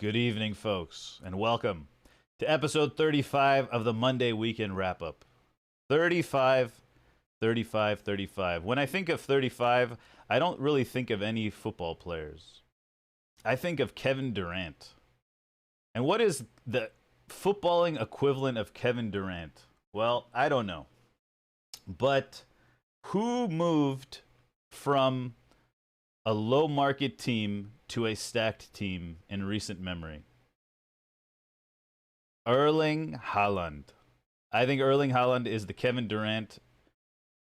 Good evening, folks, and welcome to episode 35 of the Monday Weekend Wrap-Up. 35, 35, 35. When I think of 35, I don't really think of any football players. I think of Kevin Durant. And what is the footballing equivalent of Kevin Durant? Well, I don't know. But who moved from a low market team to a stacked team in recent memory? Erling Haaland. I think Erling Haaland is the Kevin Durant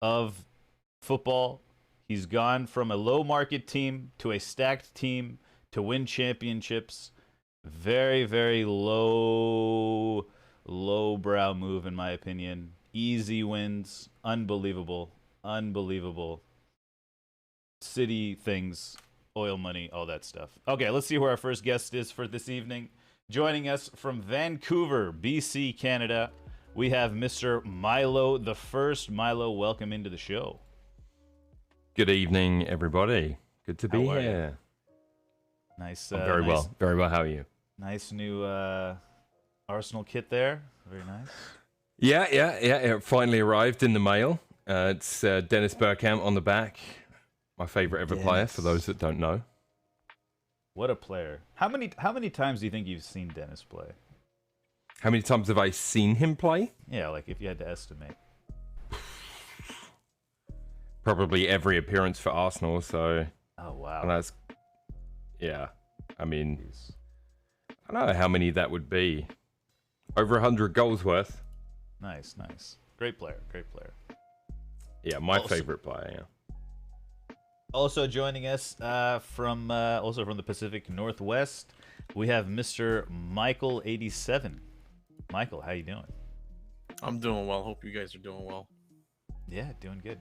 of football. He's gone from a low market team to a stacked team to win championships. Very, very low brow move in my opinion. Easy wins. Unbelievable. City things, oil money, all that stuff. Okay, let's see who our first guest is for this evening. Joining us from Vancouver, BC, Canada, we have Mr. Milothe1st. Milo, welcome into the show. Good evening, everybody. Good to be here. Nice. I'm very well. Very well. How are you? Nice new Arsenal kit there. Very nice. Yeah. It finally arrived in the mail. It's Dennis Bergkamp on the back. My favorite ever player, for those that don't know. What a player. How many times do you think you've seen Dennis play? How many times have I seen him play? Yeah, like if you had to estimate. Probably every appearance for Arsenal, so... Oh, wow. And that's... Yeah. I mean... I don't know how many that would be. Over 100 goals worth. Nice. Great player. Yeah, my favorite player, yeah. Also joining us from the Pacific Northwest, we have Mr. Mykal87. Michael, how you doing? I'm doing well. Hope you guys are doing well. Yeah, doing good.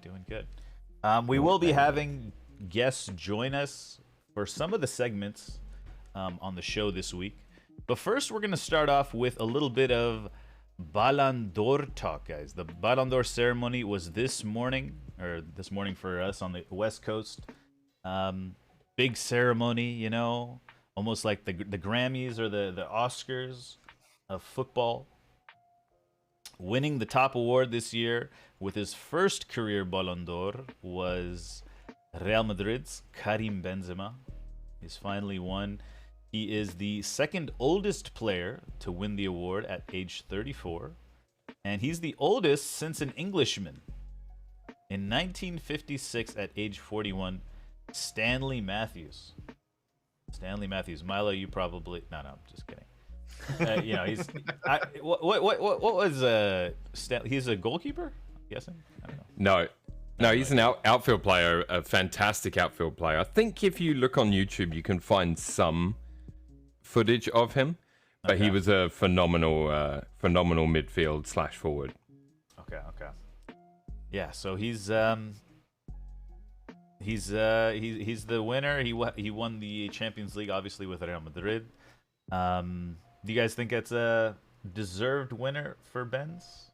We will be having guests join us for some of the segments on the show this week. But first, we're going to start off with a little bit of Ballon d'Or talk, guys. The Ballon d'Or ceremony was this morning for us on the West Coast. Big ceremony, you know, almost like the Grammys or the Oscars of football. Winning the top award this year with his first career Ballon d'Or was Real Madrid's Karim Benzema. He's finally won. He is the second oldest player to win the award at age 34. And he's the oldest since an Englishman. In 1956, at age 41, Stanley Matthews. Milo, you probably... No, I'm just kidding. He's... what was... he's a goalkeeper? I'm guessing? I don't know. No, he's an outfield player, a fantastic outfield player. I think if you look on YouTube, you can find some footage of him, but he was a phenomenal midfield / forward. Okay. Yeah, so he's the winner. He won the Champions League, obviously, with Real Madrid. Do you guys think it's a deserved winner for Benz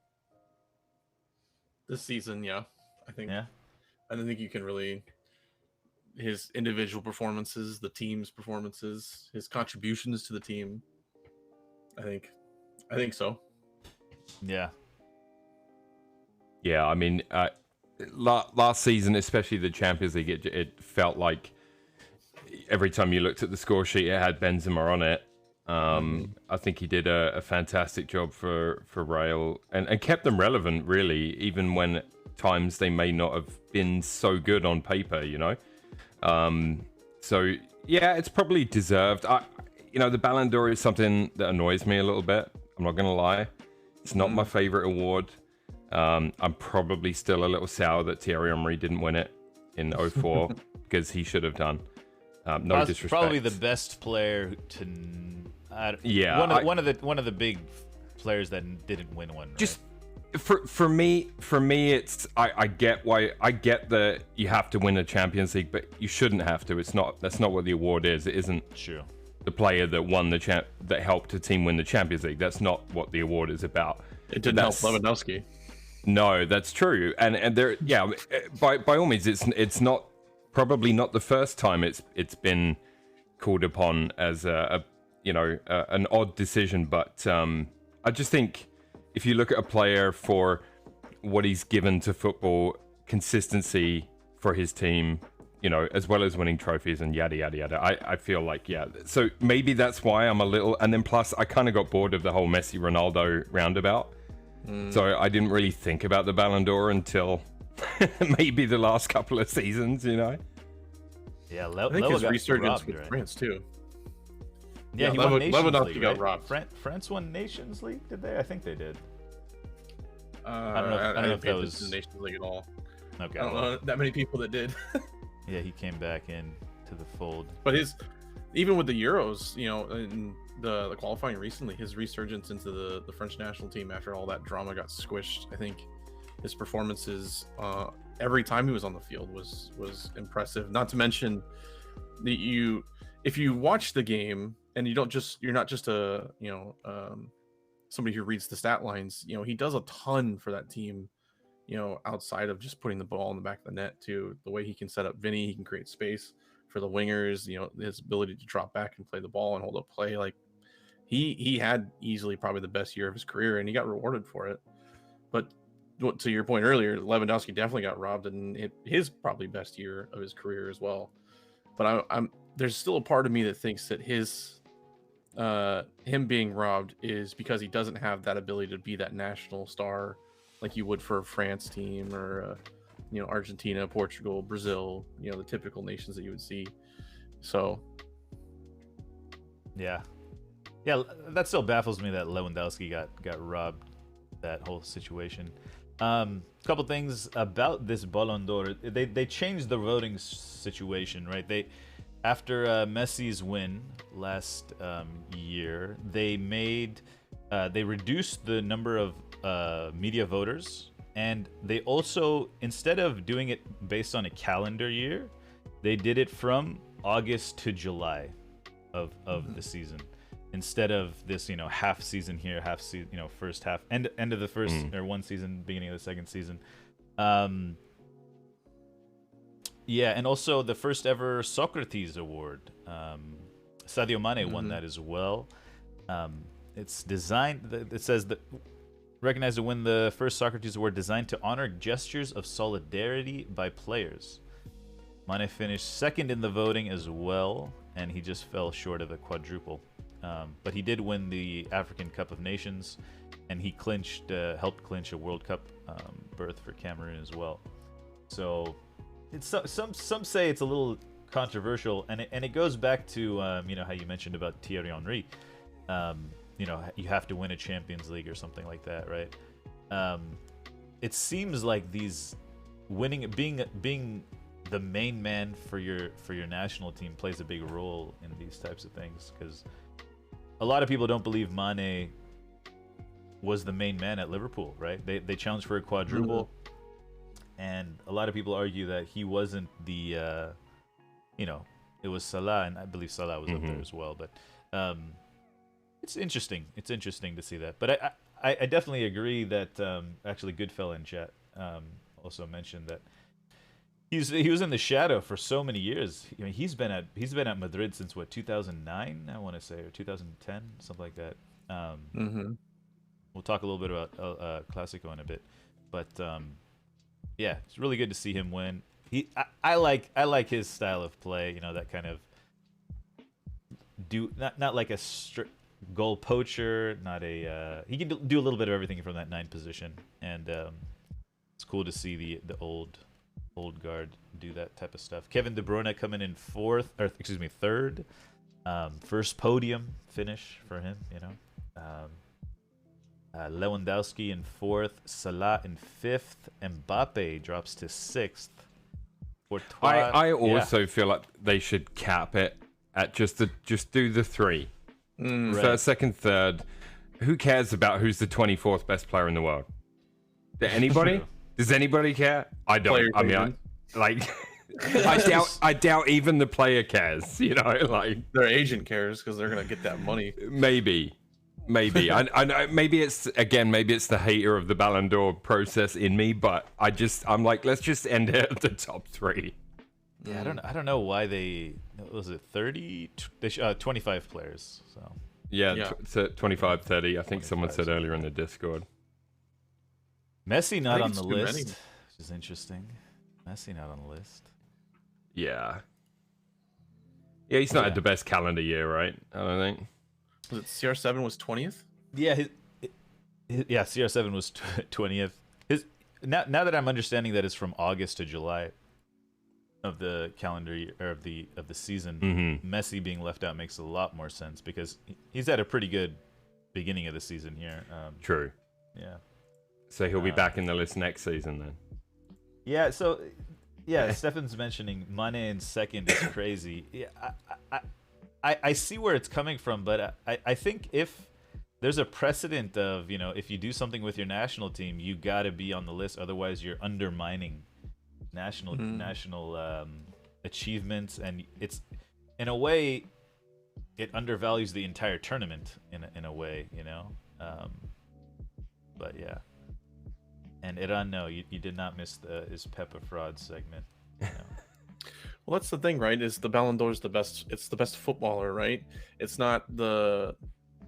This season? Yeah, I think. Yeah, I don't think you can really. His individual performances, the team's performances, his contributions to the team. I think so. Yeah. Yeah, I mean, last season, especially the Champions League, it felt like every time you looked at the score sheet, it had Benzema on it. I think he did a fantastic job for Real and kept them relevant, really, even when at times they may not have been so good on paper, you know? So, yeah, it's probably deserved. The Ballon d'Or is something that annoys me a little bit. I'm not going to lie. It's not my favorite award. I'm probably still a little sour that Thierry Henry didn't win it in 04 because he should have done. No disrespect. Probably the best player to. One of the big players that didn't win one. Right? Just for me, it's I get that you have to win a Champions League, but you shouldn't have to. That's not what the award is. It isn't. True. The player that won that helped a team win the Champions League. That's not what the award is about. It didn't help Lewandowski. No, that's true. And there, yeah, by all means, it's probably not the first time it's been called upon as a an odd decision, but I just think if you look at a player for what he's given to football, consistency for his team, as well as winning trophies and yada, yada, yada, I feel like, so maybe that's why I'm a little, and then plus I kind of got bored of the whole Messi-Ronaldo roundabout. So I didn't really think about the Ballon d'Or until maybe the last couple of seasons, Yeah, I think his resurgence with France too. Yeah, he won Nations Lewandowski League, got right? robbed. France won Nations League, did they? I think they did. I don't know if that was the Nations League at all. Okay. I don't know that many people that did. Yeah, he came back in to the fold. But even with the Euros, in the qualifying recently, his resurgence into the French national team after all that drama got squished. I think his performances every time he was on the field was impressive. Not to mention that if you watch the game and you're not just a somebody who reads the stat lines, he does a ton for that team, outside of just putting the ball in the back of the net too. The way he can set up Vinny, he can create space for the wingers, his ability to drop back and play the ball and hold up play. Like he had easily probably the best year of his career, and he got rewarded for it. But to your point earlier, Lewandowski definitely got robbed in his probably best year of his career as well. But there's still a part of me that thinks that him being robbed is because he doesn't have that ability to be that national star like you would for a France team or Argentina, Portugal, Brazil, the typical nations that you would see. So yeah, that still baffles me that Lewandowski got robbed, that whole situation. Couple things about this Ballon d'Or. They changed the voting situation, right? After Messi's win last year, they reduced the number of media voters, and they also, instead of doing it based on a calendar year, they did it from August to July of the season, instead of this half season here, half season, first half, end of the first or one season, beginning of the second season. Yeah, and also the first ever Socrates Award. Sadio Mane won that as well. It's designed, it says that recognized to win the first Socrates Award, designed to honor gestures of solidarity by players. Mane finished second in the voting as well, and he just fell short of a quadruple. But he did win the African Cup of Nations, and he helped clinch a World Cup berth for Cameroon as well. So it's some say it's a little controversial, and it goes back to how you mentioned about Thierry Henry. You have to win a Champions League or something like that, right? It seems like these being the main man for your national team plays a big role in these types of things, because a lot of people don't believe Mane was the main man at Liverpool, right? They challenged for a quadruple, and a lot of people argue that he wasn't the it was Salah, and I believe Salah was up there as well. But it's interesting. It's interesting to see that. But I definitely agree that actually Goodfella in chat also mentioned that he was in the shadow for so many years. I mean, he's been at Madrid since 2009, I want to say, or 2010, something like that. We'll talk a little bit about Clasico in a bit, but yeah, it's really good to see him win. I like his style of play. That kind of not like a strict goal poacher, not a he can do a little bit of everything from that 9 position, and it's cool to see the old guard do that type of stuff. Kevin De Bruyne coming in third, first podium finish for him. Lewandowski in 4th, Salah in 5th, Mbappe drops to 6th. I also feel like they should cap it at just do the 3. First, second, third. Who cares about who's the 24th best player in the world? Anybody? Does anybody care? I don't. I doubt even the player cares. Like their agent cares because they're gonna get that money. Maybe. I know. Maybe it's the hater of the Ballon d'Or process in me, but I'm like, let's just end it at the top 3. Yeah, I don't know why they what was it 30? 25 players. So Yeah. 25, 30. I think someone said earlier in the Discord. Messi not on the too many. list, which is interesting. Messi not on the list. Yeah. Yeah, he's not had the best calendar year, right? I don't think. Was it CR7 was 20th? Yeah, CR7 was 20th. Now that I'm understanding that it's from August to July of the calendar year, or of the season, Messi being left out makes a lot more sense because he's had a pretty good beginning of the season here. True. Yeah. So he'll be back in the list next season then. Yeah. So Stefan's mentioning Mane in second is crazy. Yeah, I see where it's coming from, but I think if there's a precedent of, if you do something with your national team, you got to be on the list. Otherwise, you're undermining national achievements, and it's, in a way, it undervalues the entire tournament in a way, But yeah. And Iran, no, you did not miss his Peppa fraud segment. Well, that's the thing, right? Is the Ballon d'Or is the best? It's the best footballer, right? It's not the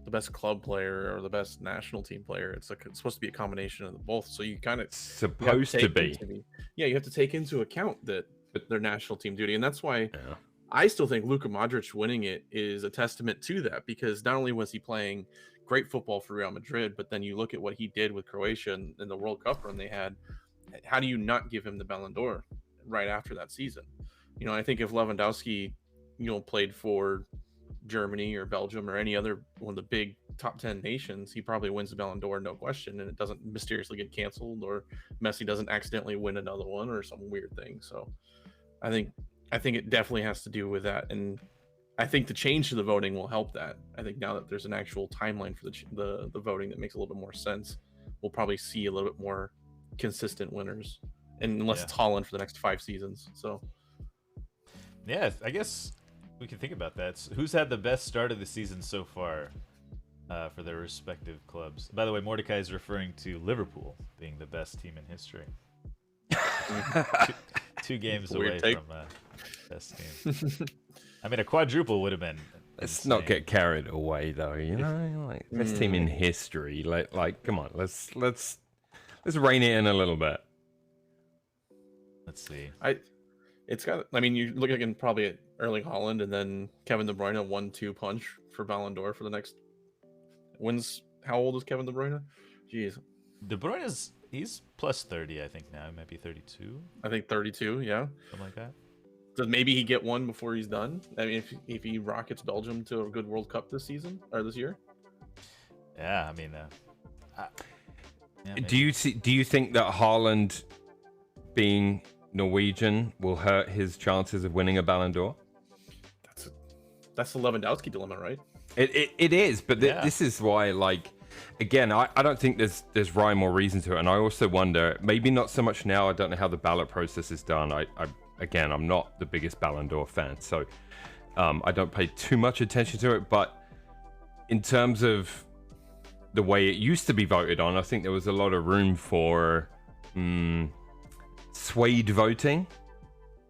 best club player or the best national team player. It's supposed to be a combination of both. So you kind of supposed to be. You have to take into account that their national team duty, and that's why I still think Luka Modric winning it is a testament to that, because not only was he playing great football for Real Madrid, but then you look at what he did with Croatia in the World Cup run they had. How do you not give him the Ballon d'Or right after that season? I think if Lewandowski, played for Germany or Belgium or any other one of the big top 10 nations, he probably wins the Ballon d'Or, no question, and it doesn't mysteriously get canceled, or Messi doesn't accidentally win another one or some weird thing. So I think it definitely has to do with that, and I think the change to the voting will help that. I think now that there's an actual timeline for the voting that makes a little bit more sense, we'll probably see a little bit more consistent winners, and unless it's Haaland for the next 5 seasons. So yeah, I guess we can think about that. So who's had the best start of the season so far for their respective clubs? By the way, Mordecai is referring to Liverpool being the best team in history. two games away from best team. I mean, a quadruple would have been. Let's not get carried away, though. Like best team in history. Like, come on, let's rein it in a little bit. Let's see. It's got. I mean, you look again probably at Erling Haaland and then Kevin De Bruyne, 1-2 punch for Ballon d'Or for the next. How old is Kevin De Bruyne? Jeez. De Bruyne he's plus 30, I think now. He might be 32. I think 32. Yeah. Something like that. Does maybe he get one before he's done? I mean, if he rockets Belgium to a good World Cup this season or this year. Yeah, I mean. Do you think that Haaland being Norwegian will hurt his chances of winning a Ballon d'Or? That's the Lewandowski dilemma, right? It is, but this is why, like, again, I don't think there's rhyme or reason to it, and I also wonder, maybe not so much now. I don't know how the ballot process is done. I'm not the biggest Ballon d'Or fan, so I don't pay too much attention to it. But in terms of the way it used to be voted on, I think there was a lot of room for swayed voting.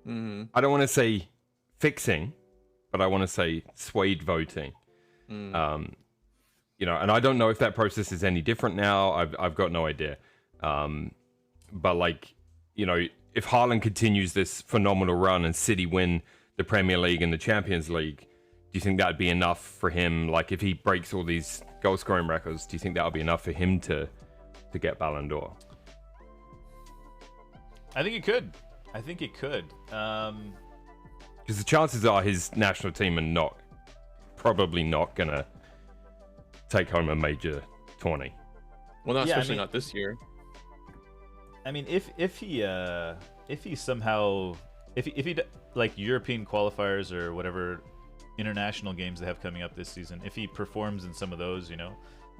I don't want to say fixing, but I want to say swayed voting. And I don't know if that process is any different now. I've got no idea. But like, if Haaland continues this phenomenal run and City win the Premier League and the Champions League, do you think that'd be enough for him? Like, if he breaks all these goal scoring records, do you think that would be enough for him to get Ballon d'Or? I think it could. Because the chances are his national team are probably not gonna take home a major tourney. Well, especially not this year. I mean, if he somehow like European qualifiers or whatever international games they have coming up this season, if he performs in some of those,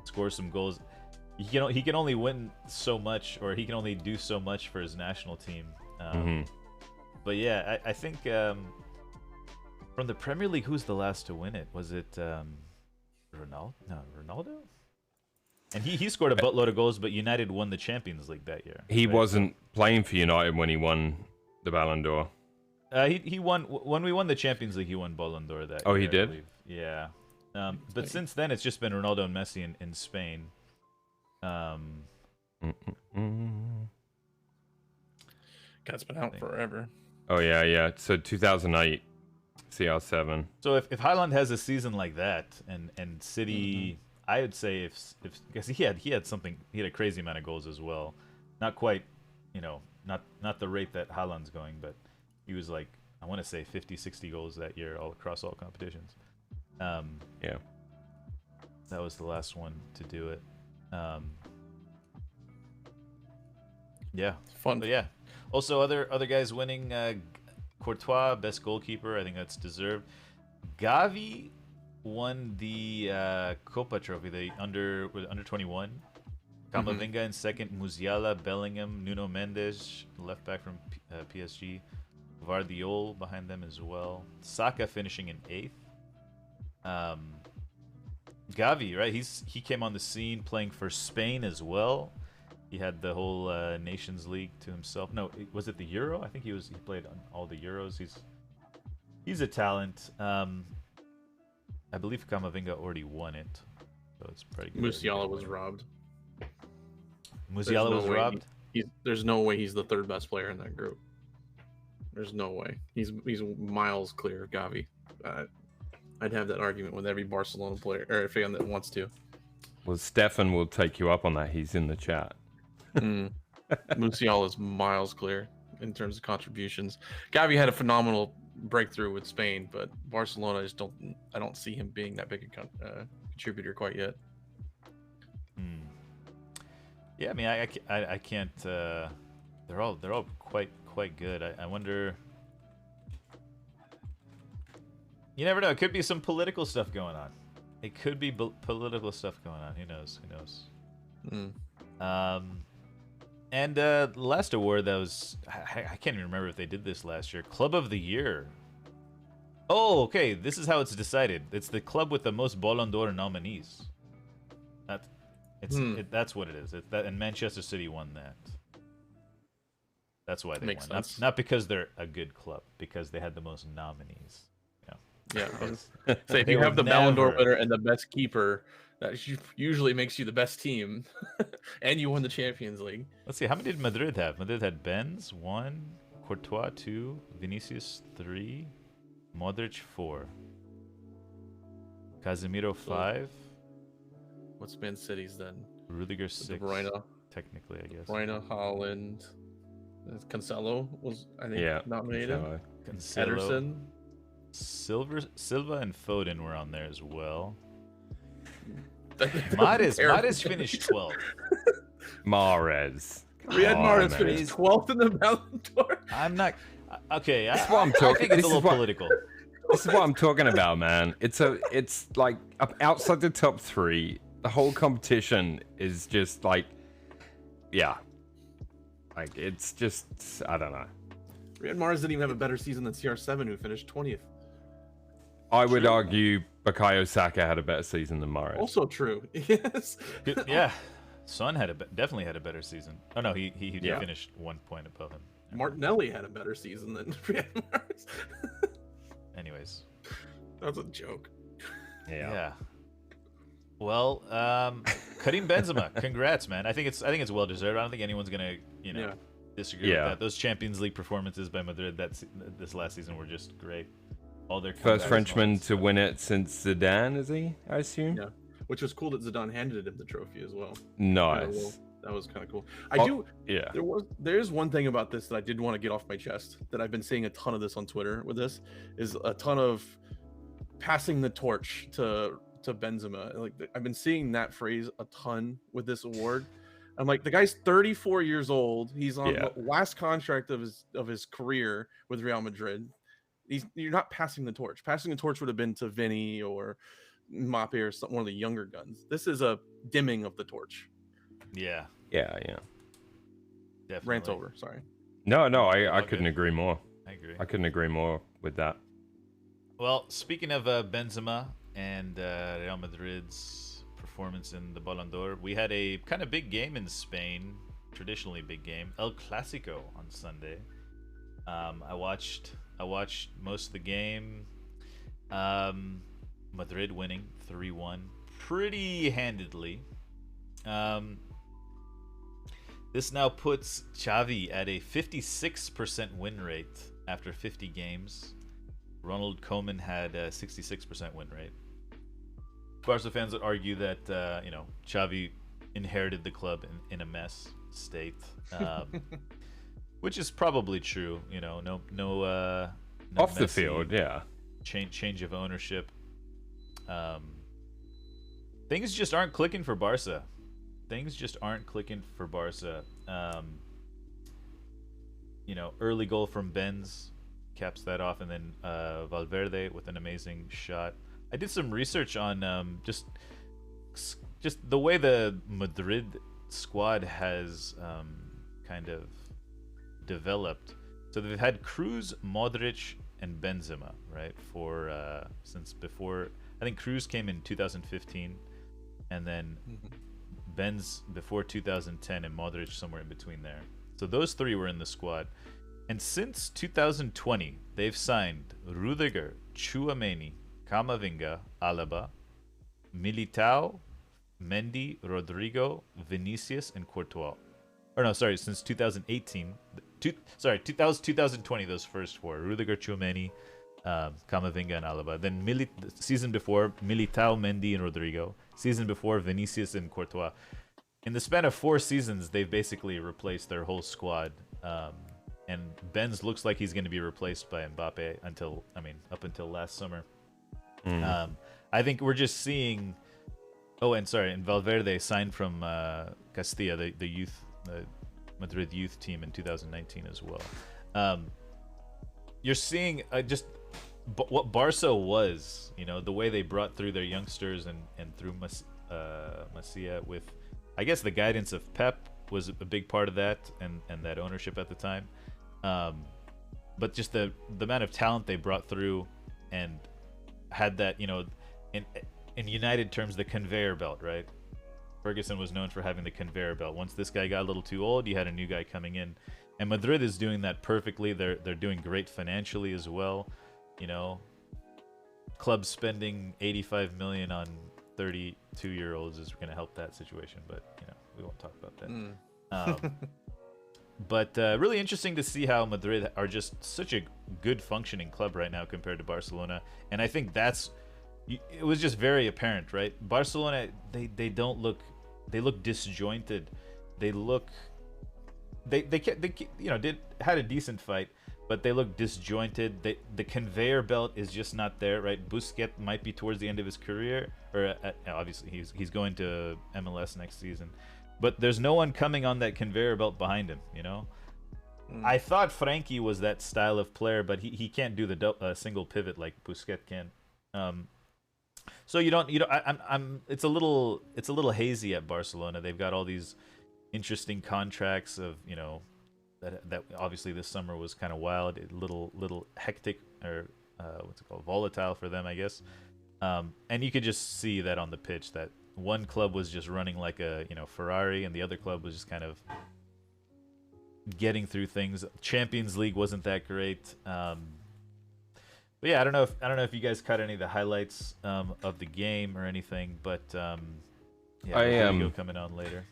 scores some goals, he can only win so much, or he can only do so much for his national team. But yeah, I think from the Premier League, who's the last to win it? Was it Ronaldo? No, Ronaldo? And he scored a buttload of goals, but United won the Champions League that year. He wasn't playing for United when he won the Ballon d'Or. He won when we won the Champions League. He won Ballon d'Or that Oh, year, he I did? believe. Yeah. But since then, it's just been Ronaldo and Messi in Spain. God's been out forever. Oh yeah. So 2008, CR7. So if Haaland has a season like that, and City, I would say if because he had a crazy amount of goals as well, not quite, not the rate that Haaland's going, but he was like, I want to say 50, 60 goals that year all across all competitions. Yeah. That was the last one to do it. Yeah, Fun. but yeah. Also, other guys winning. Courtois, best goalkeeper. I think that's deserved. Gavi won the Copa Trophy, the under 21. Camavinga in second. Musiala, Bellingham, Nuno Mendes, left back from PSG. Vardiol behind them as well. Saka finishing in 8th. Gavi, right? He came on the scene playing for Spain as well. He had the whole Nations League to himself. No, was it the Euro? I think he played on all the Euros. He's a talent. I believe Camavinga already won it, so it's pretty good. Musiala was robbed. Musiala was robbed. There's no way he's the third best player in that group. There's no way. He's miles clear of Gavi. I'd have that argument with every Barcelona player or fan that wants to. Well, Stefan will take you up on that. He's in the chat. Musiala is miles clear in terms of contributions. Gavi had a phenomenal breakthrough with Spain, but Barcelona I don't see him being that big a contributor quite yet. Yeah, I mean, I can't. They're all quite good. I wonder. You never know. It could be some political stuff going on. It could be political stuff going on. Who knows? And last award that was I can't even remember if they did this last year. Club of the Year. Oh, okay. This is how it's decided. It's the club with the most Ballon d'Or nominees. That's what it is. And Manchester City won that. That's why they Makes won. sense. Not because they're a good club, because they had the most nominees. Yeah. So if you have the Ballon d'Or winner and the best keeper, that usually makes you the best team, and you won the Champions League. Let's see. How many did Madrid have? Madrid had Benz 1, Courtois 2, Vinicius 3, Modric 4, Casemiro 5. What's Man City's then? Rudiger 6. Bruyne, technically, I guess. Bruyne, Haaland, Cancelo was nominated. Cancelo, Ederson, Silva, and Foden were on there as well. Mahrez Mahrez finished 12th. Mahrez. Riyad Mahrez finished 12th in the Ballon d'Or. I'm not. Okay, That's what I'm talking. I think it's a little political. This is what I'm talking about, man. It's like outside the top 3. The whole competition is just like, yeah, like it's just I don't know. Riyad Mahrez didn't even have a better season than CR7, who finished 20th. I would argue Mykal87 had a better season than Mahrez. Also true. Yes. Yeah, Son definitely had a better season. Oh no, he finished 1 point above him. Martinelli had a better season than Riyad Mahrez. Anyways, that's a joke. Yeah. Well, Karim Benzema, congrats, man. I think it's well deserved. I don't think anyone's gonna disagree with that. Those Champions League performances by Madrid this last season were just great. All their first Frenchman to win it since Zidane, is he? I assume. Yeah, which was cool that Zidane handed him the trophy as well. Nice. That was kind of cool. Yeah. There's one thing about this that I did want to get off my chest, that I've been seeing a ton of this on Twitter with this, is a ton of passing the torch to Benzema. Like, I've been seeing that phrase a ton with this award. I'm like, the guy's 34 years old. He's on the last contract of his career with Real Madrid. You're not passing the torch. Passing the torch would have been to Vinny or Mbappe or one of the younger guns. This is a dimming of the torch. Yeah. Definitely. Rant over. Sorry. No, I couldn't agree more. I agree. I couldn't agree more with that. Well, speaking of Benzema and Real Madrid's performance in the Ballon d'Or, we had a kind of big game in Spain, traditionally big game, El Clasico on Sunday. I watched most of the game. Madrid winning 3-1 pretty handedly. This now puts Xavi at a 56% win rate after 50 games. Ronald Koeman had a 66% win rate. Barca fans would argue that Xavi inherited the club in a mess state, which is probably true. No off the messy field, yeah. Change of ownership. Things just aren't clicking for Barca. Early goal from Benz caps that off, and then Valverde with an amazing shot. I did some research on just the way the Madrid squad has kind of developed. So they've had Cruz, Modric, and Benzema, right? For since before, I think Cruz came in 2015, and then Benz before 2010, and Modric somewhere in between there. So those three were in the squad. And since 2020, they've signed Rudiger, Tchouaméni, Camavinga, Alaba, Militao, Mendy, Rodrigo, Vinicius, and Courtois. Or no, sorry, since 2018. 2020, those first four. Rudiger, Tchouaméni, Camavinga, and Alaba. Then the season before, Militao, Mendy, and Rodrigo. Season before, Vinicius and Courtois. In the span of 4 seasons, they've basically replaced their whole squad. And Benz looks like he's going to be replaced by Mbappe up until last summer. I think we're just seeing. Oh, and Valverde signed from Castilla, the youth, the Madrid youth team in 2019 as well. You're seeing just what Barca was, the way they brought through their youngsters and through Masia with, I guess, the guidance of Pep was a big part of that, and that ownership at the time. But just the amount of talent they brought through and had that, in United terms, the conveyor belt, right? Ferguson was known for having the conveyor belt. Once this guy got a little too old, you had a new guy coming in. And Madrid is doing that perfectly. They're doing great financially as well. Club spending 85 million on 32-year-olds is going to help that situation, but we won't talk about that. But really interesting to see how Madrid are just such a good functioning club right now compared to Barcelona. And I think it was just very apparent, right? Barcelona, they look disjointed. They had a decent fight, but they look disjointed. The conveyor belt is just not there, right? Busquets might be towards the end of his career, or obviously he's going to MLS next season, but there's no one coming on that conveyor belt behind him. I thought Frankie was that style of player, but he can't do the single pivot like Busquets can. So it's a little hazy at Barcelona. They've got all these interesting contracts of that obviously this summer was kind of wild, a little hectic, or volatile for them, I guess. And you could just see that on the pitch, that one club was just running like a Ferrari, and the other club was just kind of getting through things. Champions League wasn't that great. But yeah, I don't know if you guys caught any of the highlights of the game or anything, but Rodrigo coming on later.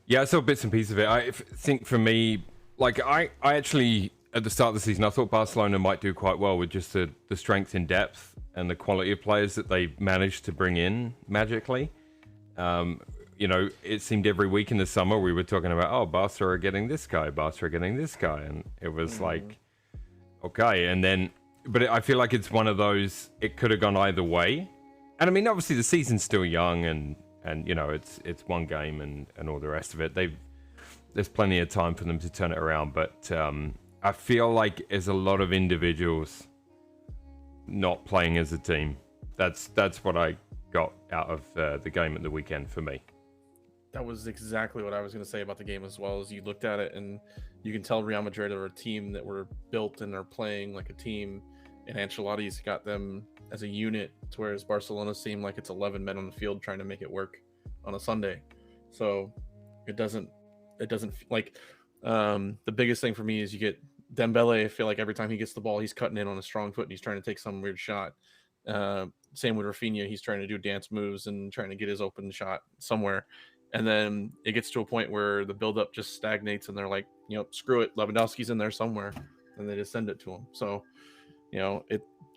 Yeah, I saw bits and pieces of it. I think for me, I actually, at the start of the season, I thought Barcelona might do quite well with just the strength in depth and the quality of players that they managed to bring in magically. It seemed every week in the summer we were talking about, oh, Barca are getting this guy, and it was like, okay, and then, but I feel like it's one of those, it could have gone either way. And I mean, obviously the season's still young, and it's one game and all the rest of it. There's plenty of time for them to turn it around, but I feel like there's a lot of individuals not playing as a team. That's what I got out of the game at the weekend for me. That was exactly what I was going to say about the game as well. As you looked at it, and you can tell Real Madrid are a team that were built and are playing like a team, and Ancelotti's got them as a unit, whereas Barcelona seemed like it's 11 men on the field trying to make it work on a Sunday. So it doesn't like the biggest thing for me is you get Dembele, I feel like every time he gets the ball, he's cutting in on a strong foot and he's trying to take some weird shot. Same with Rafinha, he's trying to do dance moves and trying to get his open shot somewhere. And then it gets to a point where the buildup just stagnates and they're like, screw it, Lewandowski's in there somewhere, and they just send it to him. So,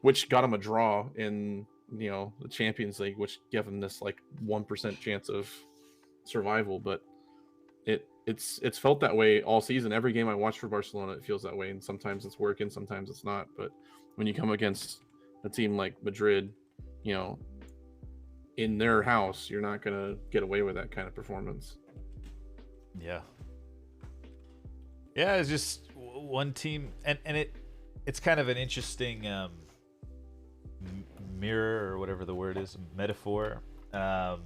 which got him a draw in the Champions League, which gave him this like 1% chance of survival. But it's felt that way all season. Every game I watch for Barcelona, it feels that way, and sometimes it's working, sometimes it's not. But when you come against a team like Madrid, in their house, you're not gonna get away with that kind of performance. Yeah, it's just one team, and it's kind of an interesting mirror, or whatever the word is, metaphor. The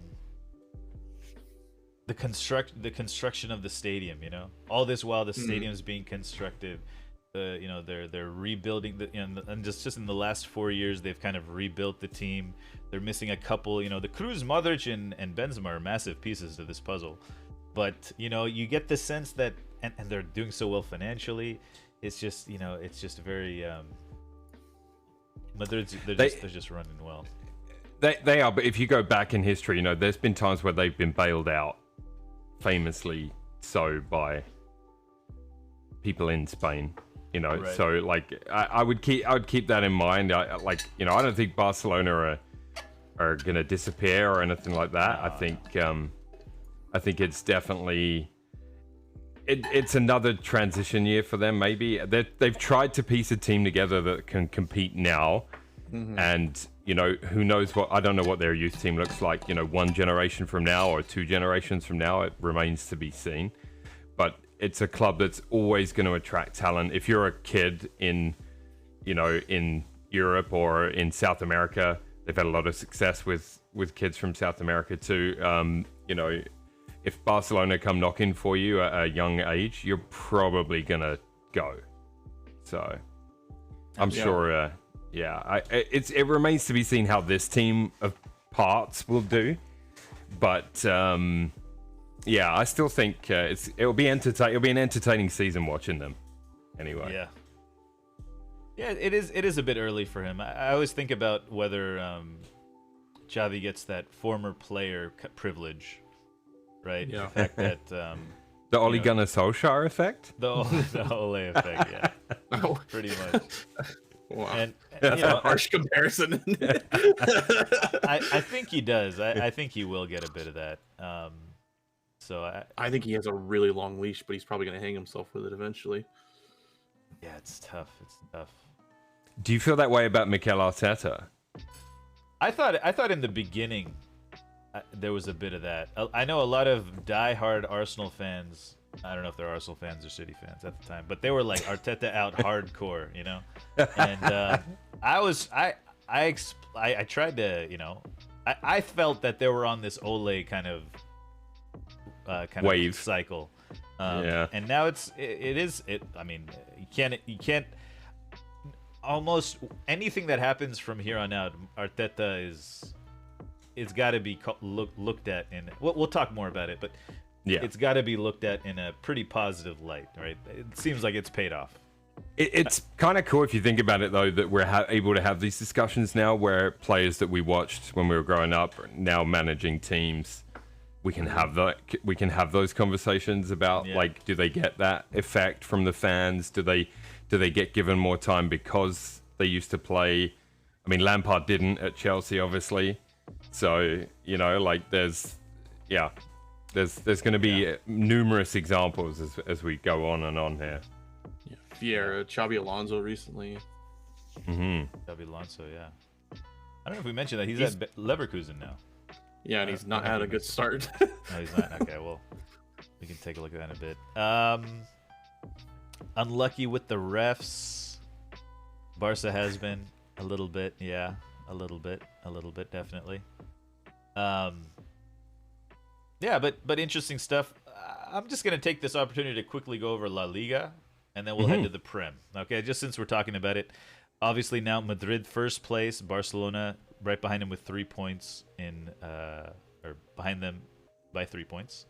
construction of the stadium, all this while the stadium's being constructed. They're rebuilding and just in the last 4 years they've kind of rebuilt the team. They're missing a couple, the Cruz, Modric, and Benzema are massive pieces to this puzzle, but you get the sense that and they're doing so well financially. It's just it's just very Madrid's they're just running well. They are, but if you go back in history, there's been times where they've been bailed out, famously so, by people in Spain. Right. So like I would keep that in mind. I don't think Barcelona are gonna disappear or anything like that. I think it's definitely it's another transition year for them. Maybe they've tried to piece a team together that can compete now, and who knows what, I don't know what their youth team looks like. 1 generation from now or 2 generations from now, it remains to be seen. But it's a club that's always going to attract talent. If you're a kid in Europe or in South America, they've had a lot of success with kids from South America too. If Barcelona come knocking for you at a young age, you're probably going to go. So I'm sure, it remains to be seen how this team of parts will do. But I still think it'll be entertaining. It'll be an entertaining season watching them. Anyway. Yeah, it is a bit early for him. I always think about whether Xavi gets that former player privilege, right? Yeah. The fact that the Ole Gunnar Solskjaer effect. The Ole effect, yeah. Oh. Pretty much. Wow. And that's a harsh comparison. I think he does. I think he will get a bit of that. So I think he has a really long leash, but he's probably going to hang himself with it eventually. Yeah, it's tough. Do you feel that way about Mykal87? I thought in the beginning there was a bit of that. I know a lot of die-hard Arsenal fans. I don't know if they're Arsenal fans or City fans at the time, but they were like Arteta out hardcore, And I tried to, I felt that they were on this Ole kind of wave cycle. Yeah. And now I mean, you can't almost anything that happens from here on out, Arteta it's got to be looked at in. We'll talk more about it, but yeah, it's got to be looked at in a pretty positive light, right? It seems like it's paid off. It's kind of cool if you think about it, though, that we're able to have these discussions now, where players that we watched when we were growing up are now managing teams. We can have those conversations about like, do they get that effect from the fans? Do they get given more time because they used to play? I mean, Lampard didn't at Chelsea, obviously. So like there's going to be numerous examples as we go on and on here. Yeah, Shearer, Xabi Alonso recently. Xabi Alonso, yeah. I don't know if we mentioned that he's at Leverkusen now. Yeah, and he's not had a good start. No, he's not. Okay, well, we can take a look at that in a bit. Unlucky with the refs. Barca has been a little bit, yeah, a little bit, definitely. Yeah, but interesting stuff. I'm just gonna take this opportunity to quickly go over La Liga, and then we'll head to the Prem. Okay, just since we're talking about it. Obviously now Madrid first place, Barcelona right behind him with 3 points or behind them by 3 points.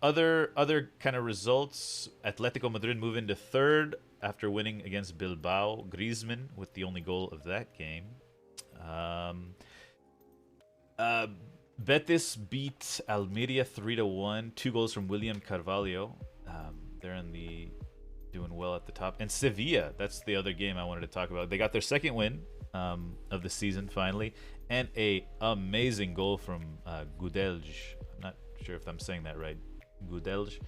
other kind of results. Atletico Madrid move into third after winning against Bilbao. Griezmann with the only goal of that game. Betis beat Almeria 3-1. 2 goals from William Carvalho. They're doing well at the top. And Sevilla, that's the other game I wanted to talk about. They got their second win of the season finally, and a amazing goal from Gudelj. I'm not sure if I'm saying that right. Gudelj,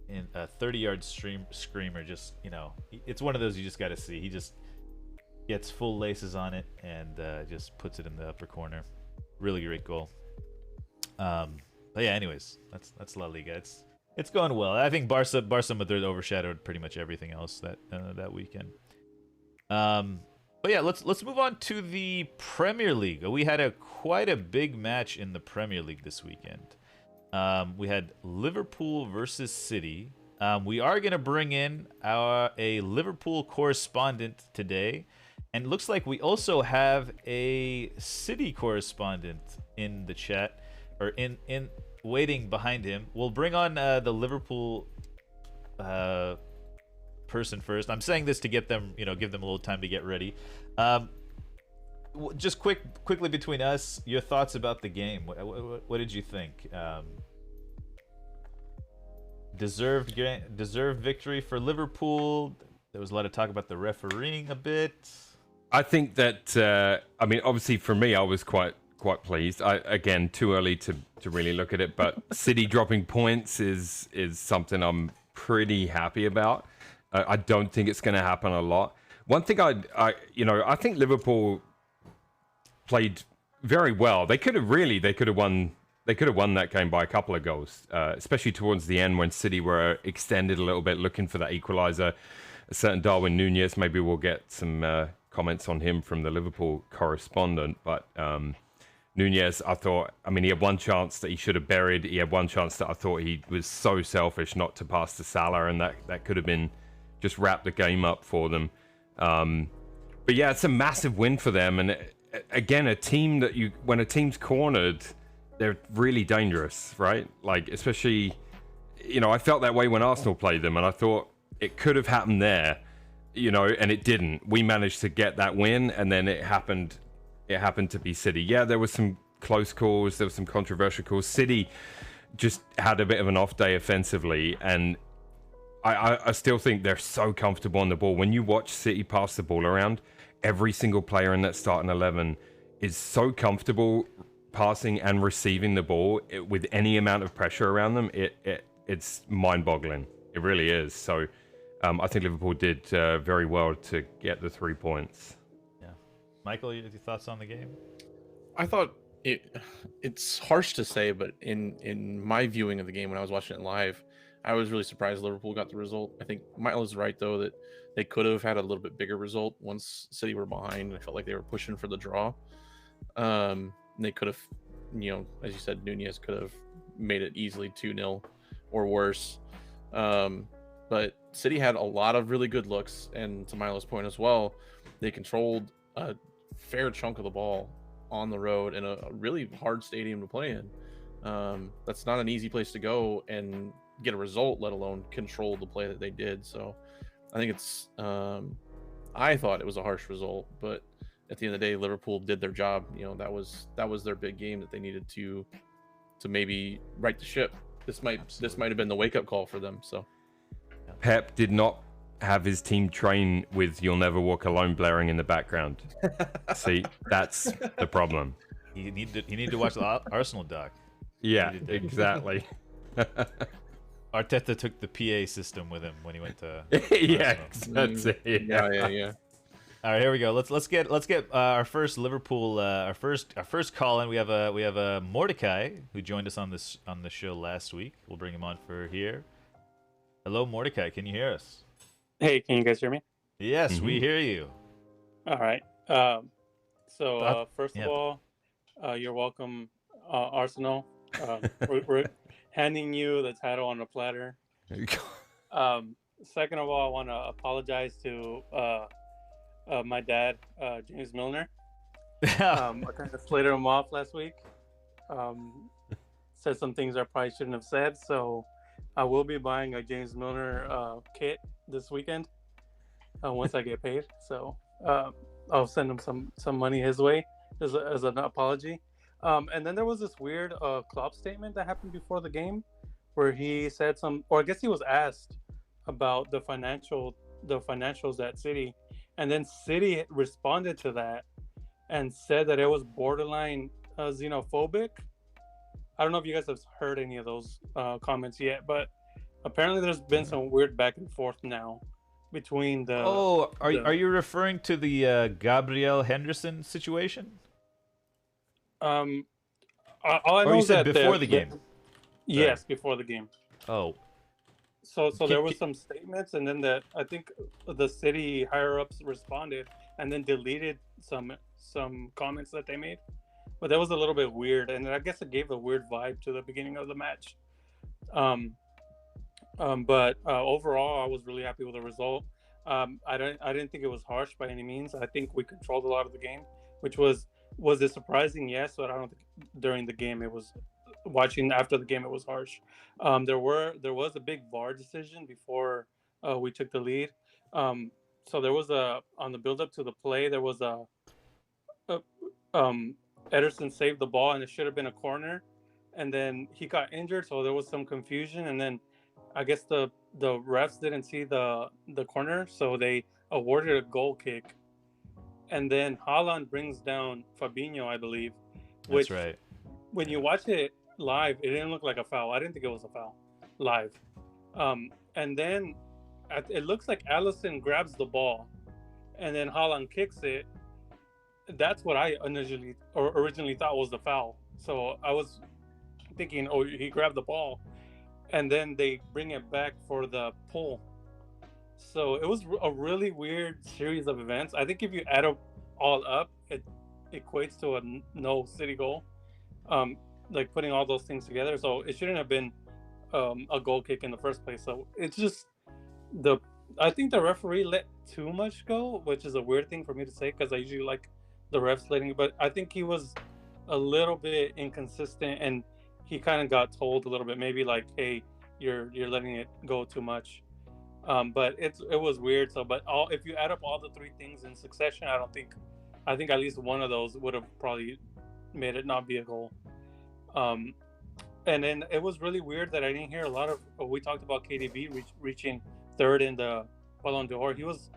in a 30-yard screamer. Just, it's one of those you just got to see. He just gets full laces on it and just puts it in the upper corner. Really great goal. But yeah, anyways, that's La Liga. It's going well. I think Barca Madrid overshadowed pretty much everything else that weekend. But yeah, let's move on to the Premier League. We had quite a big match in the Premier League this weekend. We had Liverpool versus City. We are going to bring in a Liverpool correspondent today. And it looks like we also have a City correspondent in the chat, or in waiting behind him. We'll bring on the Liverpool person first. I'm saying this to get them, give them a little time to get ready. Just quickly between us, your thoughts about the game. What did you think? Deserved victory for Liverpool. There was a lot of talk about the refereeing a bit. I think that obviously for me, I was quite pleased. Again, too early to really look at it, but City dropping points is something I'm pretty happy about. I don't think it's going to happen a lot. One thing I think Liverpool played very well. They could have won that game by a couple of goals, especially towards the end when City were extended a little bit, looking for that equalizer. A certain Darwin Núñez, maybe we'll get some comments on him from the Liverpool correspondent, but Núñez, I thought, he had one chance that he should have buried. He had one chance that I thought he was so selfish not to pass to Salah, and that could have been just wrapped the game up for them. But yeah, it's a massive win for them. And again, a team when a team's cornered, they're really dangerous, right? Like, especially, I felt that way when Arsenal played them, and I thought it could have happened there, and it didn't. We managed to get that win, and then it happened to be City. Yeah, there was some close calls, there was some controversial calls. City just had a bit of an off day offensively, and I still think they're so comfortable on the ball. When you watch City pass the ball around, every single player in that starting 11 is so comfortable passing and receiving the ball with any amount of pressure around them. It's mind-boggling. It really is. So I think Liverpool did very well to get the 3 points. Yeah, Michael, your thoughts on the game? I thought it's harsh to say, but in my viewing of the game when I was watching it live, I was really surprised Liverpool got the result. I think Mykal is right, though, that they could have had a little bit bigger result once City were behind. I felt like they were pushing for the draw. They could have, as you said, Núñez could have made it easily 2-0 or worse. But City had a lot of really good looks, and to Milo's point as well, they controlled a fair chunk of the ball on the road in a really hard stadium to play in. That's not an easy place to go and get a result, let alone control the play that they did. So I think I thought it was a harsh result, but at the end of the day, Liverpool did their job. That was their big game that they needed to maybe right the ship. This might have been the wake up call for them. So Pep did not have his team train with "You'll Never Walk Alone" blaring in the background. See, that's the problem. You need to watch the Arsenal doc. Yeah, exactly. Arteta took the PA system with him when he went to yeah, Arsenal. that's it. Yeah. All right, here we go. Let's get our first Liverpool our first call in. We have a Mordecai who joined us on the show last week. We'll bring him on for here. Hello, Mordecai. Can you hear us? Hey, can you guys hear me? Yes, we hear you. All right. First of all, you're welcome, Arsenal. We're handing you the title on a platter. Second of all, I want to apologize to my dad, James Milner. I kind of slated him off last week. Said some things I probably shouldn't have said. So I will be buying a James Milner kit this weekend once I get paid. So I'll send him some money his way as an apology. And then there was this weird Klopp statement that happened before the game, where he said or I guess he was asked about the financials at City, and then City responded to that and said that it was borderline xenophobic. I don't know if you guys have heard any of those comments yet, but apparently there's been some weird back and forth now between the. Oh, are you referring to the Gabriel Henderson situation? All I know you is said that before the game. Yes, before the game. Oh. So there was some statements, and then I think the City higher ups responded, and then deleted some comments that they made. But that was a little bit weird, and I guess it gave a weird vibe to the beginning of the match. But overall, I was really happy with the result. I didn't think it was harsh by any means. I think we controlled a lot of the game, which was it surprising? Yes, but I don't think during the game it was. Watching after the game, it was harsh. There was a big VAR decision before we took the lead. So there was on the build up to the play, there was Ederson saved the ball and it should have been a corner, and then he got injured, so there was some confusion, and then I guess the refs didn't see the corner, so they awarded a goal kick, and then Haaland brings down Fabinho, I believe. That's right. When you watch it live, it didn't look like a foul. I didn't think it was a foul live. And then it looks like Alisson grabs the ball, and then Haaland kicks it. That's what I originally thought was the foul. So I was thinking, oh, he grabbed the ball, and then they bring it back for the pull. So it was a really weird series of events. I think if you add it all up, it equates to a no City goal. Like putting all those things together, so it shouldn't have been a goal kick in the first place. So it's just I think the referee let too much go, which is a weird thing for me to say because I usually like the refs letting, but I think he was a little bit inconsistent, and he kind of got told a little bit, maybe like, hey, you're letting it go too much. But it was weird. So, but if you add up all the three things in succession, I think at least one of those would have probably made it not be a goal. And then it was really weird that I didn't hear a lot of. We talked about KDB reaching third in the Ballon d'Or. He was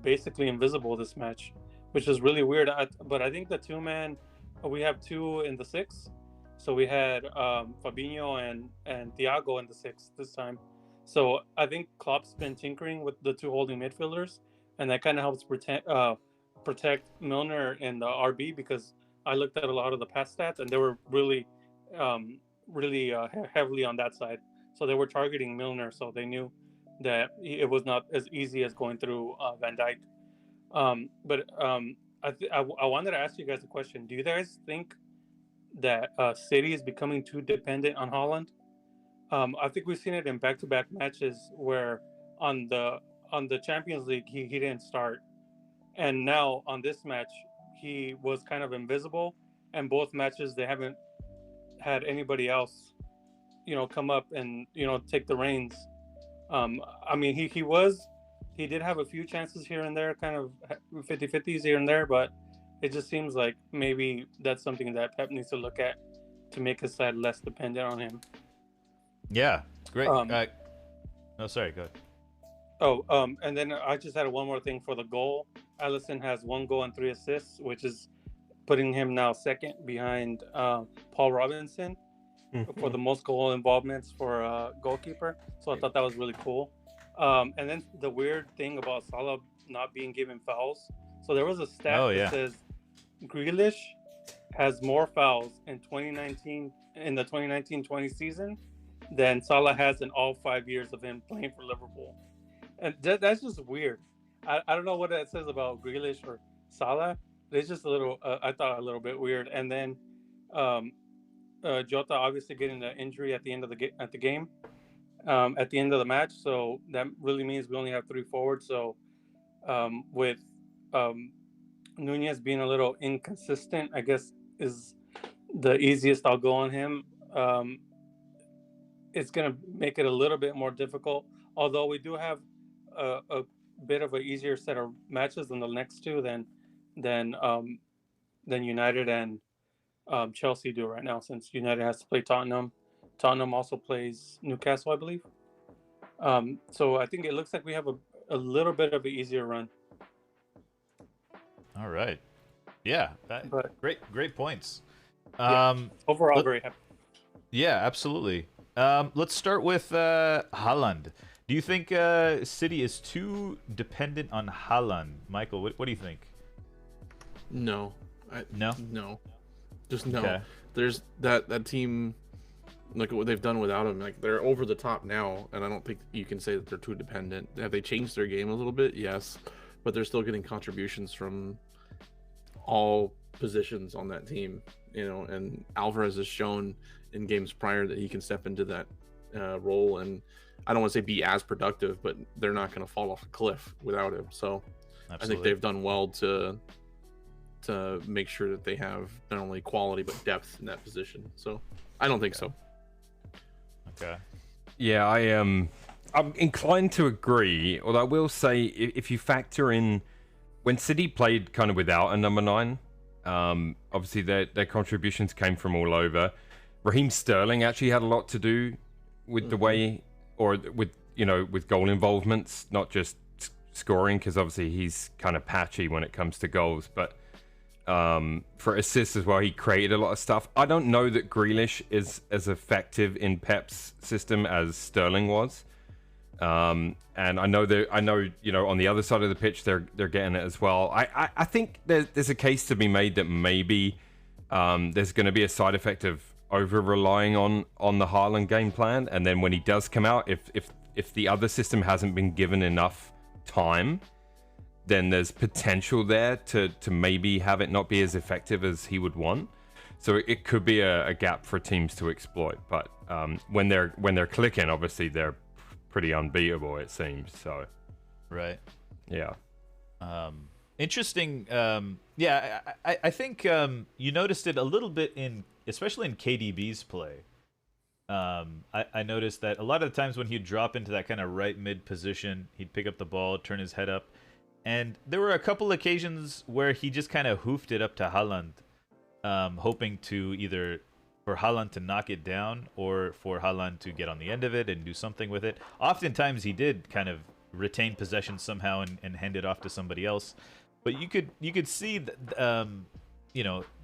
basically invisible this match, which is really weird. But I think the two-man, we have two in the six. So we had Fabinho and Thiago in the six this time. So I think Klopp's been tinkering with the two holding midfielders, and that kind of helps protect Milner in the RB, because I looked at a lot of the pass stats, and they were really heavily on that side. So they were targeting Milner, so they knew that it was not as easy as going through Van Dijk. I wanted to ask you guys a question. Do you guys think that City is becoming too dependent on Haaland? I think we've seen it in back-to-back matches where on the Champions League he didn't start, and now on this match he was kind of invisible. And both matches they haven't had anybody else, come up and take the reins. I mean, he did have a few chances here and there, kind of 50-50s here and there, but it just seems like maybe that's something that Pep needs to look at to make his side less dependent on him. Yeah, great. Sorry, go ahead. And then I just had one more thing for the goal. Alisson has 1 goal and 3 assists, which is putting him now second behind Paul Robinson for the most goal involvements for a goalkeeper. So I thought that was really cool. And then the weird thing about Salah not being given fouls. So there was a stat that says Grealish has more fouls in the 2019-20 season than Salah has in all 5 years of him playing for Liverpool. And that's just weird. I don't know what that says about Grealish or Salah. It's just a little, I thought a little bit weird. And then Jota obviously getting an injury at the end of the game, at the end of the match. So that really means we only have 3 forwards. So with Nunez being a little inconsistent, I guess is the easiest I'll go on him. it's going to make it a little bit more difficult. Although we do have a bit of an easier set of matches than the next two than United and Chelsea do right now, since United has to play Tottenham. Tottenham also plays Newcastle, I believe. So I think it looks like we have a little bit of an easier run. All right. Yeah. But Great points. overall, very happy. Yeah, absolutely. Let's start with Haaland. Do you think City is too dependent on Haaland? Michael, what do you think? No. No? No. Just no. Okay. There's that team. Look at what they've done without him. Like, they're over the top now, and I don't think you can say that they're too dependent. Have they changed their game a little bit? Yes, but they're still getting contributions from all positions on that team. And Alvarez has shown in games prior that he can step into that role, and I don't want to say be as productive, but they're not going to fall off a cliff without him. So Absolutely. I think they've done well to make sure that they have not only quality but depth in that position. So I don't think so. Okay. Yeah, I'm inclined to agree. Although I will say, if you factor in when City played kind of without a number 9, obviously their contributions came from all over. Raheem Sterling actually had a lot to do with the way, or with goal involvements, not just scoring, because obviously he's kind of patchy when it comes to goals, but for assists as well, he created a lot of stuff. I don't know that Grealish is as effective in Pep's system as Sterling was, and I know on the other side of the pitch they're getting it as well. I think there's a case to be made that maybe there's going to be a side effect of over relying on the Haaland game plan, and then when he does come out, if the other system hasn't been given enough time, then there's potential there to maybe have it not be as effective as he would want. So it could be a gap for teams to exploit. But when they're clicking, obviously they're pretty unbeatable, it seems. So Right. yeah. Interesting. Yeah, I think you noticed it a little bit especially in KDB's play. I noticed that a lot of the times when he'd drop into that kind of right mid position, he'd pick up the ball, turn his head up. And there were a couple occasions where he just kind of hoofed it up to Haaland, hoping to either for Haaland to knock it down or for Haaland to get on the end of it and do something with it. Oftentimes he did kind of retain possession somehow and hand it off to somebody else. But you could see that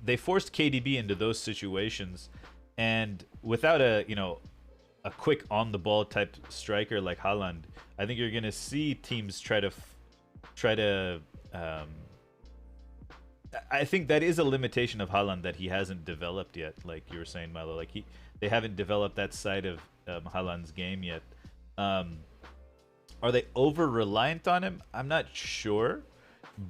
they forced KDB into those situations, and without a quick on the ball type striker like Haaland, I think you're gonna see teams try to. I think that is a limitation of Haaland that he hasn't developed yet. Like you were saying, Milo, like they haven't developed that side of Haaland's game yet. Are they over reliant on him? I'm not sure,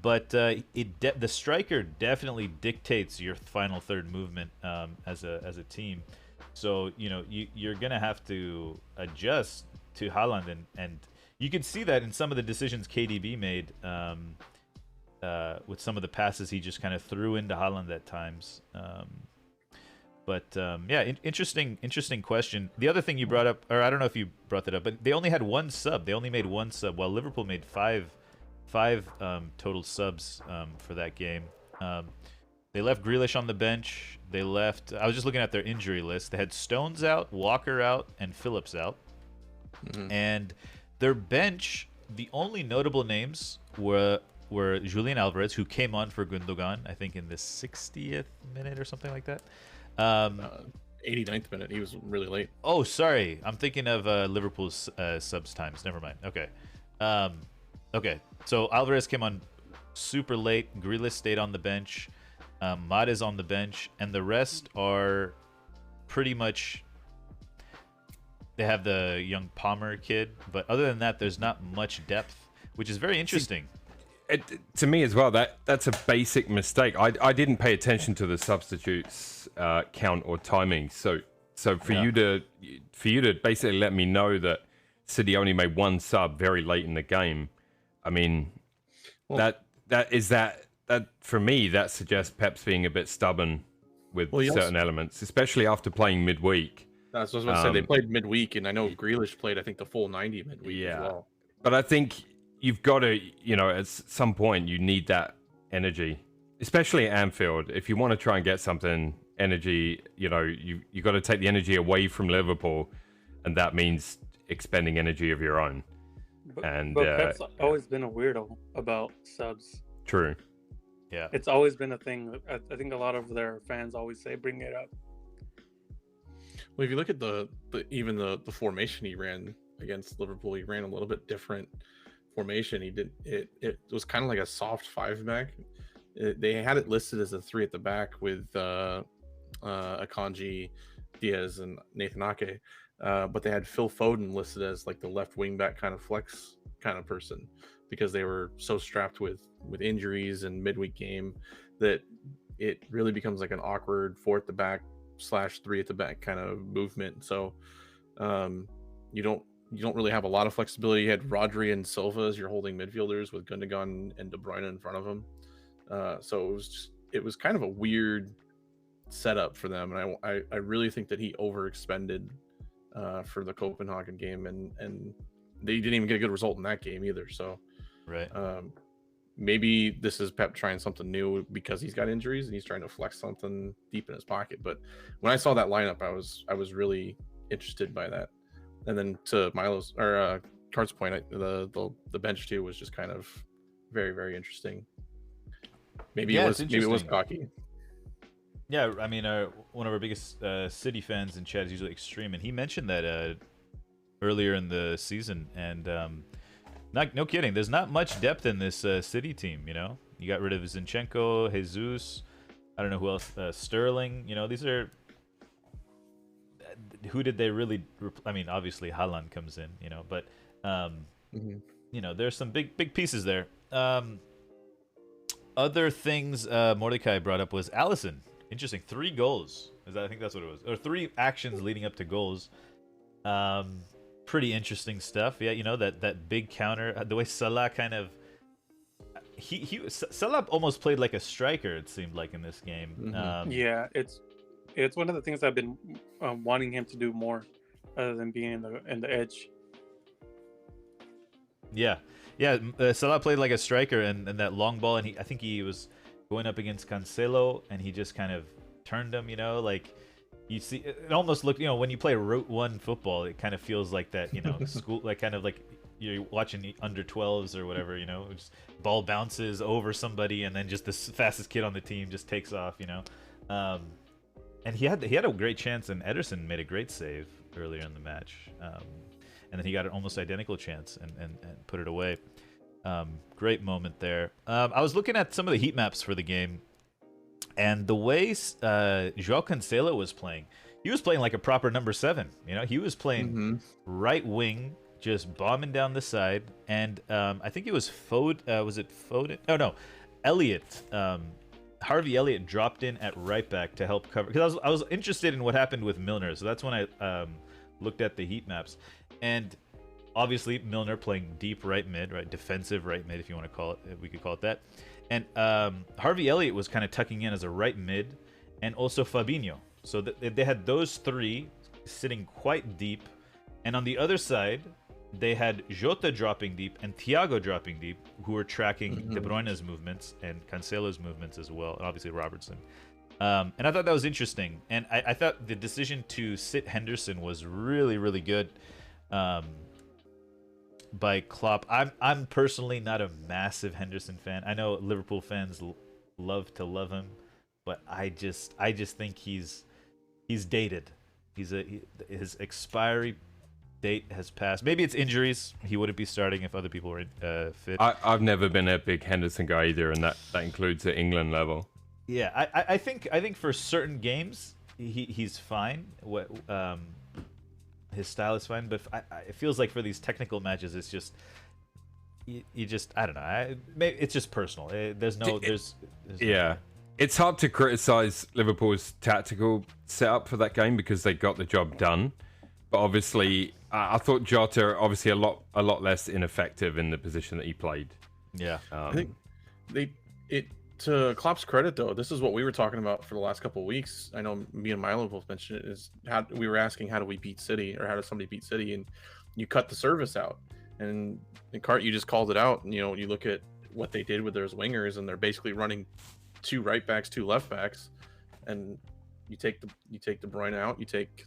but the striker definitely dictates your final third movement as a team. So you're gonna have to adjust to Haaland, and you can see that in some of the decisions KDB made with some of the passes he just kind of threw into Haaland at times. Interesting question. The other thing you brought up, or I don't know if you brought that up, but they only had one sub. They only made one sub, while Liverpool made five total subs for that game. They left Grealish on the bench. I was just looking at their injury list. They had Stones out, Walker out, and Phillips out. Mm-hmm. And their bench, the only notable names were Julian Alvarez, who came on for Gundogan, I think in the 60th minute or something like that. 89th minute. He was really late. Oh, sorry. I'm thinking of Liverpool's subs times. Never mind. Okay. Okay. So Alvarez came on super late. Grealish stayed on the bench. Mad is on the bench. And the rest are pretty much... They have the young Palmer kid, but other than that, there's not much depth, which is very interesting. To me as well, that's a basic mistake. I didn't pay attention to the substitutes count or timing. So for you to basically let me know that City only made one sub very late in the game, I mean, that for me that suggests Pep's being a bit stubborn with certain elements, especially after playing midweek. That's what I was going to say. They played midweek, and I know Grealish played, I think, the full 90 midweek as well. But I think you've got to, at some point, you need that energy, especially at Anfield. If you want to try and get something, energy, you got to take the energy away from Liverpool, and that means expending energy of your own. But Pep's always been a weirdo about subs. True. Yeah. It's always been a thing. I think a lot of their fans always bring it up. Well, if you look at the formation he ran against Liverpool, he ran a little bit different formation. It was kind of like a soft 5-back. They had it listed as a 3 at the back with Akanji, Diaz, and Nathan Ake, but they had Phil Foden listed as like the left wing back kind of flex kind of person, because they were so strapped with injuries and midweek game that it really becomes like an awkward 4 at the back / 3 at the back kind of movement. So you don't really have a lot of flexibility. You had Rodri and Silva as your holding midfielders with Gundogan and De Bruyne in front of them. So it was kind of a weird setup for them, and I really think that he overexpended for the Copenhagen game, and they didn't even get a good result in that game either. So right. Maybe this is Pep trying something new because he's got injuries and he's trying to flex something deep in his pocket. But when I saw that lineup, I was really interested by that. And then to Milo's or Cart's point, the bench too was just kind of very, very interesting. Maybe it was cocky. Yeah, I mean, one of our biggest City fans in chat is usually Extreme, and he mentioned that earlier in the season, and no kidding, there's not much depth in this City team. You got rid of Zinchenko, Jesus, I don't know who else, Sterling. These are, who did they really? I mean, obviously Haaland comes in, but there's some big pieces there. Other things Mordecai brought up was Alisson. Interesting, 3 goals. I think that's what it was, or 3 actions leading up to goals. Pretty interesting stuff. Yeah, that big counter, the way Salah kind of Salah almost played like a striker, it seemed like, in this game. Yeah, it's one of the things I've been wanting him to do more, other than being in the edge. Yeah, Salah played like a striker, and that long ball, and I think he was going up against Cancelo, and he just kind of turned him. Like, you see, it almost looked, when you play Route 1 football, it kind of feels like that, school, like kind of like you're watching under 12s or whatever, just ball bounces over somebody, and then just the fastest kid on the team just takes off, and he had a great chance, and Ederson made a great save earlier in the match, and then he got an almost identical chance and put it away. Great moment there. I was looking at some of the heat maps for the game, and the way João Cancelo was playing, he was playing like a proper number 7. He was playing right wing, just bombing down the side. And I think it was was it Foden? No, Elliott. Harvey Elliott dropped in at right back to help cover, because I was interested in what happened with Milner. So that's when I looked at the heat maps, and obviously Milner playing deep right mid, right, defensive right mid, if you want to call it, if we could call it that. And Harvey Elliott was kind of tucking in as a right mid, and also Fabinho. So they had those 3 sitting quite deep. And on the other side, they had Jota dropping deep and Thiago dropping deep, who were tracking De Bruyne's movements and Cancelo's movements as well, and obviously Robertson. And I thought that was interesting. And I thought the decision to sit Henderson was really, really good by Klopp. I'm personally not a massive Henderson fan. I know Liverpool fans love him, but I just think he's dated. His expiry date has passed. Maybe it's injuries. He wouldn't be starting if other people were fit. I've never been a big Henderson guy either, and that includes at England level. Yeah, I think for certain games he's fine. His style is fine, but it feels like for these technical matches, it's just you just, I don't know. Maybe it's just personal. It's hard to criticize Liverpool's tactical setup for that game because they got the job done. But obviously, I thought Jota obviously a lot less ineffective in the position that he played. Yeah, I think To Klopp's credit, though, this is what we were talking about for the last couple of weeks. I know me and Milo both mentioned it. Is how we were asking, how do we beat City, or how does somebody beat City? And you cut the service out. And in Cart, you just called it out. And, you look at what they did with those wingers, and they're basically running 2 right backs, 2 left backs, and you take the Bruyne out, you take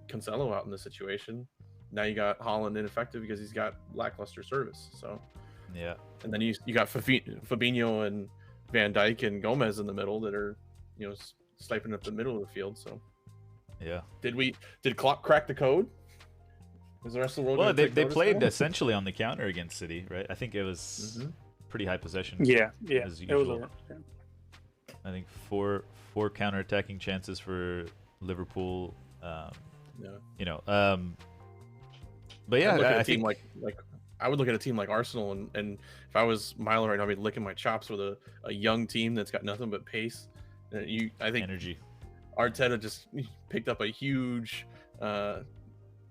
Cancelo out in this situation. Now you got Haaland ineffective because he's got lackluster service. So Yeah. and then you got Fabinho and Van Dijk and Gomez in the middle that are, sniping up the middle of the field. So Yeah. did Klopp crack the code? Is the rest of the world? Well, gonna they take notice played now? essentially on the counter against City, right? I think it was pretty high possession. Yeah, as it was. usual. I think four counter-attacking chances for Liverpool. Yeah. But yeah, I'd look at I a team think like I would look at a team like Arsenal, and if I was Milo right now, I'd be licking my chops with a young team that's got nothing but pace. And I think energy. Arteta just picked up a huge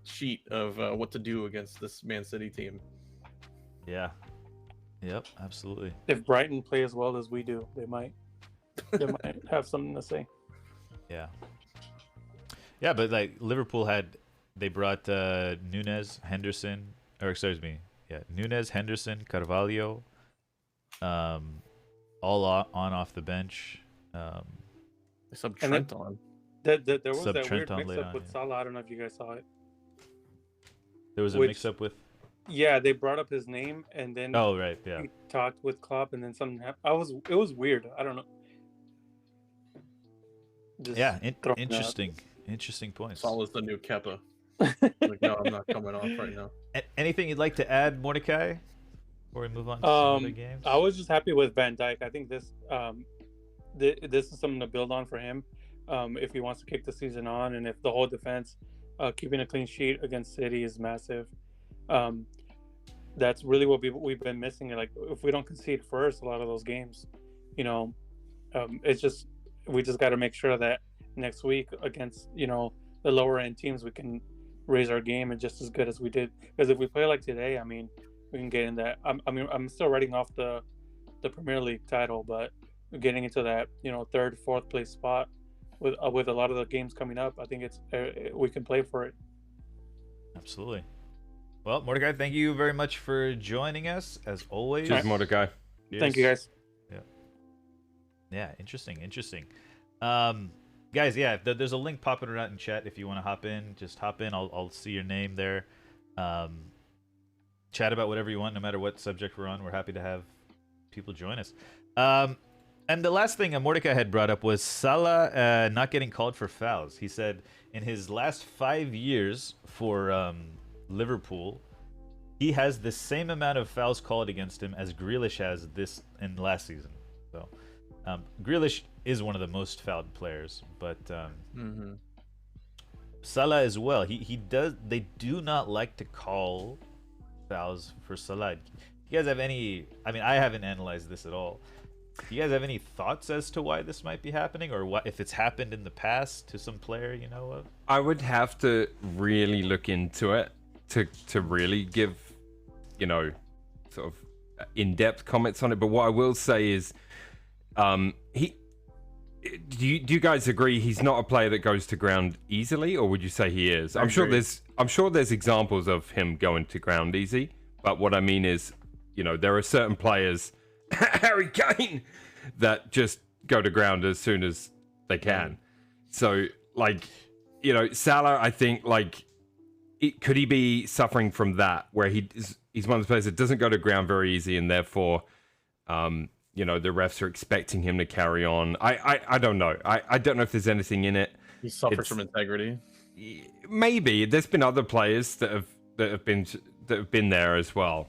sheet of what to do against this Man City team. Yeah. Yep. Absolutely. If Brighton play as well as we do, they might have something to say. Yeah. Yeah, but like Liverpool they brought Nunez, Henderson, Nunez, Henderson, Carvalho, all on off the bench. They subbed Trent on. There was Sub that Trent weird on mix-up late on, with yeah. Salah. I don't know if you guys saw it. There was a Which- mix-up with. Yeah, they brought up his name and then Oh right, yeah. he talked with Klopp, and then something happened. It was weird. I don't know. Just Yeah, throwing that out. interesting points. Salah's the new Kepa. Like, no, I'm not coming off right now. Anything you'd like to add, Mordecai, before we move on to some other games? I was just happy with Van Dijk. I think this is something to build on for him if he wants to kick the season on, and if the whole defense keeping a clean sheet against City is massive. That's really what we've been missing. Like if we don't concede first, a lot of those games, it's just we just got to make sure that next week against the lower end teams we can raise our game and just as good as we did. Because if we play like today, I mean, we can get in that. I'm still writing off the Premier League title, but getting into that third, fourth place spot with a lot of the games coming up, I think it's we can play for it. Absolutely. Well, Mordecai, thank you very much for joining us as always. Cheers, Mordecai. Thank you, guys. Yeah, interesting. Guys, yeah, there's a link popping around in chat if you want to hop in. Just hop in. I'll see your name there. Chat about whatever you want, no matter what subject we're on. We're happy to have people join us. And the last thing Mordecai had brought up was Salah not getting called for fouls. He said in his last 5 years for Liverpool, he has the same amount of fouls called against him as Grealish has this in last season. So Grealish is one of the most fouled players, but Salah as well. They do not like to call fouls for Salah. You guys have any? I mean, I haven't analyzed this at all. Do you guys have any thoughts as to why this might be happening, or what if it's happened in the past to some player you know of? I would have to really look into it to really give, sort of in-depth comments on it. But what I will say is, do you guys agree he's not a player that goes to ground easily, or would you say he is? I'm sure there's examples of him going to ground easy, but what I mean is, there are certain players, Harry Kane, that just go to ground as soon as they can. So, Salah, I think, could he be suffering from that, where he's one of the players that doesn't go to ground very easy, and therefore, the refs are expecting him to carry on. I don't know. I don't know if there's anything in it. He suffers from integrity. Maybe there's been other players that have been there as well.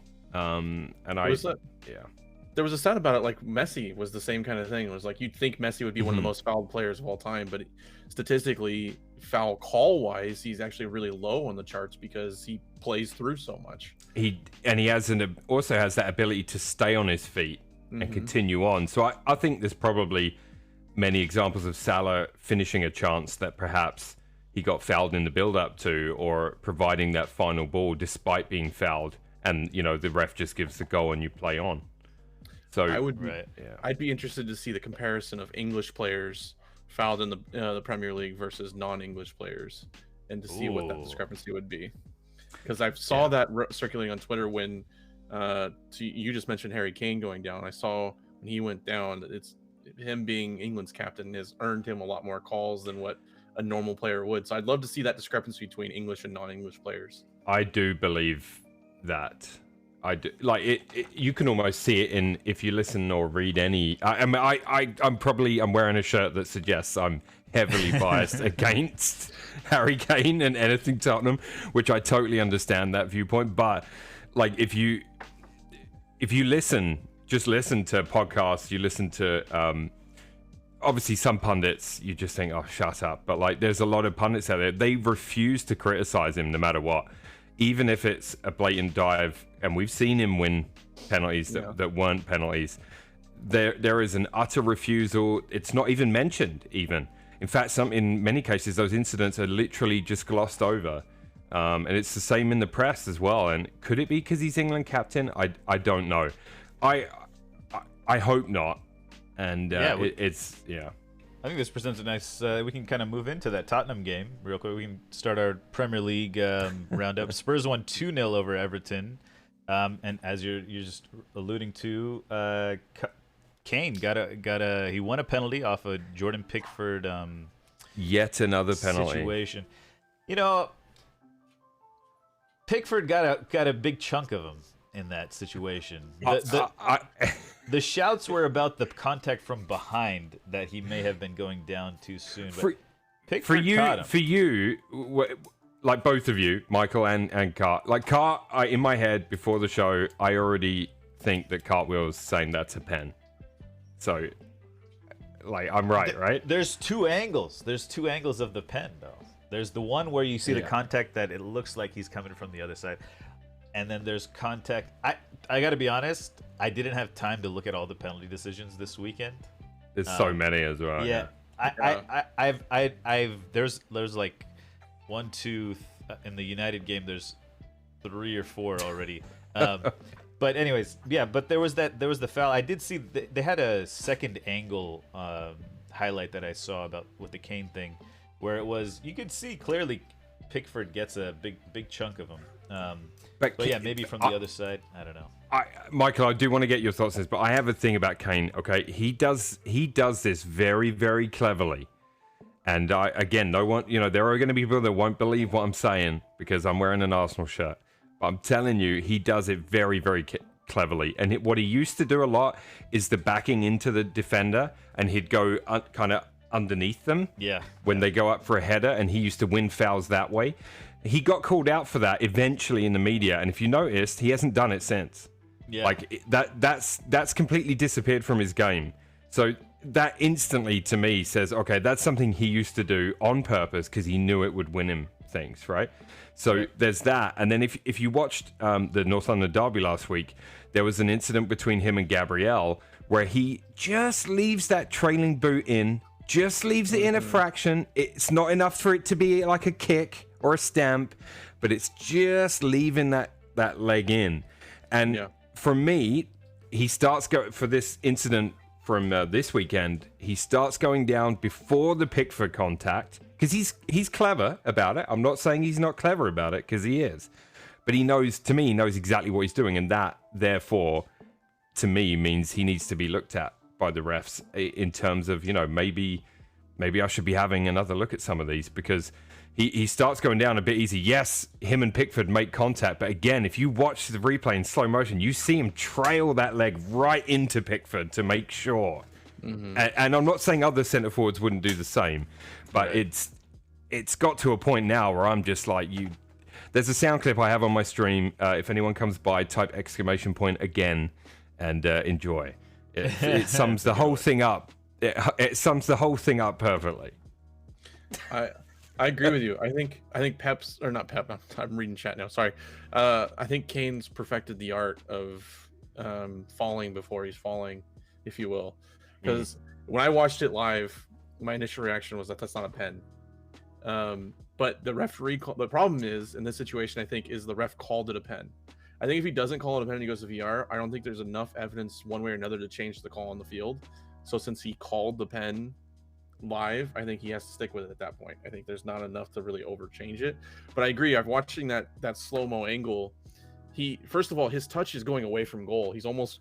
There was a stat about it, like Messi was the same kind of thing. It was like you'd think Messi would be one of the most fouled players of all time, but statistically, foul call wise, he's actually really low on the charts because he plays through so much. He also has that ability to stay on his feet and continue on. So I think there's probably many examples of Salah finishing a chance that perhaps he got fouled in the build-up to, or providing that final ball despite being fouled, and the ref just gives the goal and you play on. So I'd be interested to see the comparison of English players fouled in the Premier League versus non-English players, and to see what that discrepancy would be. Because I saw that circulating on Twitter when you just mentioned Harry Kane going down. I saw when he went down, it's him being England's captain has earned him a lot more calls than what a normal player would. So I'd love to see that discrepancy between English and non-English players. I do believe that. I do, like it. You can almost see it in if you listen or read any. I'm wearing a shirt that suggests I'm heavily biased against Harry Kane and anything Tottenham, which I totally understand that viewpoint. But like, if you just listen to podcasts, you listen to obviously some pundits, you just think, oh, shut up. But like, there's a lot of pundits out there. They refuse to criticize him no matter what, even if it's a blatant dive. And we've seen him win penalties that weren't penalties. There is an utter refusal. It's not even mentioned, even. In fact, in many cases, those incidents are literally just glossed over. And it's the same in the press as well. And could it be because he's England captain? I don't know. I hope not. And I think this presents a nice. We can kind of move into that Tottenham game real quick. We can start our Premier League roundup. Spurs won 2-0 over Everton, and as you're just alluding to, Kane he won a penalty off a Jordan Pickford. Yet another penalty situation. You know, Pickford got a big chunk of him in that situation. The shouts were about the contact from behind, that he may have been going down too soon. But Pickford caught him. For you, like both of you, Michael and Cart. Like Cart, in my head before the show, I already think that Cartwheel's saying that's a pen. So, like, I'm right? There's two angles. There's two angles of the pen, though. There's the one where you see the contact that it looks like he's coming from the other side. And then there's contact. I got to be honest, I didn't have time to look at all the penalty decisions this weekend. There's so many as well. Yeah. There's like 1, 2 in the United game. There's 3 or 4 already. But anyways, but there was the foul. I did see they had a second angle highlight that I saw about with the Kane thing, where it was, you could see clearly Pickford gets a big chunk of him. But yeah, maybe from the other side. I don't know. Michael, I do want to get your thoughts on this, but I have a thing about Kane. Okay, he does this very, very cleverly. And again, no one, there are going to be people that won't believe what I'm saying because I'm wearing an Arsenal shirt. But I'm telling you, he does it very, very cleverly. And what he used to do a lot is the backing into the defender, and he'd go kind of underneath them. Yeah. When they go up for a header, and he used to win fouls that way. He got called out for that eventually in the media, and if you noticed, he hasn't done it since. Yeah. Like that's completely disappeared from his game. So that instantly to me says, okay, that's something he used to do on purpose because he knew it would win him things, right? So there's that. And then if you watched the North London derby last week, there was an incident between him and Gabriel where he just leaves that trailing boot in, just leaves it in a fraction. It's not enough for it to be like a kick or a stamp, but it's just leaving that leg in. And for me, he starts going for this incident from this weekend. He starts going down before the Pickford contact because he's clever about it. I'm not saying he's not clever about it because he is, but he knows exactly what he's doing, and that therefore to me means he needs to be looked at by the refs in terms of maybe I should be having another look at some of these because he starts going down a bit easy. Yes, him and Pickford make contact, but again, if you watch the replay in slow motion, you see him trail that leg right into Pickford to make sure. Mm-hmm. And I'm not saying other centre forwards wouldn't do the same, but it's got to a point now where I'm just like, there's a sound clip I have on my stream. If anyone comes by, type !again and enjoy. It sums the whole thing up. It sums the whole thing up perfectly. I agree with you. I think Pep's, or not Pep, I'm reading chat now, sorry. I think Kane's perfected the art of falling before he's falling, if you will. Because when I watched it live, my initial reaction was that's not a pen. But the referee, the problem is, in this situation, I think, is the ref called it a pen. I think if he doesn't call it a penalty, he goes to VR. I don't think there's enough evidence one way or another to change the call on the field. So since he called the pen live, I think he has to stick with it at that point. I think there's not enough to really overchange it. But I agree. I'm watching that slow-mo angle. He, first of all, his touch is going away from goal. He's almost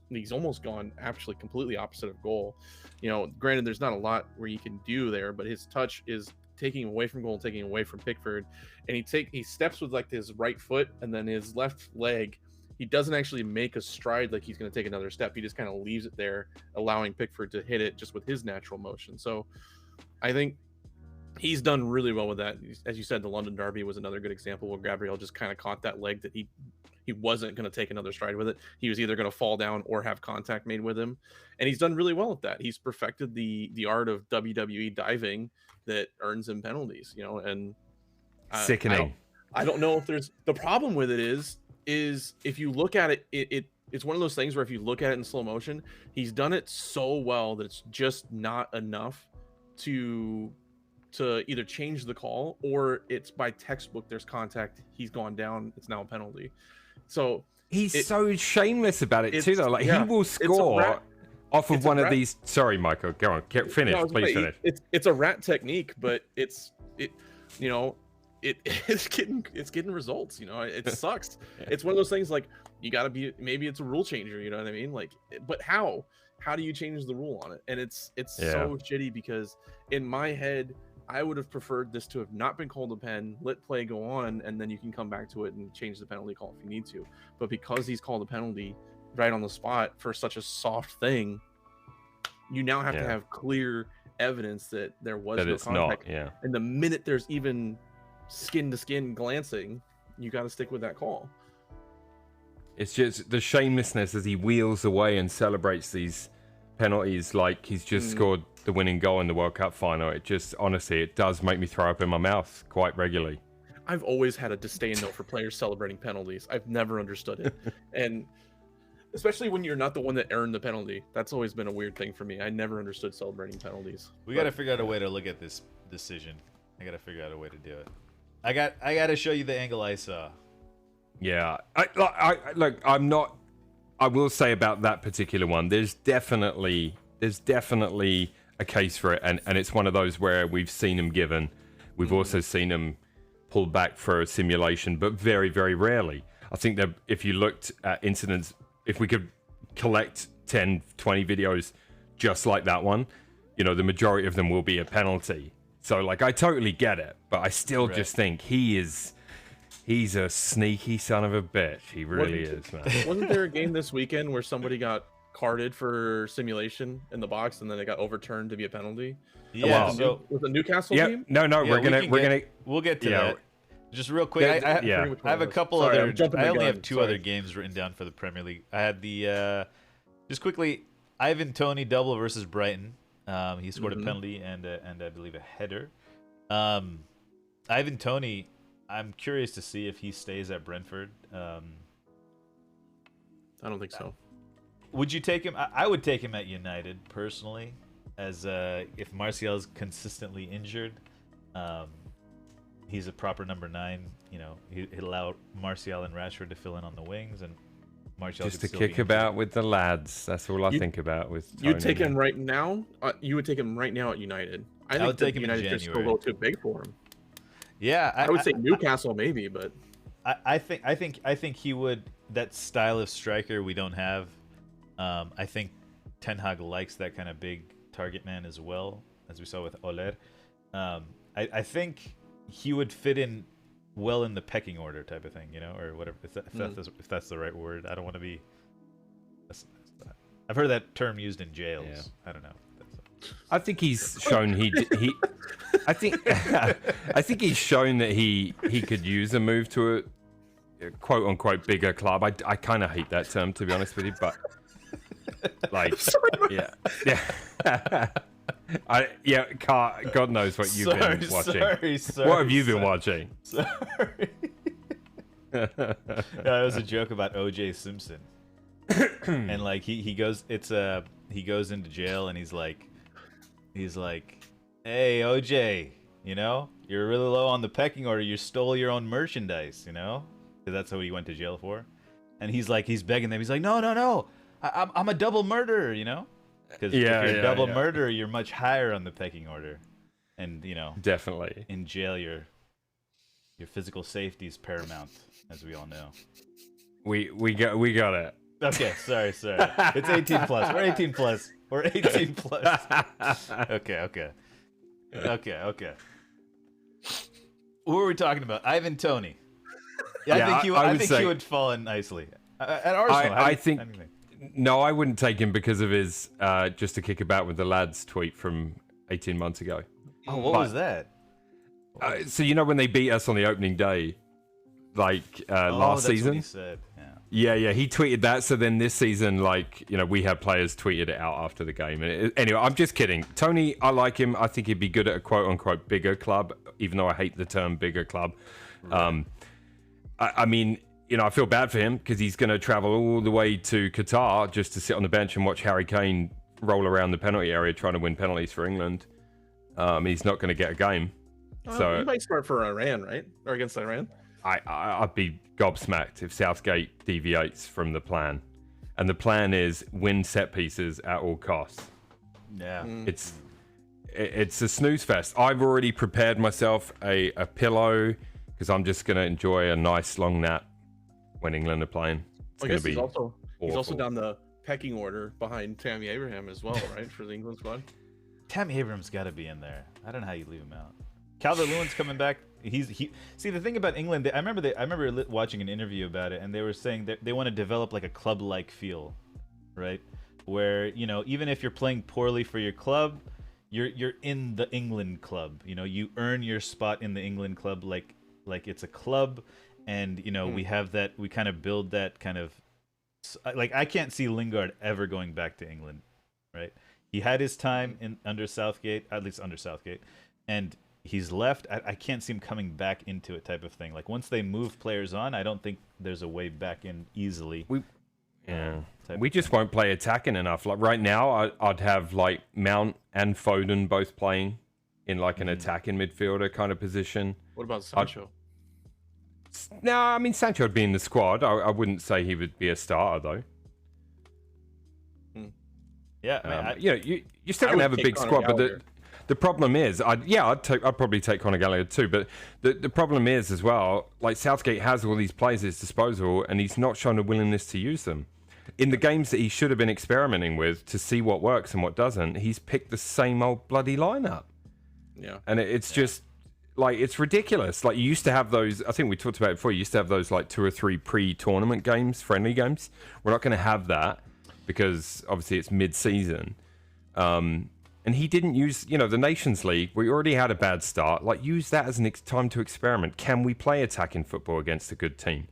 gone actually completely opposite of goal. You know, granted, there's not a lot where you can do there, but his touch is taking away from goal, taking away from Pickford, and he steps with like his right foot, and then his left leg. He doesn't actually make a stride like he's going to take another step. He just kind of leaves it there, allowing Pickford to hit it just with his natural motion. So I think he's done really well with that. As you said, the London Derby was another good example where Gabriel just kind of caught that leg that he wasn't going to take another stride with it. He was either going to fall down or have contact made with him. And he's done really well with that. He's perfected the art of WWE diving that earns him penalties, you know, and sickening. I don't know if there's the problem with it is if you look at it, it's one of those things where if you look at it in slow motion, he's done it so well that it's just not enough to either change the call, or it's by textbook, there's contact, he's gone down, it's now a penalty. So he's so shameless about it too, though. Like, he will score off of one of these. Sorry, Michael, go on, finish. Please finish. It's a rat technique, but it's getting results. You know, it sucks. It's one of those things like you got to be. Maybe it's a rule changer. You know what I mean? Like, but how do you change the rule on it? And it's so shitty because in my head, I would have preferred this to have not been called a pen, let play go on, and then you can come back to it and change the penalty call if you need to. But because he's called a penalty right on the spot for such a soft thing, you now have to have clear evidence that there was no contact. And the minute there's even skin to skin glancing, you got to stick with that call. It's just the shamelessness as he wheels away and celebrates these penalties like he's just scored the winning goal in the World Cup final. It just, honestly, it does make me throw up in my mouth quite regularly. I've always had a disdain though for players celebrating penalties. I've never understood it. And especially when you're not the one that earned the penalty. That's always been a weird thing for me. I never understood celebrating penalties. We got to figure out a way to look at this decision. I got to figure out a way to do it. I got to show you the angle I saw. Yeah. I will say about that particular one, there's definitely a case for it, and it's one of those where we've seen him given. We've also seen him pulled back for a simulation, but very, very rarely. I think that if you looked at incidents, if we could collect 10, 20 videos just like that one, you know, the majority of them will be a penalty. So, like, I totally get it, but I still just think he's a sneaky son of a bitch. He really is, man. Wasn't there a game this weekend where somebody got carded for simulation in the box and then it got overturned to be a penalty? Yeah, with the Newcastle game? No, we'll get to that. Just real quick, I have a couple other. I only have two other games written down for the Premier League. I had the just quickly, Ivan Toney double versus Brighton. He scored a penalty and I believe a header. Ivan Toney, I'm curious to see if he stays at Brentford. I don't think so. Would you take him? I would take him at United personally, as if Martial's consistently injured. He's a proper number 9. You know, he'd allow Martial and Rashford to fill in on the wings, and Martial just to kick about with the lads. That's all I think about with Toney. You'd take him right now. You would take him right now at United. I would take him United in January. Still a little too big for him. Yeah, I would say Newcastle maybe, but I think he would. That style of striker we don't have. I think Ten Hag likes that kind of big target man as well, as we saw with Oler. I think he would fit in well in the pecking order type of thing, you know, or whatever. If that's the right word, I don't want to be. I've heard that term used in jails. Yeah. I don't know. I think he's shown I think he's shown that he could use a move to a quote unquote bigger club. I kind of hate that term, to be honest with you, but like God knows what you've been watching. Sorry, what have you been watching? Sorry. That was a joke about O.J. Simpson, and like he goes into jail and he's like, hey OJ, you know, you're really low on the pecking order. You stole your own merchandise, you know, because that's what he went to jail for. and he's begging them. He's like, no, I'm a double murderer, you know, because if you're a double murderer, you're much higher on the pecking order, and you know, definitely in jail, your physical safety is paramount, as we all know. We got it. Okay, sorry. It's 18 plus. We're 18 plus. We're 18 plus. Okay. What were we talking about? Ivan Toney. Yeah, I think he would fall in nicely at Arsenal. I think. No, I wouldn't take him because of his just to kick about with the lads tweet from 18 months ago. Oh, what was that? So you know when they beat us on the opening day, like last season. What he said. Yeah, he tweeted that. So then this season, like, you know, we had players tweeted it out after the game. Anyway, I'm just kidding. Tony, I like him. I think he'd be good at a quote-unquote bigger club, even though I hate the term bigger club. Right. I mean, you know, I feel bad for him because he's going to travel all the way to Qatar just to sit on the bench and watch Harry Kane roll around the penalty area trying to win penalties for England. He's not going to get a game. So he might start for Iran, right? Or against Iran? I'd be gobsmacked if Southgate deviates from the plan. And the plan is win set pieces at all costs. Yeah. It's a snooze fest. I've already prepared myself a pillow because I'm just going to enjoy a nice long nap when England are playing. It's going to be he's also down the pecking order behind Tammy Abraham as well, right? For the England squad. Tammy Abraham's got to be in there. I don't know how you leave him out. Calvert-Lewin's coming back. See the thing about England. I remember watching an interview about it, and they were saying that they want to develop like a club-like feel, right? Where, you know, even if you're playing poorly for your club, you're in the England club. You know, you earn your spot in the England club like it's a club, and you know we have that. We kind of build that kind of like I can't see Lingard ever going back to England, right? He had his time under Southgate, at least under Southgate, and he's left. I can't see him coming back into it type of thing. Like once they move players on, I don't think there's a way back in easily. We just won't play attacking enough. Like right now, I'd have like Mount and Foden both playing in like an attacking midfielder kind of position. What about Sancho? No, I mean Sancho would be in the squad. I wouldn't say he would be a starter though. Yeah, you're still gonna have a big squad, but the problem is, I'd probably take Conor Gallagher too, but the problem is as well, like Southgate has all these players at his disposal, and he's not shown a willingness to use them. In the games that he should have been experimenting with to see what works and what doesn't, he's picked the same old bloody lineup. Yeah, and it's just like it's ridiculous. Like you used to have those. I think we talked about it before. You used to have those like 2 or 3 pre-tournament games, friendly games. We're not going to have that because obviously it's mid-season. And he didn't use, you know, the Nations League. We already had a bad start. Like, use that as time to experiment. Can we play attacking football against a good team?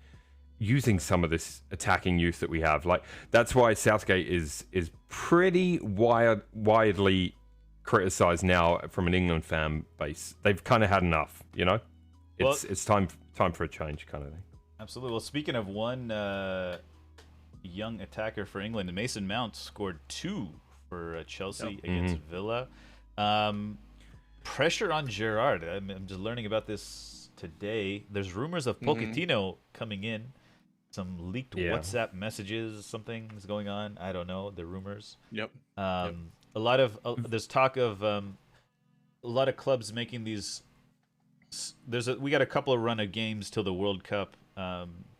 Using some of this attacking youth that we have. Like, that's why Southgate is pretty widely criticised now from an England fan base. They've kind of had enough, you know? It's time for a change kind of thing. Absolutely. Well, speaking of one young attacker for England, Mason Mount scored 2 for Chelsea against Villa. Pressure on Gerrard. I'm just learning about this today. There's rumors of Pochettino coming in. Some leaked WhatsApp messages. Something's going on. I don't know. The rumors. Yep. A lot of there's talk of a lot of clubs making these. We got a couple of run of games till the World Cup.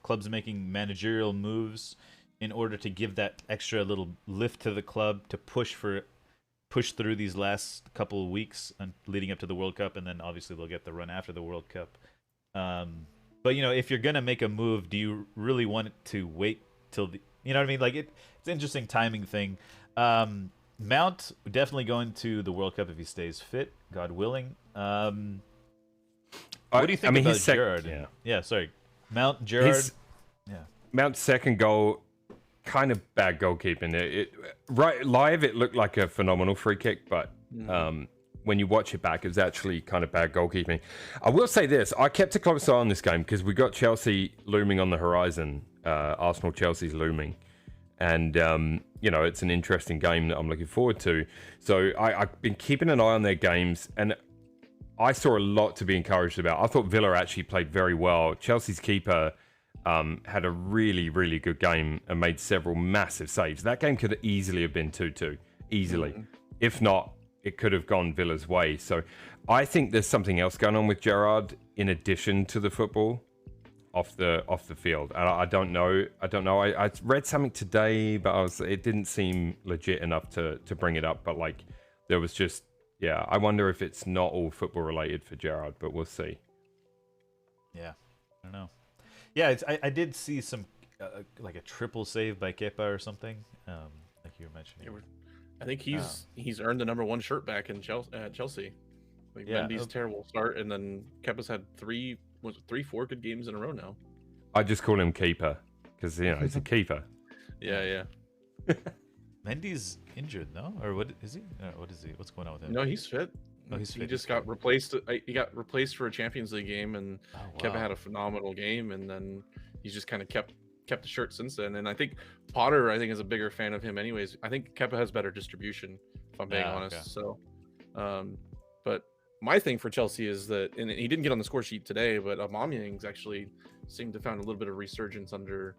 Clubs making managerial moves in order to give that extra little lift to the club to push through these last couple of weeks and leading up to the World Cup, and then obviously they'll get the run after the World Cup. But you know, if you're gonna make a move, do you really want it to wait till the? You know what I mean? Like it's an interesting timing thing. Mount definitely going to the World Cup if he stays fit, God willing. What do you think about Gerrard? Sorry, Mount, Gerrard. Mount's second goal. Kind of bad goalkeeping. Right live, it looked like a phenomenal free kick, but when you watch it back, it was actually kind of bad goalkeeping. I will say this: I kept a close eye on this game because we got Chelsea looming on the horizon. Arsenal Chelsea's looming, and you know it's an interesting game that I'm looking forward to. So I've been keeping an eye on their games, and I saw a lot to be encouraged about. I thought Villa actually played very well. Chelsea's keeper had a really, really good game and made several massive saves. That game could easily have been 2-2, easily. If not, it could have gone Villa's way. So I think there's something else going on with Gerrard in addition to the football off the field. And I don't know. I read something today, but it didn't seem legit enough to bring it up. But like, there was just, yeah, I wonder if it's not all football related for Gerrard, but we'll see. Yeah, I don't know. Yeah, I did see some like a triple save by Kepa or something, like you were mentioning. I think he's earned the #1 shirt back in Chelsea. Like Yeah. Mendy's terrible start, and then Kepa's had 4 good games in a row now. I just call him keeper because he's a keeper. Yeah. Mendy's injured, no? Or what is he? What is he? What's going on with him? No, he's fit. Oh, he's fit. He just got replaced. He got replaced for a Champions League game, and Oh, wow. Kepa had a phenomenal game, and then he's just kind of kept the shirt since then. And I think Potter, is a bigger fan of him, anyways. I think Kepa has better distribution, if I'm being honest. Okay. So, but my thing for Chelsea is that, and he didn't get on the score sheet today, but Aubameyang's actually seemed to found a little bit of resurgence under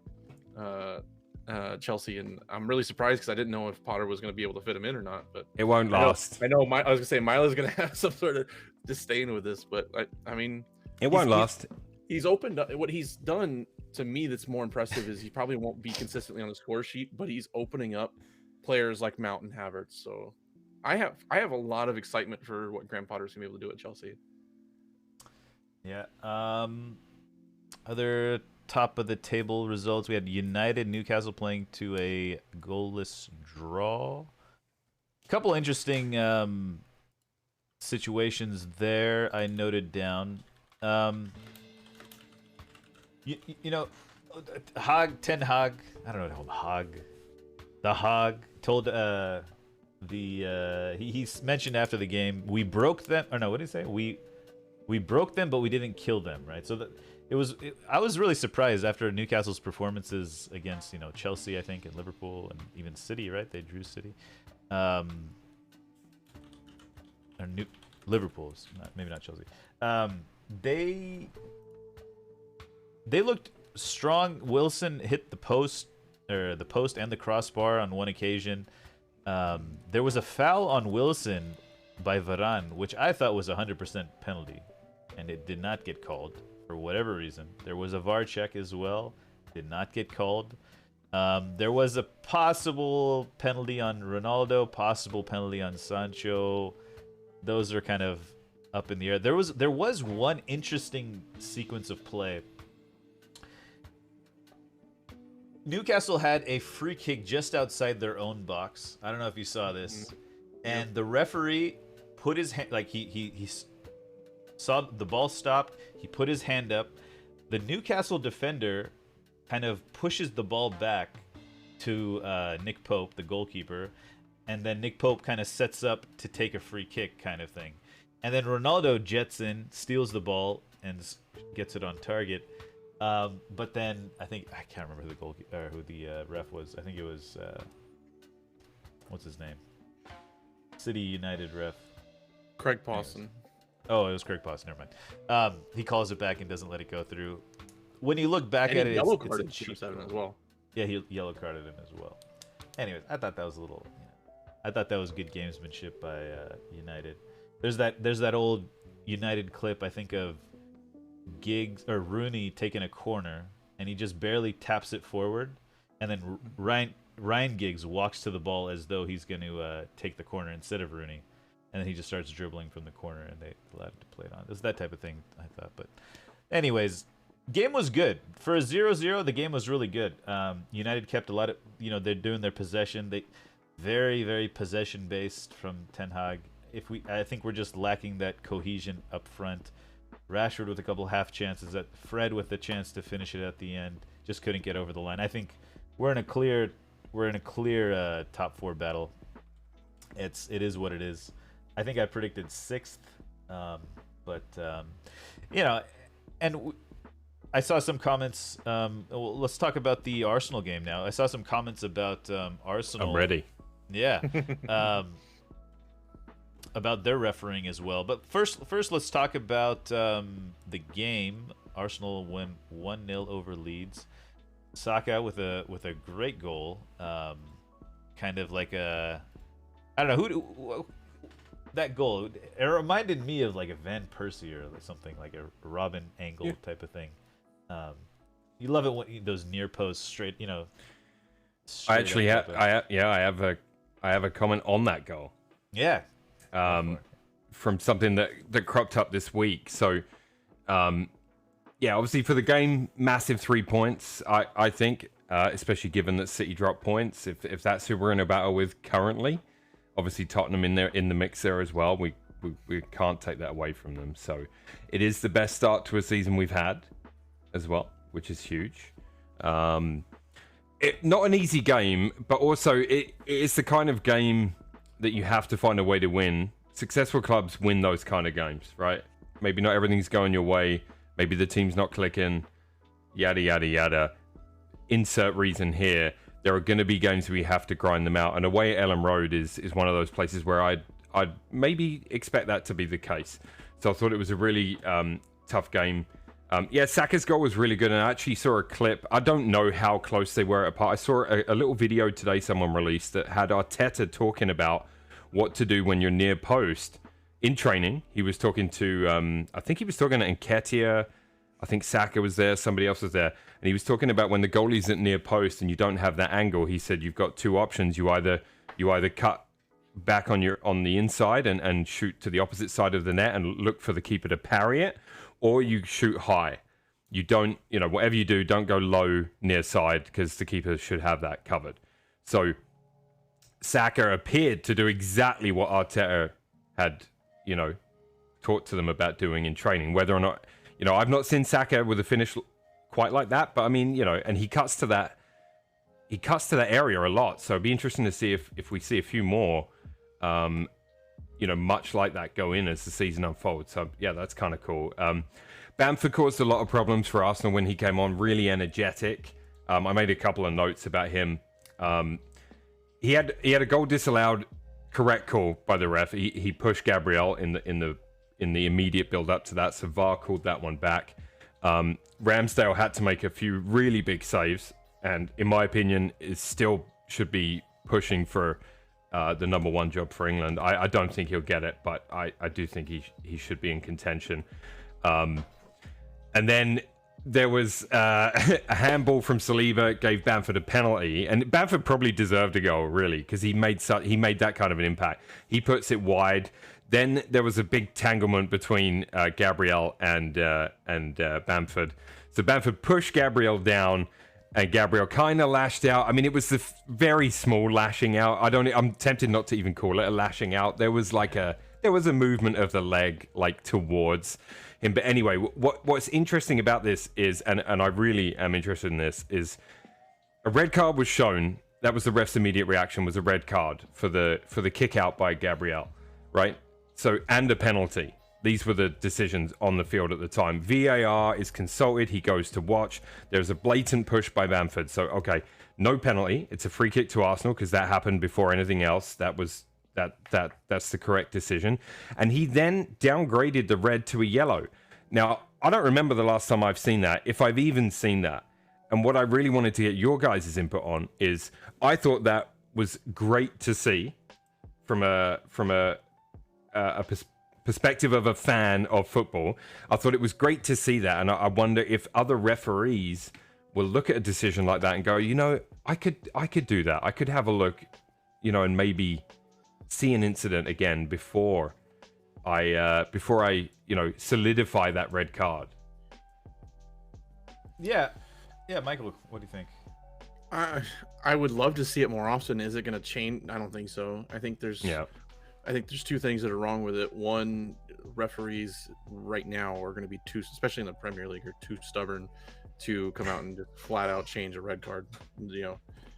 Chelsea, and I'm really surprised because I didn't know if Potter was going to be able to fit him in or not. But It won't last. I know. I was gonna say Milo's gonna have some sort of disdain with this, but I mean, It won't last. He's opened up. What he's done to me that's more impressive is he probably won't be consistently on the score sheet, but he's opening up players like Mount and Havertz. So I have a lot of excitement for what Graham Potter's gonna be able to do at Chelsea. Yeah. Other top of the table results, we had United Newcastle playing to a goalless draw. A couple interesting situations there I noted down. You know, Ten Hag, I don't know, the Hag told he mentioned after the game, we broke them, or no, what did he say? We broke them, but we didn't kill them, right? So I was really surprised after Newcastle's performances against, Chelsea, I think, and Liverpool, and even City, right? They drew City. Liverpool's, maybe not Chelsea. They looked strong. Wilson hit the post and the crossbar on one occasion. There was a foul on Wilson by Varane, which I thought was 100% penalty, and it did not get called for whatever reason. There was a VAR check as well, did not get called. There was a possible penalty on Ronaldo, possible penalty on Sancho. Those are kind of up in the air. There was one interesting sequence of play. Newcastle had a free kick just outside their own box. I don't know if you saw this. And the referee put his hand, like he saw the ball stopped. He put his hand up. The Newcastle defender kind of pushes the ball back to Nick Pope, the goalkeeper. And then Nick Pope kind of sets up to take a free kick kind of thing. And then Ronaldo jets in, steals the ball, and gets it on target. But then I can't remember who the goalkeeper or who the ref was. I think it was what's his name? City United ref. Craig Pawson. Oh, it was Craig Pawson. Never mind. He calls it back and doesn't let it go through. When you look back at it, yellow it's a carded cheap CR7 as well. Yeah, he yellow carded him as well. Anyways, I thought that was a little. I thought that was good gamesmanship by United. There's that old United clip, I think, of Giggs or Rooney taking a corner, and he just barely taps it forward, and then Ryan Giggs walks to the ball as though he's going to take the corner instead of Rooney, and then he just starts dribbling from the corner, and they allowed him to play it on. It's that type of thing, I thought. But anyways, game was good. For a 0-0, the game was really good. United kept a lot of, they're doing their possession. They very, very possession based from Ten Hag. I think we're just lacking that cohesion up front. Rashford with a couple half chances, Fred with the chance to finish it at the end, just couldn't get over the line. I think we're in a clear top 4 battle. It is what it is. I think I predicted 6th, but and I saw some comments. Well, let's talk about the Arsenal game now. I saw some comments about Arsenal. I'm ready. Yeah. About their refereeing as well. But first let's talk about the game. Arsenal win 1-0 over Leeds. Saka with a great goal. Kind of like I don't know that goal. It reminded me of like a Van Persie or something, like a Robin Angle type of thing. You love it when those near posts straight. I actually have a comment on that goal. Yeah. From something that cropped up this week. So, obviously for the game, massive 3 points. I think, especially given that City dropped points. If that's who we're in a battle with currently, obviously Tottenham in the mix there as well. We can't take that away from them. So, it is the best start to a season we've had, as well, which is huge. Not an easy game, but also it is the kind of game that you have to find a way to win. Successful clubs win those kind of games, right? Maybe not everything's going your way. Maybe the team's not clicking. Yada, yada, yada. Insert reason here. There are going to be games where you have to grind them out. And away at Ellen Road is one of those places where I'd maybe expect that to be the case. So I thought it was a really tough game. Saka's goal was really good. And I actually saw a clip. I don't know how close they were apart. I saw a little video today someone released that had Arteta talking about what to do when you're near post in training. He was talking to, I think he was talking to Nketiah. I think Saka was there. Somebody else was there. And he was talking about when the goalie's at near post and you don't have that angle. He said you've got two options. You either cut back on the inside and shoot to the opposite side of the net and look for the keeper to parry it, or you shoot high. You don't, whatever you do, don't go low near side because the keeper should have that covered. So Saka appeared to do exactly what Arteta had, taught to them about doing in training. Whether or not, I've not seen Saka with a finish quite like that, but I mean, and he cuts to that area a lot. So it'd be interesting to see if we see a few more, much like that go in as the season unfolds. So yeah, that's kind of cool. Bamford caused a lot of problems for Arsenal when he came on, really energetic. I made a couple of notes about him. He had a goal disallowed, correct call by the ref. He pushed Gabriel in the immediate build up to that, so VAR called that one back. Ramsdale had to make a few really big saves, and in my opinion, is still should be pushing for the number one job for England. I don't think he'll get it, but I do think he should be in contention. And then there was a handball from Saliba, gave Bamford a penalty, and Bamford probably deserved a goal, really, because he made that kind of an impact. He puts it wide. Then there was a big tanglement between Gabriel and Bamford. So Bamford pushed Gabriel down, and Gabriel kind of lashed out. I mean, it was the very small lashing out. I'm tempted not to even call it a lashing out. There was a movement of the leg towards him. But anyway, what's interesting about this is, and I really am interested in this, is a red card was shown. That was the ref's immediate reaction, was a red card for the kick out by Gabriel, right? So, and a penalty. These were the decisions on the field at the time. VAR is consulted. He goes to watch. There's a blatant push by Bamford. So, okay, no penalty. It's a free kick to Arsenal because that happened before anything else. That's the correct decision. And he then downgraded the red to a yellow. Now, I don't remember the last time I've seen that, if I've even seen that. And what I really wanted to get your guys' input on is, I thought that was great to see from a perspective of a fan of football. I thought it was great to see that, and I wonder if other referees will look at a decision like that and go, I could do that. I could have a look, and maybe see an incident again before I solidify that red card. Yeah, Michael, what do you think? I would love to see it more often. Is it going to change? I don't think so. I think there's two things that are wrong with it. One, referees right now are going to be especially in the Premier League, are too stubborn to come out and just flat out change a red card.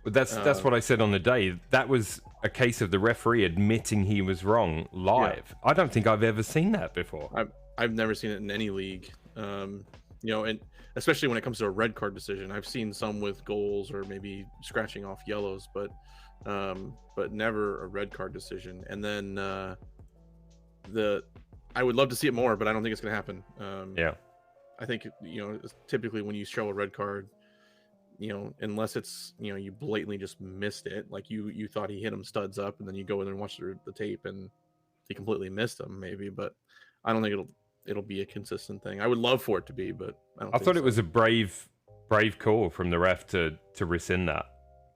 But that's what I said on the day. That was a case of the referee admitting he was wrong live. Yeah. I don't think I've ever seen that before. I've never seen it in any league. And especially when it comes to a red card decision. I've seen some with goals or maybe scratching off yellows, but never a red card decision. And then I would love to see it more, but I don't think it's going to happen. I think typically when you show a red card, unless it's you blatantly just missed it, like you thought he hit him studs up, and then you go in and watch the tape and he completely missed him, maybe. But I don't think it'll be a consistent thing. I would love for it to be, but I thought it was a brave call from the ref to rescind that.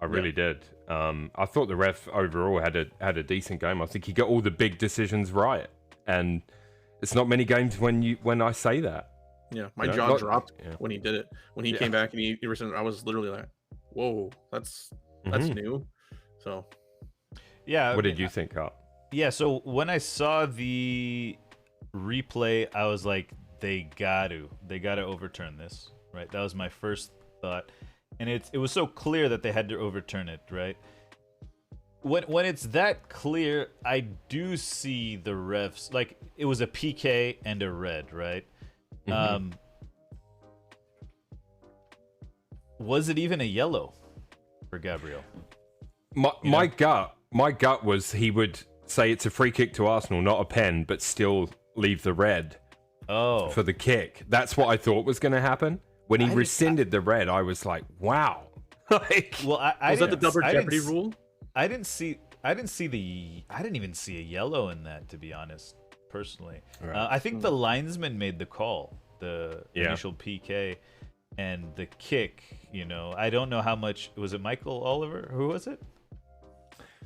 I really did. I thought the ref overall had a decent game. I think he got all the big decisions right, and it's not many games when I say that. Yeah, my jaw dropped when he did it. When he came back and he rescinded, I was literally like, "Whoa, that's new." So, yeah. What did you think, Carl? Yeah, so when I saw the replay, I was like, they got to overturn this, right? That was my first thought, and it was so clear that they had to overturn it, right? When it's that clear, I do see the refs, like, it was a PK and a red, right? Was it even a yellow for Gabriel? My gut was he would say it's a free kick to Arsenal, not a pen, but still leave the red for the kick. That's what I thought was going to happen. When he rescinded the red, I was like, wow. Well, was that the double jeopardy rule? I didn't even see a yellow in that, to be honest, personally. Right. I think the linesman made the call, the initial PK and the kick. I don't know how much was it. Michael Oliver? Who was it?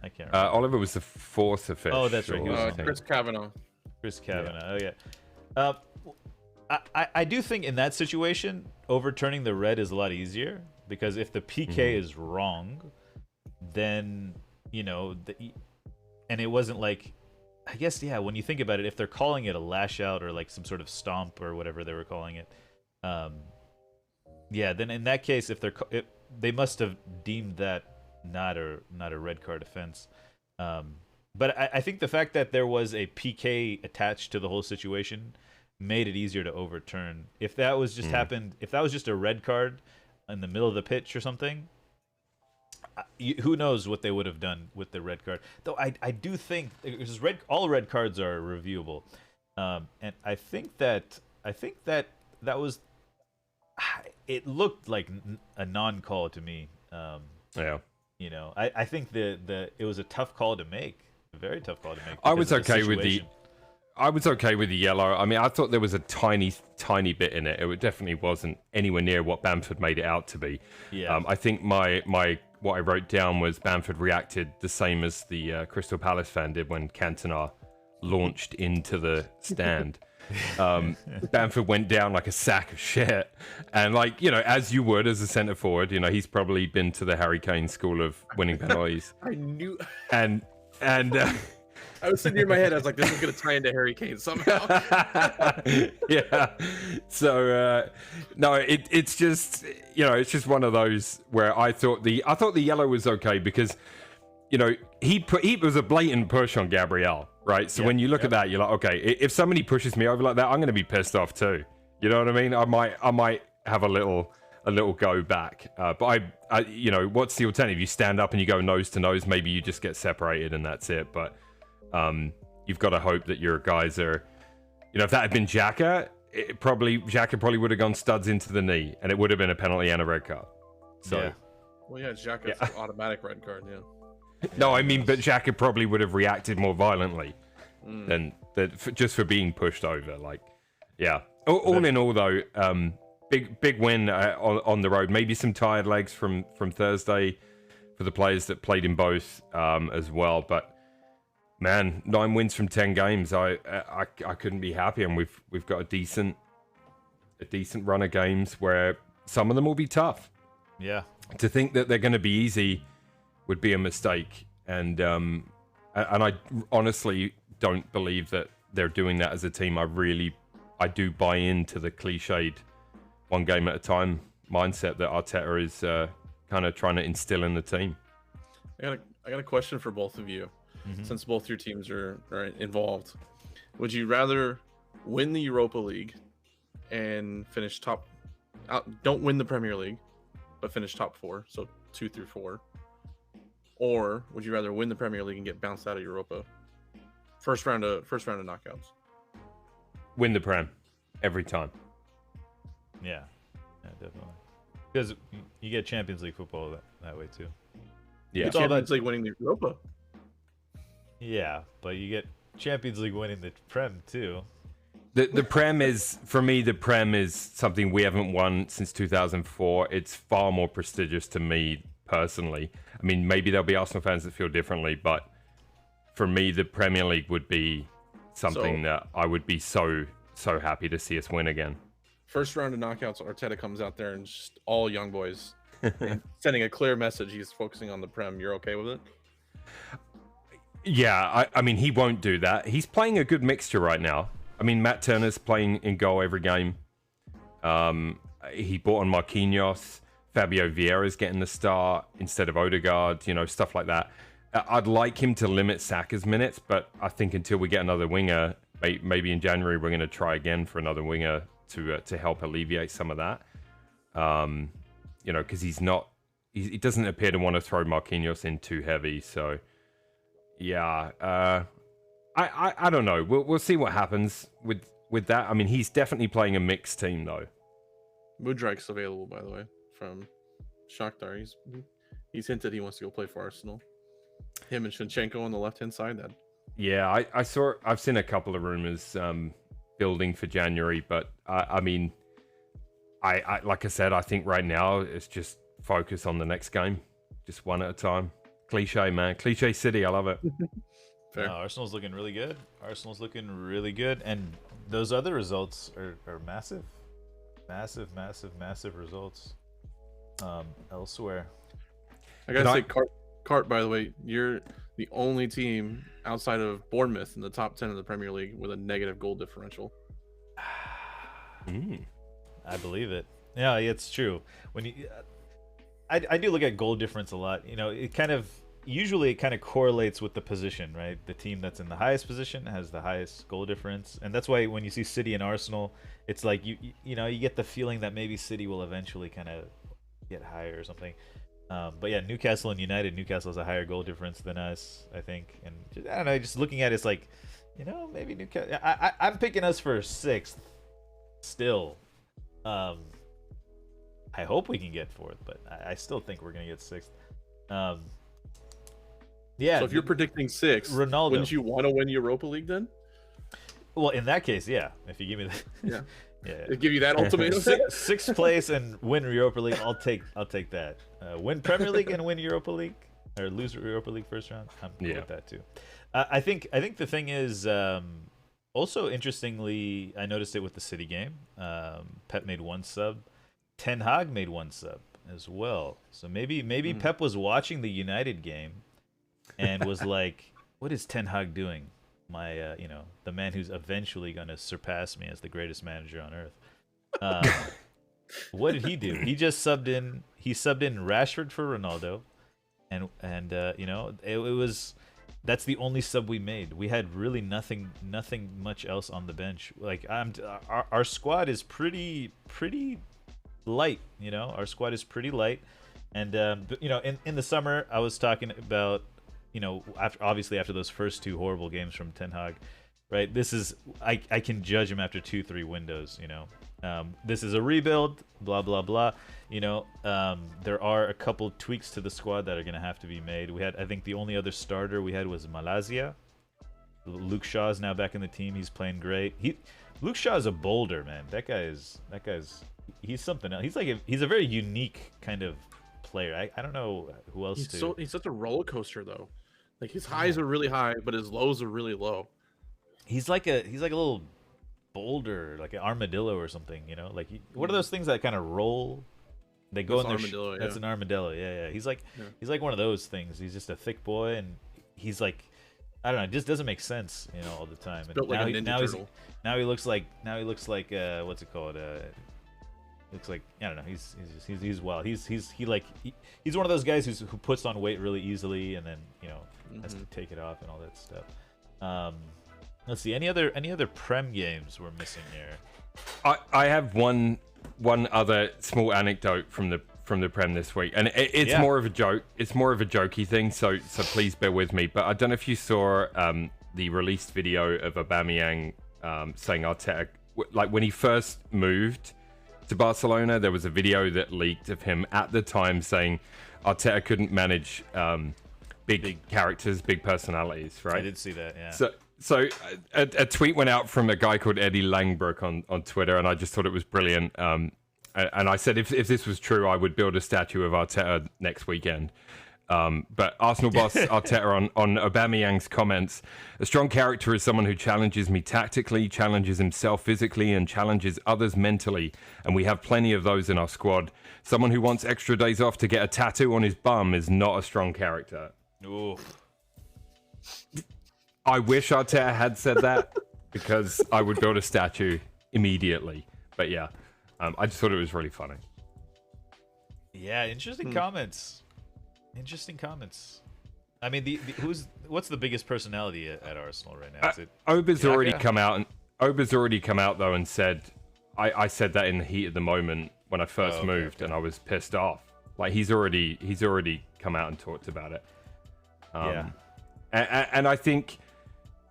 I can't remember. Oliver was the fourth official. Oh, that's right. He was Chris Kavanagh. Oh yeah. I do think in that situation, overturning the red is a lot easier, because if the PK is wrong, then and it wasn't like, I guess, when you think about it, if they're calling it a lash out or like some sort of stomp or whatever they were calling it, then in that case, if they must have deemed that not a red card offense. But I think the fact that there was a PK attached to the whole situation made it easier to overturn. If that was just happened, if that was just a red card in the middle of the pitch or something, who knows what they would have done with the red card. Though I do think, because all red cards are reviewable, and I think that was, it looked like a non-call to me. I think it was a tough call to make, a very tough call to make. I was okay with the yellow. I mean, I thought there was a tiny bit in it. It definitely wasn't anywhere near what Bamford made it out to be. Yeah. I think what I wrote down was Bamford reacted the same as the Crystal Palace fan did when Cantona launched into the stand. Bamford went down like a sack of shit, and as you would as a centre forward, he's probably been to the Harry Kane school of winning penalties. I knew, and I was sitting in my head, I was like, this is going to tie into Harry Kane somehow. Yeah. So no, it's just it's just one of those where I thought the yellow was okay, because he was a blatant push on Gabriel, right? So when you look at that, you're like, okay, if somebody pushes me over like that, I'm going to be pissed off too. You know what I mean? I might have a little go back. But I what's the alternative? You stand up and you go nose to nose. Maybe you just get separated and that's it. But you've got to hope that your guys are, if that had been Xhaka, Xhaka probably would have gone studs into the knee, and it would have been a penalty and a red card. So, Xhaka's automatic red card. Yeah. No, I mean, but Xhaka probably would have reacted more violently than just for being pushed over. All in all, though, big win on the road. Maybe some tired legs from Thursday for the players that played in both as well. But man, 9 wins from 10 games. I couldn't be happier, and we've got a decent run of games where some of them will be tough. Yeah. To think that they're going to be easy would be a mistake, and I honestly don't believe that they're doing that as a team. I do buy into the cliched one game at a time mindset that Arteta is kind of trying to instill in the team. I got a question for both of you, since both your teams are involved. Would you rather win the Europa League and finish don't win the Premier League, but finish top 4, so 2 through 4? Or would you rather win the Premier League and get bounced out of Europa? First round of knockouts. Win the Prem every time. Yeah, definitely. Because you get Champions League football that way too. Yeah, it's all about like winning the Europa. Yeah, but you get Champions League winning the Prem too. The Prem is, for me, the Prem is something we haven't won since 2004. It's far more prestigious to me personally. I mean, maybe there'll be Arsenal fans that feel differently, but for me, the Premier League would be something that I would be so happy to see us win again. First round of knockouts, Arteta comes out there and just all young boys, and sending a clear message. He's focusing on the Prem. You're okay with it? Yeah, I mean, he won't do that. He's playing a good mixture right now. I mean, Matt Turner's playing in goal every game. He brought on Marquinhos. Fabio Vieira's getting the start instead of Odegaard, stuff like that. I'd like him to limit Saka's minutes, but I think until we get another winger, maybe in January we're going to try again for another winger to help alleviate some of that. Because he doesn't appear to want to throw Marquinhos in too heavy. So, yeah, I don't know. We'll see what happens with that. I mean, he's definitely playing a mixed team though. Mudryk's available, by the way, from Shakhtar. He's hinted he wants to go play for Arsenal. Him and Shinchenko on the left-hand side. Yeah, I've seen a couple of rumors building for January, but I mean, I like I said, I think right now it's just focus on the next game, just one at a time. Cliche, man. Cliche City. I love it. Fair. Arsenal's looking really good. Arsenal's looking really good, and those other results are massive, massive results elsewhere. I gotta say, Cart. By the way, you're the only team outside of Bournemouth in the top 10 of the Premier League with a negative goal differential. I believe it. Yeah, it's true. When you, I do look at goal difference a lot. Usually it kind of correlates with the position, right? The team that's in the highest position has the highest goal difference, and that's why when you see City and Arsenal, it's like you get the feeling that maybe City will eventually kind of get higher or something. But yeah, Newcastle and United. Newcastle has a higher goal difference than us, I think. And I don't know, just looking at it, it's like, maybe Newcastle. I'm picking us for 6th still. I hope we can get 4th, but I still think we're gonna get 6th. Yeah. So if you're predicting 6th, Ronaldo, wouldn't you want to win Europa League then? Well, in that case, yeah. If you give me that, yeah. They give you that ultimatum. 6th place and win Europa League, I'll take that. Win Premier League and win Europa League, or lose Europa League first round. I'm cool with that too. I think the thing is, also interestingly, I noticed it with the City game. Pep made 1 sub. Ten Hag made 1 sub as well. So maybe Pep was watching the United game and was like, "What is Ten Hag doing? My the man who's eventually going to surpass me as the greatest manager on earth." What did he do? He just subbed in. He subbed in Rashford for Ronaldo, and it was. That's the only sub we made. We had really nothing much else on the bench. Like our squad is pretty light. Our squad is pretty light, and in the summer I was talking about, after those first 2 horrible games from Ten Hag, right? This is I can judge him after 2-3 windows. This is a rebuild, blah blah blah. There are a couple tweaks to the squad that are going to have to be made. I think the only other starter we had was Malaysia. Luke Shaw is now back in the team. He's playing great. Luke Shaw is a boulder, man. That guy's he's something else. He's a very unique kind of player. I don't know who else he's such a roller coaster though. Like his highs are really high, but his lows are really low. He's like a little boulder, like an armadillo or something, like what are those things that kind of roll? They go in their armadillo. That's an armadillo. Yeah. He's like one of those things. He's just a thick boy, and he's like, I don't know, it just doesn't make sense, all the time. And now he looks like what's it called? Looks like, I don't know. He's wild. He's one of those guys who puts on weight really easily, and then has to take it off and all that stuff. Let's see, any other Prem games we're missing here? I have one other small anecdote from the Prem this week, and it's more of a joke. It's more of a jokey thing, so please bear with me. But I don't know if you saw the released video of Aubameyang saying Arteta, like when he first moved, to Barcelona. There was a video that leaked of him at the time saying Arteta couldn't manage big characters, big personalities, right? I did see that, yeah. So a tweet went out from a guy called Eddie Langbrook on Twitter, and I just thought it was brilliant. And I said, if this was true, I would build a statue of Arteta next weekend. But Arsenal boss Arteta on Aubameyang's comments: a strong character is someone who challenges me tactically, challenges himself physically, and challenges others mentally. And we have plenty of those in our squad. Someone who wants extra days off to get a tattoo on his bum is not a strong character. Ooh. I wish Arteta had said that because I would build a statue immediately. But yeah, I just thought it was really funny. Yeah, interesting comments. Interesting comments. I mean, what's the biggest personality at Arsenal right now? Is it Oba's Xhaka? already come out though and said, I said that in the heat of the moment when I first moved, and I was pissed off. Like he's already come out and talked about it. And I think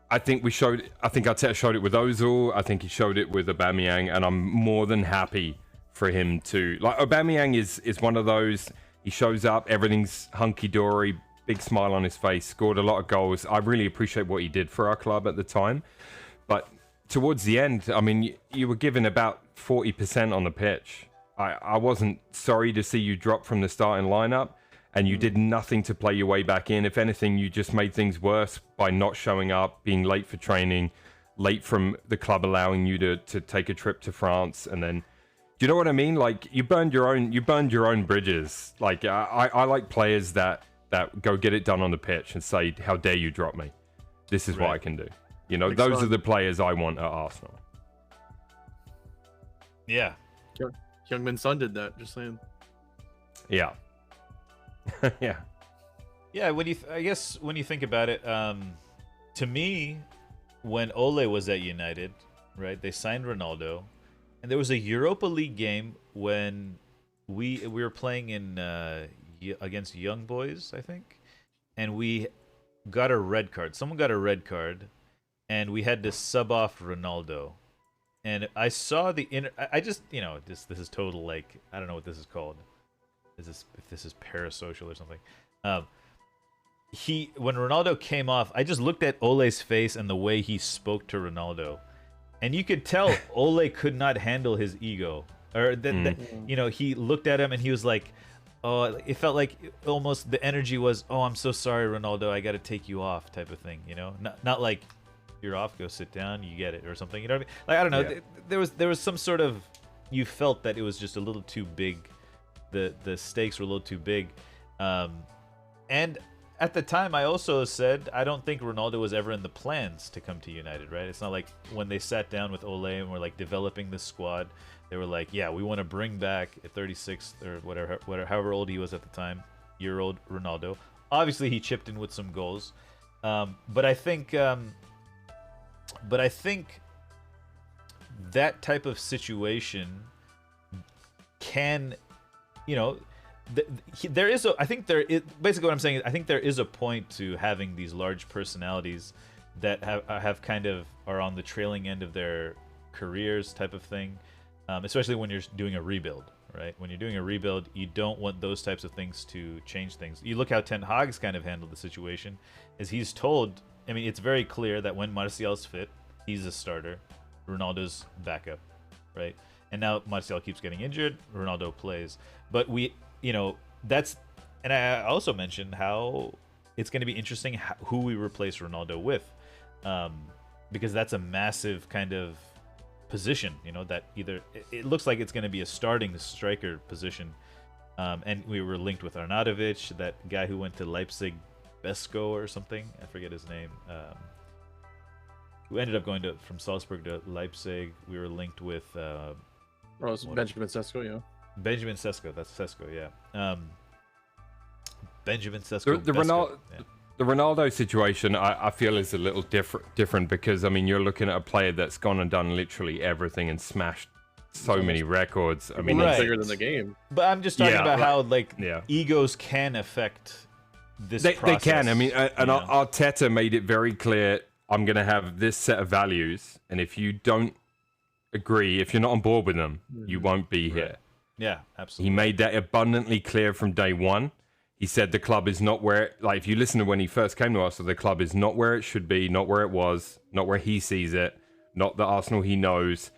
Arteta showed it with Ozil. I think he showed it with Aubameyang, and I'm more than happy for him to, like, Aubameyang is one of those. He shows up, everything's hunky-dory, big smile on his face, scored a lot of goals. I really appreciate what he did for our club at the time. But towards the end, I mean, you were given about 40% on the pitch. I wasn't sorry to see you drop from the starting lineup, and you did nothing to play your way back in. If anything, you just made things worse by not showing up, being late for training, late from the club allowing you to take a trip to France, and then... Do you know what I mean? Like you burned your own bridges. Like I like players that go get it done on the pitch and say, "How dare you drop me? This is what I can do." You know, those are the players I want at Arsenal. Yeah. Youngman Son did that. Just saying. Yeah. Yeah. Yeah. I guess when you think about it, to me, when Ole was at United, right? They signed Ronaldo. And there was a Europa League game when we were playing in against Young Boys, I think, and we got a red card. Someone got a red card, and we had to sub off Ronaldo. And I saw I just, you know, this is total, like, I don't know what this is called. If this is parasocial or something. When Ronaldo came off, I just looked at Ole's face and the way he spoke to Ronaldo. And you could tell Ole could not handle his ego. Or you know, he looked at him and he was like, oh, it felt like almost the energy was, oh, I'm so sorry, Ronaldo, I got to take you off type of thing, you know? Not like, you're off, go sit down, you get it, or something, you know what I mean? Like, I don't know, there was some sort of, you felt that it was just a little too big. The stakes were a little too big. And at the time, I also said I don't think Ronaldo was ever in the plans to come to United, right? It's not like when they sat down with Ole and were like developing the squad, they were like, yeah, we want to bring back a 36 or whatever, however old he was at the time, year-old Ronaldo. Obviously, he chipped in with some goals, but I think that type of situation can, you know. There is basically what I'm saying is I think there is a point to having these large personalities that have kind of are on the trailing end of their careers type of thing, especially when you're doing a rebuild, right? When you're doing a rebuild, you don't want those types of things to change things. You look how Ten Hag's kind of handled the situation, is he's told, I mean, it's very clear that when Martial's fit, he's a starter, Ronaldo's backup, right? And now Martial keeps getting injured, Ronaldo plays, but you know, that's, and I also mentioned how it's going to be interesting who we replace Ronaldo with, because that's a massive kind of position, you know, that either it looks like it's going to be a starting striker position, and we were linked with Arnautovic, that guy who went to Leipzig, Besco or something, I forget his name, who ended up going from Salzburg to Leipzig. We were linked with Benjamin Sesko, yeah. Benjamin Sesko, that's Sesko, yeah. Benjamin Sesko. The Ronaldo situation, I feel, is a little different because, I mean, you're looking at a player that's gone and done literally everything and smashed so many records. I mean, right. Bigger than the game. But I'm just talking about how egos can affect this process. They can. I mean, and Arteta made it very clear, I'm going to have this set of values, and if you don't agree. If you're not on board with him, you won't be here. Yeah, He absolutely. made that abundantly clear from day one. He said the club is not where, like, if you listen to when he first came to Arsenal, the club is not where it should be, not where it was, not where he sees it, not the Arsenal he knows.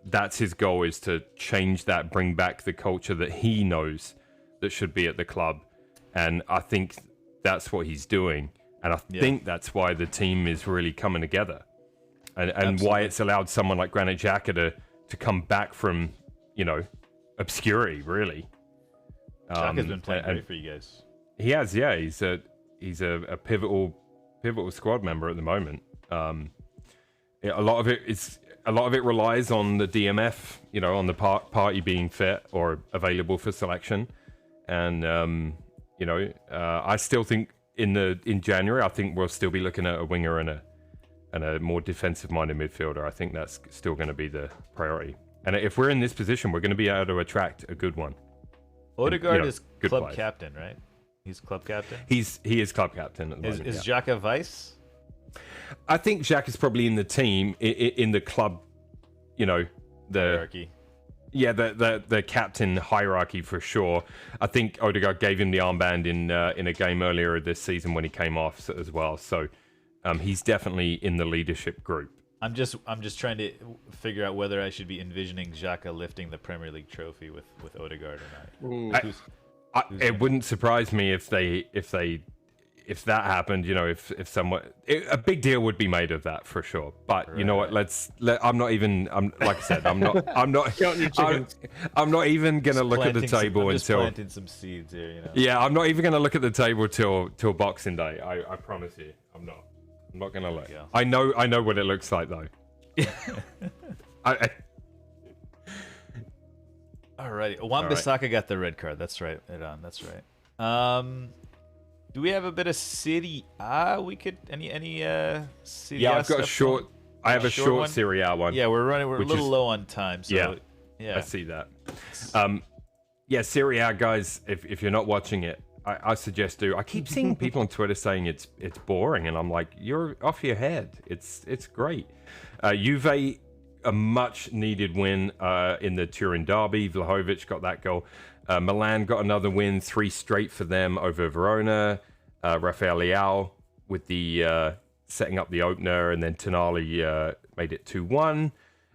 That's his goal, is to change that, bring back the culture that he knows that should be at the club. And I think that's what he's doing. And I think that's why the team is really coming together. And why it's allowed someone like Granit Xhaka to come back from, obscurity, really. Xhaka's been playing great for you guys. He has, yeah. He's a pivotal squad member at the moment. A lot of it relies on the DMF, on the party being fit or available for selection. And I still think in January, I think we'll still be looking at a winger and a more defensive-minded midfielder. I think that's still going to be the priority. And if we're in this position, we're going to be able to attract a good one. Odegaard is good club players. captain, right? He's club captain. He is club captain at the moment. Is Xhaka vice? I think Xhaka is probably in the team, in the club, the Hierarchy. Yeah, the captain hierarchy for sure. I think Odegaard gave him the armband in a game earlier this season when he came off as well. So he's definitely in the leadership group. I'm just trying to figure out whether I should be envisioning Xhaka lifting the Premier League trophy with Odegaard or not. It wouldn't surprise me if that happened. If someone, a big deal would be made of that for sure. But you know what? I'm like I said, I'm not even gonna look at the table until planting some seeds here. Yeah, I'm not even gonna look at the table till Boxing Day. I promise you, I'm not. I'm not gonna look. I know what it looks like though. Alrighty, Wan-Bissaka got the red card. That's right. That's right. Do we have a bit of Serie A? We could any Serie A I've got a short. I have a short one? Serie A one. Yeah, we're a little low on time. So yeah. I see that. Serie A guys. If you're not watching it, I suggest do. I keep seeing people on Twitter saying it's boring, and I'm like, you're off your head. It's great. Juve, a much needed win in the Turin derby. Vlahovic got that goal. Milan got another win, 3 straight for them over Verona. Rafael Leao with the setting up the opener, and then Tonali made it 2-1.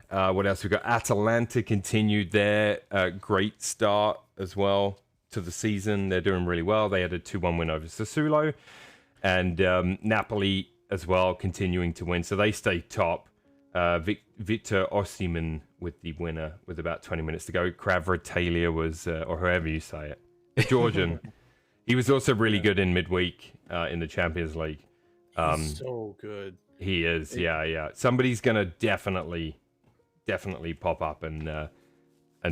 What else we got? Atalanta continued their great start as well to the season. They're doing really well. They had a 2-1 win over Sassuolo, and Napoli as well continuing to win. So they stay top. Victor Osimhen with the winner with about 20 minutes to go. Kvaratskhelia was, or however you say it, Georgian. He was also really good in midweek in the Champions League. He's so good. He is, yeah. Somebody's gonna definitely pop up and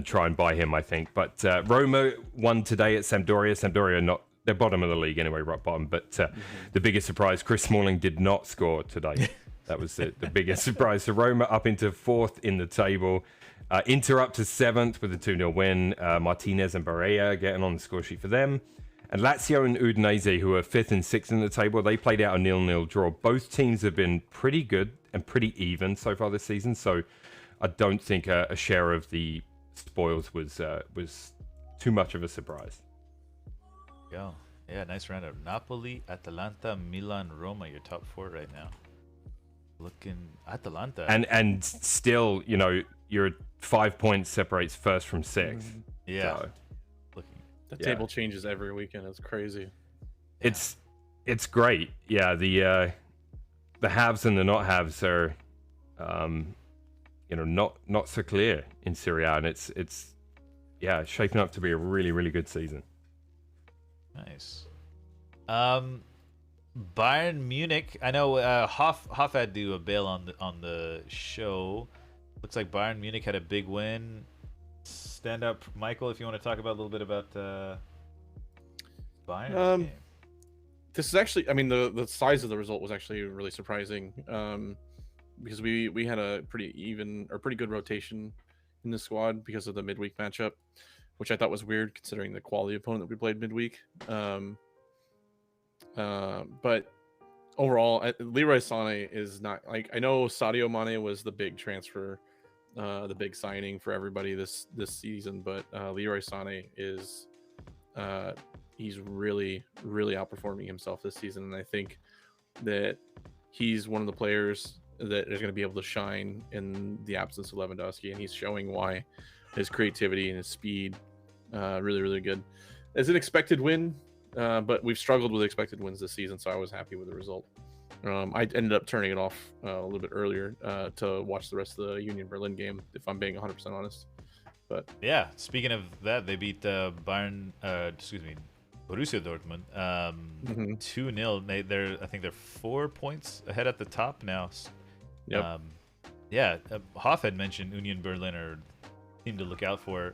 try and buy him, I think. But Roma won today at Sampdoria. Sampdoria they're bottom of the league anyway, rock bottom. But the biggest surprise, Chris Smalling did not score today. That was the biggest surprise. So Roma up into 4th in the table. Inter up to 7th with a 2-0 win. Martinez and Barella getting on the score sheet for them. And Lazio and Udinese, who are 5th and 6th in the table, they played out a 0-0 draw. Both teams have been pretty good and pretty even so far this season. So I don't think a share of the spoils was too much of a surprise. Yeah, nice roundup. Napoli, Atalanta, Milan, Roma, your top 4 right now. Looking Atalanta. And still, your 5 points separates 1st from 6th. Yeah. So, The table changes every weekend. It's crazy. It's great. Yeah, the haves and the not haves are not so clear in Serie A, and it's shaping up to be a really, really good season. Nice. Bayern Munich. I know Hoff had to bail on the show. Looks like Bayern Munich had a big win. Stand up, Michael, if you want to talk about a little bit about Bayern. This is actually, the size of the result was actually really surprising, because we had a pretty good rotation in the squad because of the midweek matchup, which I thought was weird considering the quality opponent that we played midweek. But overall, Leroy Sané is not, like, I know Sadio Mane was the big transfer the big signing for everybody this season, but Leroy Sané is he's really outperforming himself this season, and I think that he's one of the players that is going to be able to shine in the absence of Lewandowski, and he's showing why. His creativity and his speed, really good. It's an expected win, but we've struggled with expected wins this season, so I was happy with the result. I ended up turning it off a little bit earlier to watch the rest of the Union Berlin game, if I'm being 100% honest. But yeah, speaking of that, they beat Borussia Dortmund 2-0. I think they're 4 points ahead at the top now. Yep. Hoff had mentioned Union Berlin are team to look out for.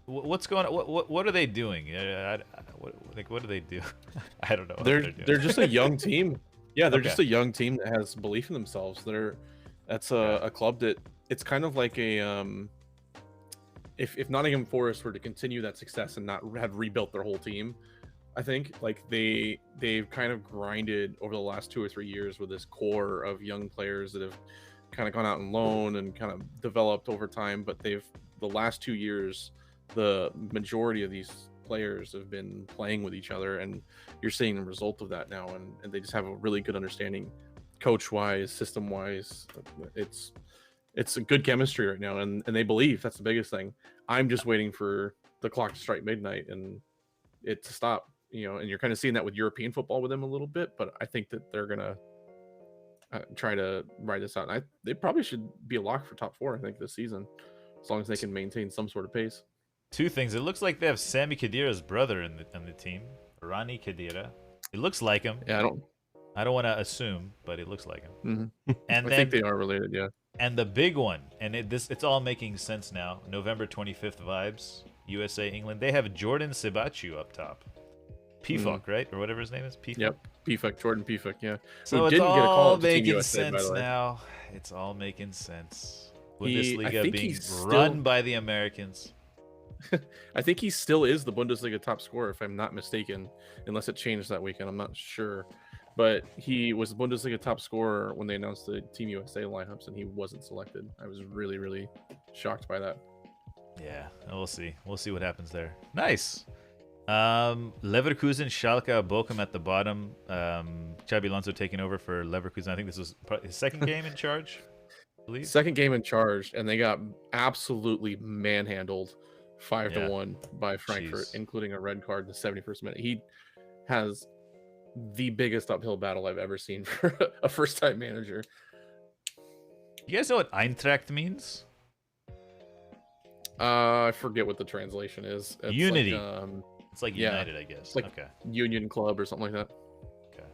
What's going on? What are they doing? What do they do? I don't know. They're just a young team. Yeah, they're just a young team that has belief in themselves. That's a club that it's kind of like a if Nottingham Forest were to continue that success and not have rebuilt their whole team, I think like they've kind of grinded over the last 2 or 3 years with this core of young players that have kind of gone out on loan and kind of developed over time. But the last 2 years, the majority of these players have been playing with each other, and you're seeing the result of that now. And they just have a really good understanding, coach-wise, system-wise. It's a good chemistry right now, and they believe. That's the biggest thing. I'm just waiting for the clock to strike midnight and it to stop. And you're kind of seeing that with European football with them a little bit, but I think that they're gonna try to ride this out. They probably should be a lock for top 4, I think, this season, as long as they can maintain some sort of pace. 2 things. It looks like they have Sami Khedira's brother on the team, Rani Khedira. It looks like him. Yeah, I don't want to assume, but it looks like him. Mm-hmm. And I think they are related. Yeah. And the big one, and it's all making sense now. November 25th vibes. USA England. They have Jordan Sebachu up top. Pifok, right, or whatever his name is. Pifok. Yep. Pifok, Jordan Pifok. Yeah. So it's all making sense now. It's all making sense. Bundesliga being run by the Americans. I think he still is the Bundesliga top scorer, if I'm not mistaken, unless it changed that weekend. I'm not sure. But he was the Bundesliga top scorer when they announced the Team USA lineups, and he wasn't selected. I was really shocked by that. Yeah, we'll see. We'll see what happens there. Nice. Leverkusen, Schalke, Bochum at the bottom. Xabi Alonso taking over for Leverkusen. I think this was his second game in charge, I believe. Second game in charge, and they got absolutely manhandled 5-1 by Frankfurt, including a red card in the 71st minute. He has the biggest uphill battle I've ever seen for a first-time manager. You guys know what Eintracht means? I forget what the translation is. It's Unity. Like, it's like United, I guess. Like okay. Union Club or something like that. Okay.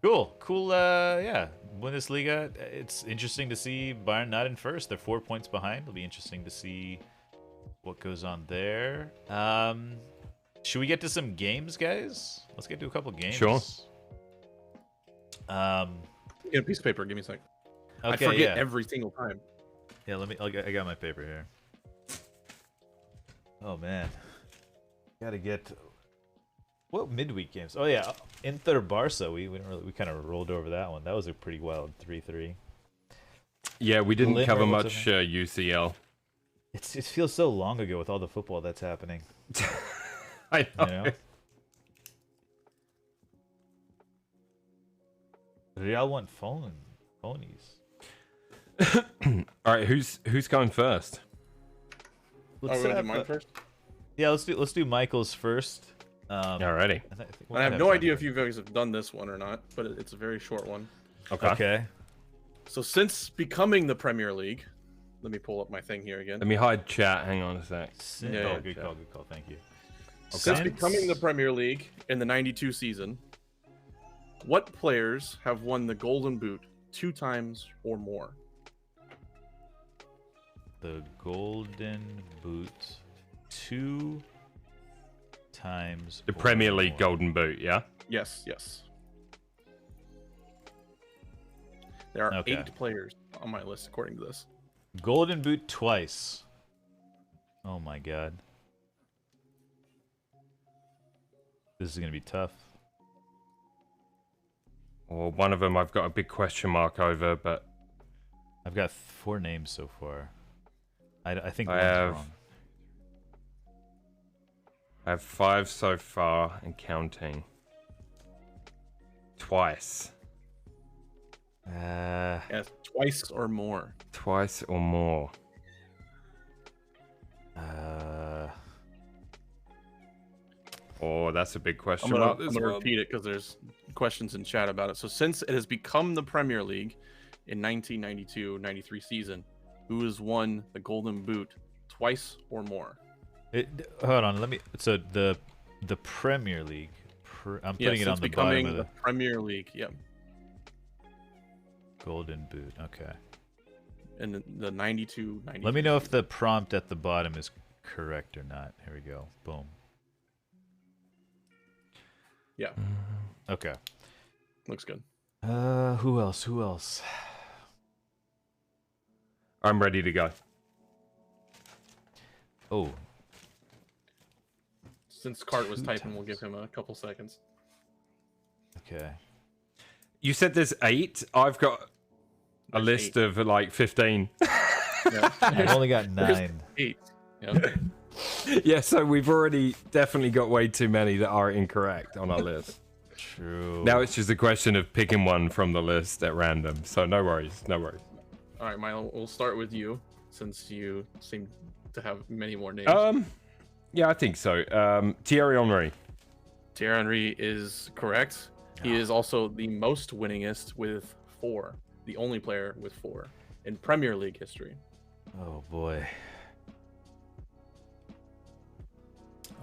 Cool. Yeah. Bundesliga. It's interesting to see Bayern not in first. They're 4 points behind. It'll be interesting to see what goes on there. Should we get to some games, guys? Let's get to a couple games. Sure. Get a piece of paper. Give me a sec. Okay, I forget every single time. Yeah, I got my paper here. Oh man, gotta get what midweek games? Oh yeah, Inter Barca. We kind of rolled over that one. That was a pretty wild 3-3. Yeah, we didn't cover much UCL. It feels so long ago with all the football that's happening. I know. You know? Real want phonies. All right, who's going first? Let's do mine first. Yeah, let's do Michael's first. Alrighty. I have no idea if you guys have done this one or not, but it's a very short one. Okay. So since becoming the Premier League, let me pull up my thing here again. Let me hide chat. Hang on a sec. Good call. Thank you. Okay. Since becoming the Premier League in the 92 season, what players have won the Golden Boot 2 times or more? The Golden Boot 2 times. The Premier League more. Golden Boot, yeah? Yes. There are 8 players on my list according to this. Golden Boot twice. Oh my god. This is going to be tough. Well, one of them I've got a big question mark over, but I've got 4 names so far. I think I one's have wrong. I have 5 so far and counting. Twice. Yes, twice or more. Twice or more. Oh, that's a big question I'm about gonna this one. repeat it because there's questions in chat about it. So since it has become the Premier League in 1992-93 season, who has won the Golden Boot twice or more? Hold on, let me. So the Premier League. I'm putting it on the bottom of the Premier League. Yep. Golden Boot. Okay. And the 92. Let me know if the prompt at the bottom is correct or not. Here we go. Boom. Yeah. Okay. Looks good. Who else? Who else? I'm ready to go. Oh, Since Cart was typing, we'll give him a couple seconds. okay. You said there's 8. I've got a There's list 8. of like 15. Yeah. I've only got There's 9. 8. Yep. Yeah, so we've already definitely got way too many that are incorrect on our list. True. Now it's just a question of picking one from the list at random. So no worries, no worries. All right, Milo, we'll start with you since you seem to have many more names. Yeah, I think so. Thierry Henry. Thierry Henry is correct. He is also the most winningest with 4. The only player with 4 in Premier League history. Oh boy.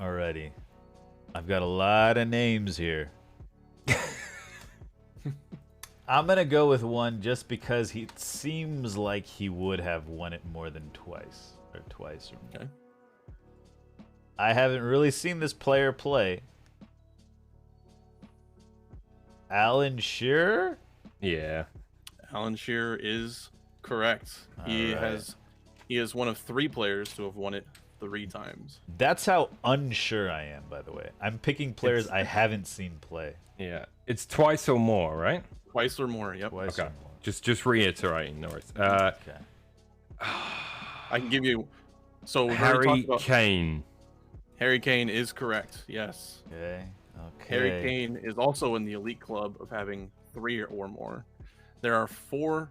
Alrighty. I've got a lot of names here. I'm gonna go with one just because he seems like he would have won it more than twice. Or twice or more. Okay. I haven't really seen this player play. Alan Shearer? Yeah. Alan Shearer is correct. He is one of 3 players to have won it 3 times. That's how unsure I am, by the way. I'm picking players I haven't seen play. Yeah. It's twice or more, right? Twice or more, yep. Twice Okay. or more. Just reiterating, no worries. Okay. I can give you. So we've already Harry talked about Kane. Harry Kane is correct. Yes. Okay. Harry Kane is also in the elite club of having 3 or more. There are 4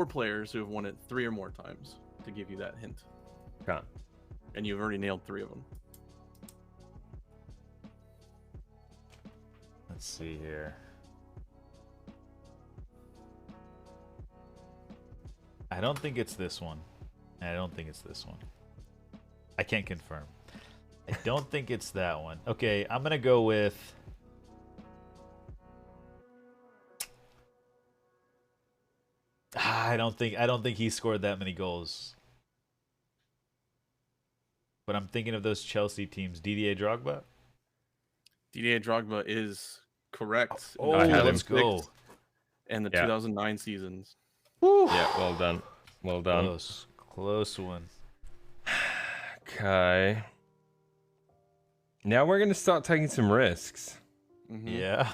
players who have won it 3 or more times, to give you that hint. Okay. And you've already nailed 3 of them. Let's see here. I don't think it's this one. I don't think it's this one. I can't confirm. I don't think it's that one. Okay, I'm gonna go with. I don't think he scored that many goals. But I'm thinking of those Chelsea teams. Didier Drogba. Didier Drogba is correct. Oh, I had him let's go. And the Yeah. 2009 seasons. Yeah, well done. Well done. Close one. Okay. Now we're going to start taking some risks. Mhm. Yeah.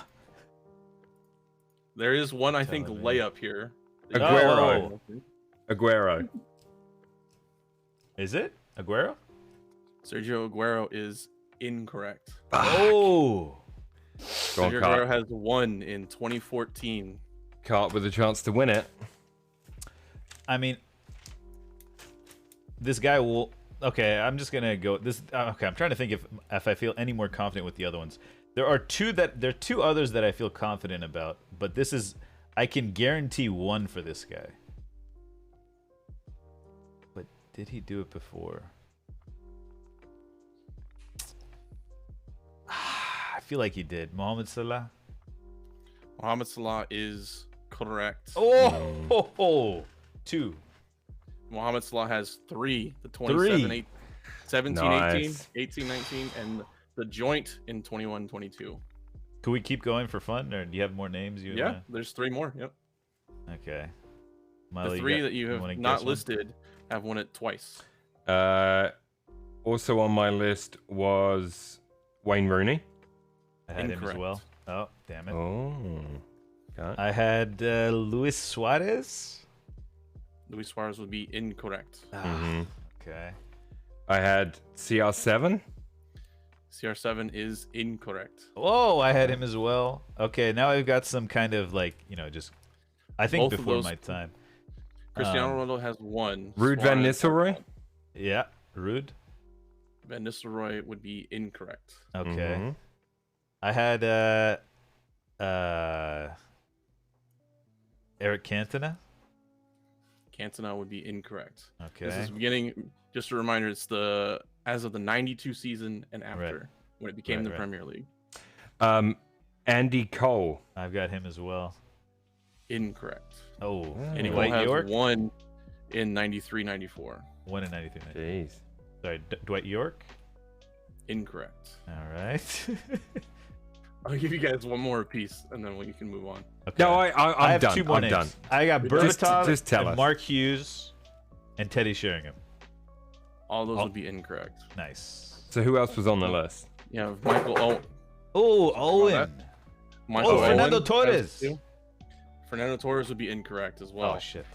There is one, I think, Telling me. layup here. Aguero. Aguero. Is it Aguero? Sergio Aguero is incorrect. Oh. Go on, Sergio Aguero Cart. has won in 2014. Cart with a chance to win it. I mean, this guy will. Okay, I'm just gonna go. Okay, I'm trying to think if I feel any more confident with the other ones. There are 2 others that I feel confident about, but this is. I can guarantee one for this guy. But did he do it before? I feel like he did. Mohamed Salah. Mohamed Salah is correct. Oh, 2. Mohamed Salah has 3. The 3. 17, Nice. 18, 19, and the joint in 21-22. Could we keep going for fun, or do you have more names? Yeah, there's 3 more. Yep. Okay. Milo, The 3 that you you wanna have guess not one? listed have won it twice. Also on my list was Wayne Rooney. I had him as Incorrect. well. Oh, damn it. Oh. Okay. I had Luis Suarez. Luis Suarez would be incorrect. Okay. I had CR7. CR7 is incorrect. Whoa, I had him as well. Okay, now I've got some kind of like, just I think Both of before those- my time. Cristiano Ronaldo has one. Ruud van Suarez has Nistelrooy. one. Yeah, Rude. Van Nistelrooy would be incorrect. Okay. Mhm. I had Eric Cantona. Cantona would be incorrect. Okay. This is beginning. Just a reminder, it's the as of the '92 season and after when it became the Premier League. Andy Cole. I've got him as well. Incorrect. Oh, And he Dwight has York. one in '93, '94. One in 93. Jeez. Sorry, Dwight York. Incorrect. All right. I'll give you guys one more piece, and then you can move on. Okay. No, I'm I have done. 2 more I'm names. done. I got Berbatov, just tell and us. Mark Hughes, and Teddy Sheringham. All those would be incorrect. Nice. So who else was on the list? You have Michael Owen. Oh, Owen. Fernando Torres. Fernando Torres would be incorrect as well. Oh shit.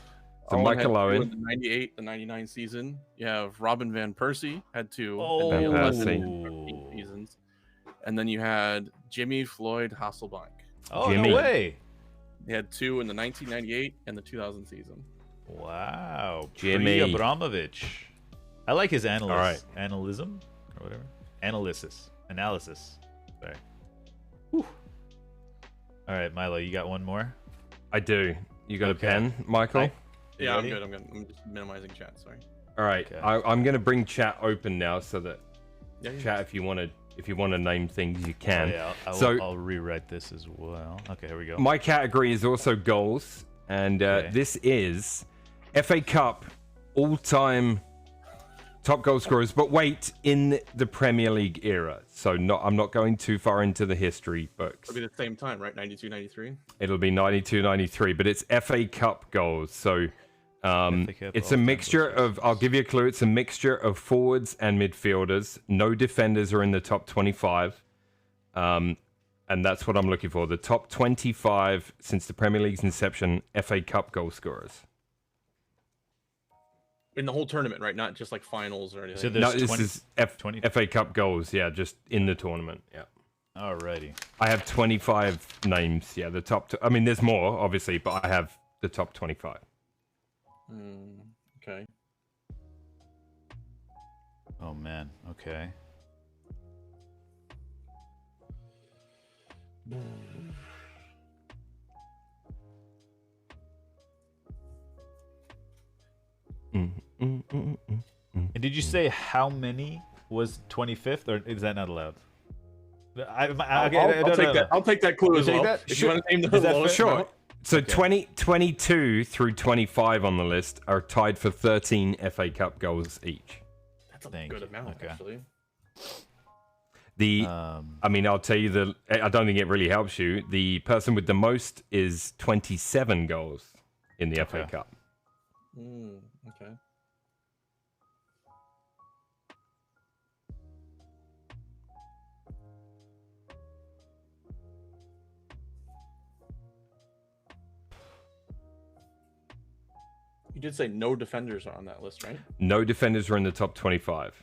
So Michael had 2 Owen. in the '98, the '99 season. You have Robin van Persie had 2 Oh. in the Van 11 Persie. and 13 seasons, and then you had Jimmy Floyd Hasselbank. Oh Jimmy. no way. He had 2 in the 1998 and the 2000 season. Wow. Jimmy. Abramovich. I like his All right. analysm or whatever. Analysis. Sorry. Whew. All right, Milo, you got one more? I do. You got Okay. a pen, Michael? Yeah, ready? I'm good. I'm just minimizing chat. Sorry. All right. Okay. I'm going to bring chat open now so that Yeah. chat, if you want to name things, you can. Oh, yeah, I'll rewrite this as well. Okay, here we go. My category is also goals, and Okay. this is FA Cup all-time top goal scorers. But wait, in the Premier League era. So I'm not going too far into the history books. It'll be the same time, right? 92, 93. It'll be 92, 93, but it's FA Cup goals. So FA Cup it's a all-time mixture goal of, I'll give you a clue, it's a mixture of forwards and midfielders. No defenders are in the top 25. And that's what I'm looking for. The top 25 since the Premier League's inception, FA Cup goal scorers. In the whole tournament, right? Not just like finals or anything. So No, there's this 20 is 20 FA Cup goals. Yeah, just in the tournament. Yeah. Alrighty. I have 25 names. Yeah, the top. I mean, there's more, obviously, but I have the top 25. Okay. Oh man. Okay. And did you say how many was 25th, or is that not allowed? I'll take that. I'll take that clue You as take well. that? If Sure. you want to name the Is that lowest, fair? amount. So Okay. 22 through 25 on the list are tied for 13 FA Cup goals each. That's a Thank good you. amount, Okay. actually. The I mean, I'll tell you I don't think it really helps you. The person with the most is 27 goals in the FA Okay. Cup. Okay. You did say no defenders are on that list, right? No defenders are in the top 25.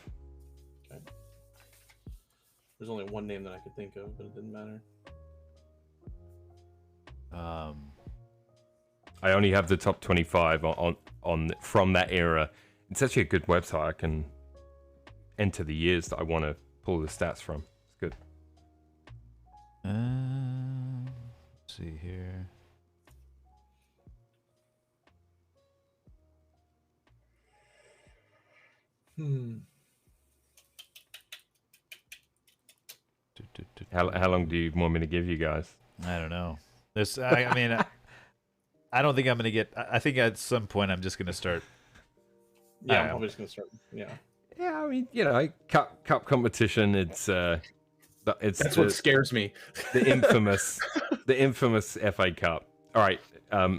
Okay. There's only one name that I could think of, but it didn't matter. I only have the top 25 on from that era. It's actually a good website. I can enter the years that I want to pull the stats from. It's good. Let's see here. How long do you want me to give you guys? I don't know. This. I mean, I don't think I'm gonna get. I think at some point I'm just gonna start. Yeah, I'm know. probably just gonna start. Yeah, Yeah, I mean, cup competition. It's that's what scares me. the infamous FA Cup. All right,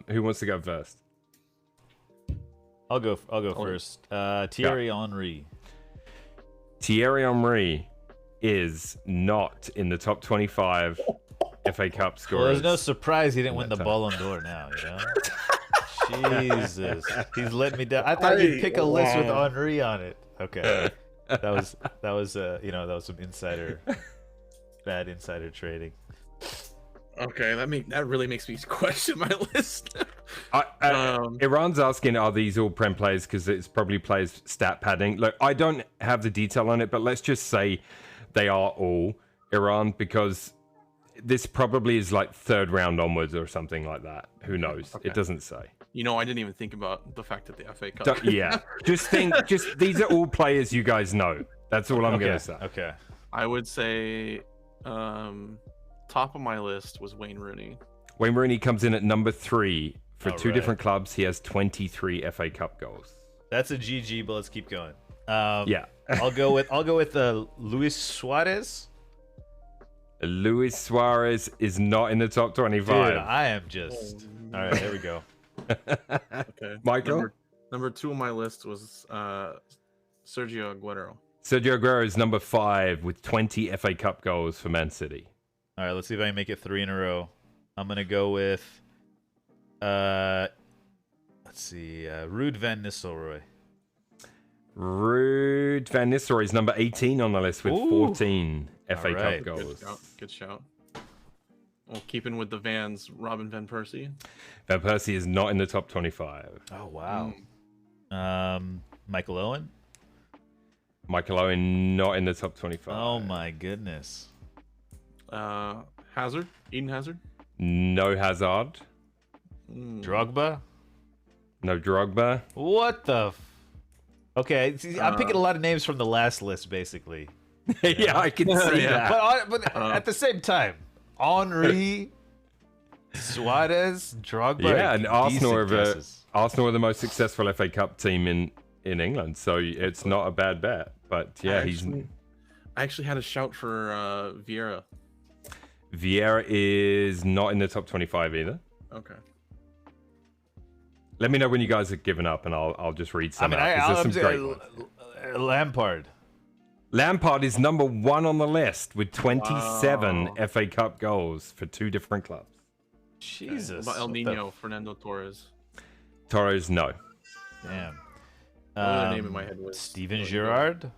who wants to go first? I'll go first. Thierry Henry. Thierry Henry is not in the top 25 FA Cup scorers. Well, there's no surprise he didn't win the that time. Ballon d'Or now. You know. Jesus, he's letting me down. I thought you'd pick a list with Henry on it. Okay, that was some bad insider trading. Okay, that really makes me question my list. Iran's asking, are these all Prem players? Because it's probably players stat padding. Look, I don't have the detail on it, but let's just say they are all Iran, because this probably is like third round onwards or something like that. Who knows? Okay. It doesn't say. You know, I didn't even think about the fact that the FA Cup. Yeah, just these are all players you guys know. That's all I'm gonna say. Okay. I would say top of my list was Wayne Rooney. Wayne Rooney comes in at number 3 for All two right. different clubs. He has 23 FA Cup goals. That's a GG, but let's keep going. Yeah. I'll go with Luis Suarez. Luis Suarez is not in the top 25. Dude, I am just. All right, there we go. Okay. Michael? Number 2 on my list was Sergio Aguero. Sergio Aguero is number 5 with 20 FA Cup goals for Man City. All right, let's see if I can make it 3 in a row. I'm gonna go with, let's see, Ruud van Nistelrooy. Ruud van Nistelrooy is number 18 on the list with Ooh. 14 FA right. Cup goals. Good shout. Well, keeping with the Vans, Robin van Persie. Van Persie is not in the top 25. Oh wow. Michael Owen. Michael Owen not in the top 25. Oh my goodness. Hazard, Eden Hazard. No Hazard. Drogba. No Drogba. What the? Okay, see, I'm picking a lot of names from the last list, basically. Yeah, I can see Yeah. that. But at the same time, Henry, Suarez, Drogba. Yeah, and Arsenal decent are guesses. Arsenal are the most successful FA Cup team in England, so it's not a bad bet. But yeah, I actually had a shout for Vieira. Vieira is not in the top 25 either. Okay. Let me know when you guys are giving up, and I'll just read some out, 'cause there's some great ones. Lampard. Lampard is number 1 on the list with 27 FA Cup goals for 2 different clubs. Jesus. What about El what the Nino, Fernando Torres. Torres, no. Damn. Other name in my head was Steven Gerrard.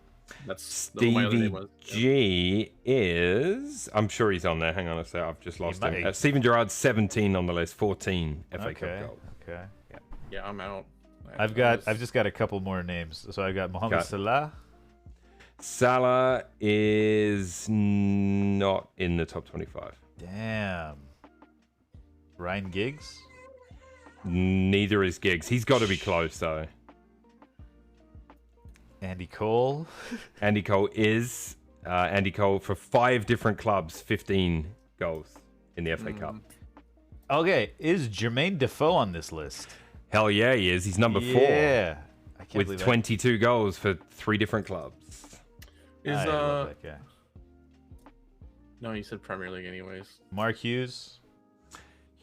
That's what my other Stevie name was. Yeah. G is... I'm sure he's on there. Hang on a sec. I've just lost him. might. Steven Gerrard's 17 on the list. 14 FA Okay. Cup goals. Okay. Yeah, I'm out. I've just got a couple more names. So I've got Mohamed Salah. Salah is not in the top 25. Damn. Ryan Giggs. Neither is Giggs. He's got to be close, though. Andy Cole. Andy Cole is... Andy Cole, for 5 different clubs, 15 goals in the FA Cup. Okay, is Jermaine Defoe on this list? Hell yeah, he is. He's number 4 Yeah. I can't with believe 22 goals for 3 different clubs. Is I love that guy. No, you said Premier League anyways. Mark Hughes.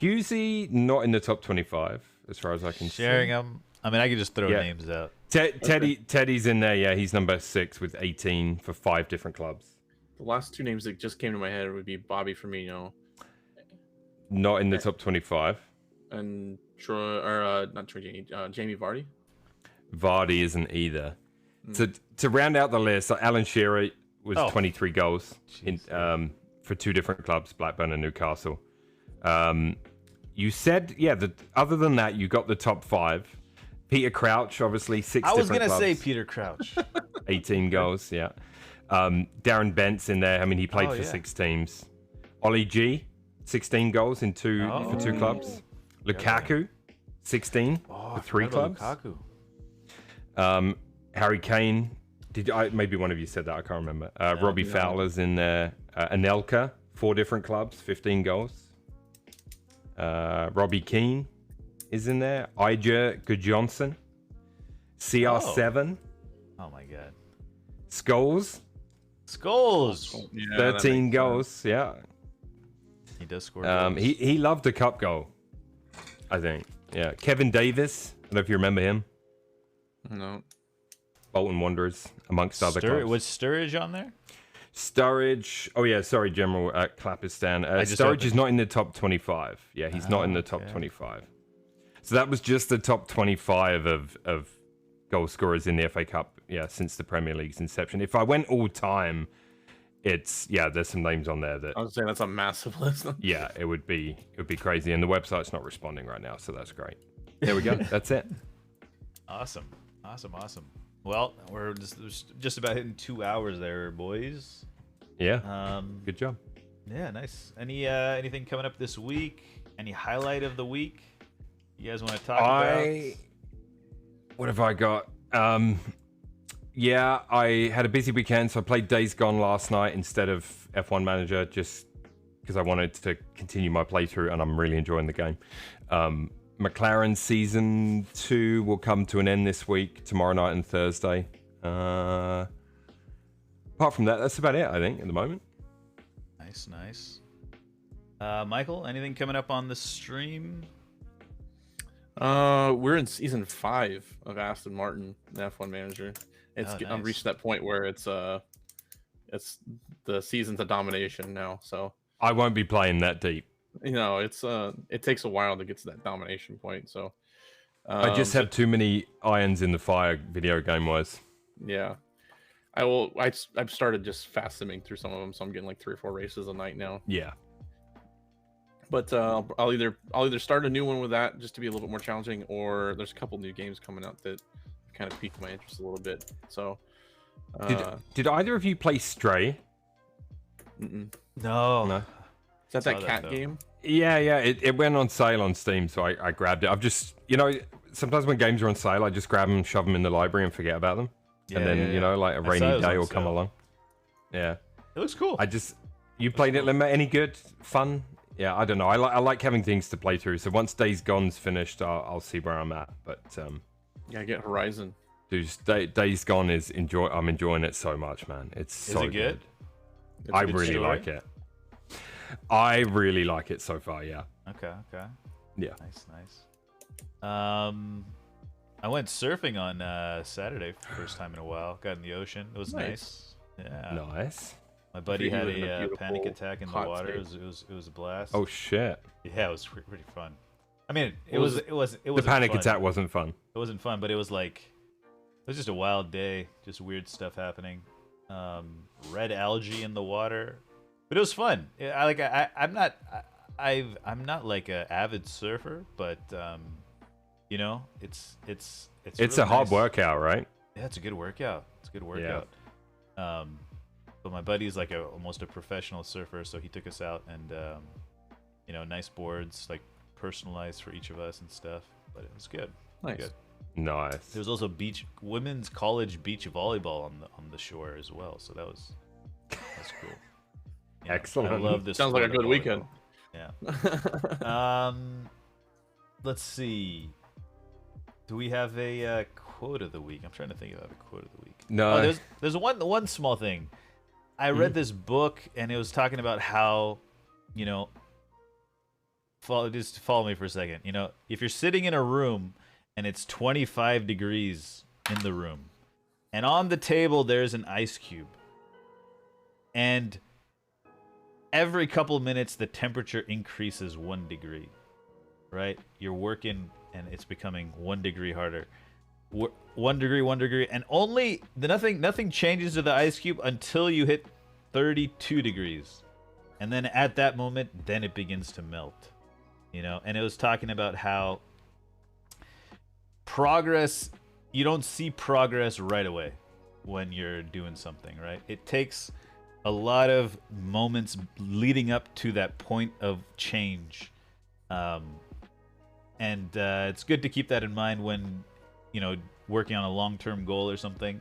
Hughesy, not in the top 25, as far as I can see. Sheringham. I mean, I could just throw Yeah. names out. Teddy's in there, yeah. He's number 6 with 18 for 5 different clubs. The last 2 names that just came to my head would be Bobby Firmino Not in the top 25. and Jamie Vardy. Vardy isn't either. To round out the list, Alan Shearer was 23 goals in, for 2 different clubs, Blackburn and Newcastle. You said, other than that, you got the top 5. Peter Crouch, obviously, 6 I was different going to clubs. say Peter Crouch. 18 goals, yeah. Darren Bent's in there. I mean, he played for 6 teams. Ollie G, 16 goals in for 2 clubs. Lukaku, 16 for 3 clubs. Lukaku. Harry Kane. Maybe one of you said that? I can't remember. Robbie Fowler's in there. Anelka, 4 different clubs, 15 goals. Robbie Keane is in there. Ija Gudjonsson. CR7. Oh my God. Scholes, Yeah, 13 goals. Yeah. He does score goals. He loved a cup goal, I think. Yeah. Kevin Davis. I don't know if you remember him. No. Bolton Wanderers, amongst other clubs. Was Sturridge on there? Sturridge. Oh, yeah. Sorry, General Klappistan. Sturridge is not in the top 25. Yeah, he's not in the top 25. So that was just the top 25 of goal scorers in the FA Cup, since the Premier League's inception. If I went all time, there's some names on there that I was saying that's a massive list. it would be crazy, and the website's not responding right now, so that's great. There we go. That's it. Awesome. Well, we're just about hitting 2 hours there, boys. Yeah. Good job. Yeah, nice. Anything coming up this week? Any highlight of the week you guys want to talk about? What have I got? I had a busy weekend, so I played Days Gone last night instead of F1 Manager, just because I wanted to continue my playthrough, and I'm really enjoying the game. McLaren Season 2 will come to an end this week, tomorrow night and Thursday. Apart from that, that's about it, I think, at the moment. Nice. Michael, anything coming up on the stream? We're in season 5 of Aston Martin, the F1 Manager. I've reached that point where it's the season's a domination now. So I won't be playing that deep. It takes a while to get to that domination point. So I just have too many irons in the fire, video game wise. Yeah, I've started just fast simming through some of them, so I'm getting like 3 or 4 races a night now. Yeah. But I'll either start a new one with that just to be a little bit more challenging, or there's a couple new games coming out that kind of piqued my interest a little bit. So did either of you play Stray? No. Is that cat game? Yeah. It went on sale on Steam, so I grabbed it. I've just, sometimes when games are on sale, I just grab them, shove them in the library, and forget about them. And then like a rainy day will come along. Yeah. It looks cool. You played it, Limba? Any good? Fun? Yeah, I don't know. I like having things to play through. So once Days Gone's finished, I'll see where I'm at. But I get Horizon. Dude, Days Gone I'm enjoying it so much, man. It's so good. I really like it. I really like it so far. Yeah. Okay. Yeah. Nice. I went surfing on Saturday for the first time in a while. Got in the ocean. It was nice. Yeah. Nice. My buddy had a panic attack in the water. It was a blast. Oh shit. Yeah, it was pretty fun. I mean, it was. The panic attack wasn't fun. It wasn't fun, but it was just a wild day. Just weird stuff happening. Red algae in the water, but it was fun. I'm not like an avid surfer, but it's really a hard workout, right? Yeah, it's a good workout. Yeah. But my buddy's like almost a professional surfer, so he took us out and nice boards, like personalized for each of us and stuff. But it was good. Nice. Good. Nice. There was also women's college beach volleyball on the shore as well, so that's cool. Yeah, excellent. I love this. Sounds like a good weekend. Yeah. Let's see. Do we have a quote of the week? I'm trying to think about a quote of the week. No. There's one small thing. I read this book, and it was talking about how, just follow me for a second. If you're sitting in a room and it's 25 degrees in the room, and on the table there's an ice cube, and every couple minutes the temperature increases 1 degree, right? You're working, and it's becoming 1 degree harder. 1 degree, and only nothing changes to the ice cube until you hit 32 degrees, and then at that moment, then it begins to melt. And it was talking about how progress, you don't see progress right away when you're doing something, right? It takes a lot of moments leading up to that point of change, and it's good to keep that in mind when working on a long-term goal or something.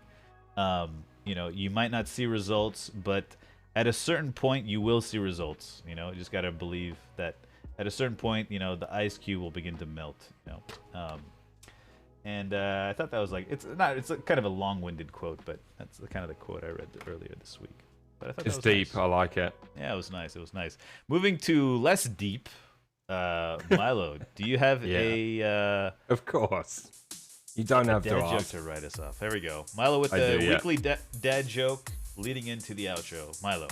You might not see results, but at a certain point you will see results. You just got to believe that at a certain point, the ice cube will begin to melt. And I thought that was it's kind of a long-winded quote, but that's the kind of the quote I read earlier this week. But I thought it's that was deep. nice. I like it. Yeah, it was nice. Moving to less deep, Milo, do you have a of course. You don't have to dad joke ask. to write us off? There we go. Milo with the weekly dad joke. leading into the outro. Milo.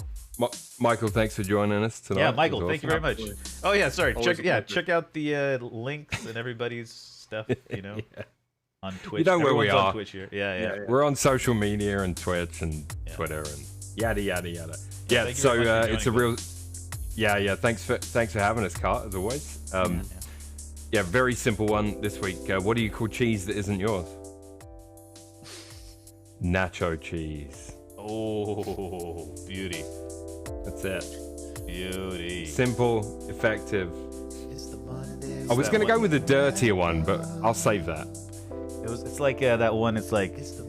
Michael, thanks for joining us tonight. Yeah, Michael, It was thank you very much. Absolutely. Oh yeah, sorry. Always a pleasure. Check out the links and everybody's stuff. Yeah. On Twitch. You know where we Everyone's on are. Twitch here. Yeah. We're on social media and Twitch and Yeah. Twitter and yada yada yada. Yeah, Yeah, thank you so very much for it's a joining, real. Yeah. Thanks for having us, Cart, as always. Yeah, very simple one this week. What do you call cheese that isn't yours? Nacho cheese. Oh, beauty. That's it. Beauty. Simple, effective. I was gonna go with a dirtier one, but I'll save that. It's like that one. It's like this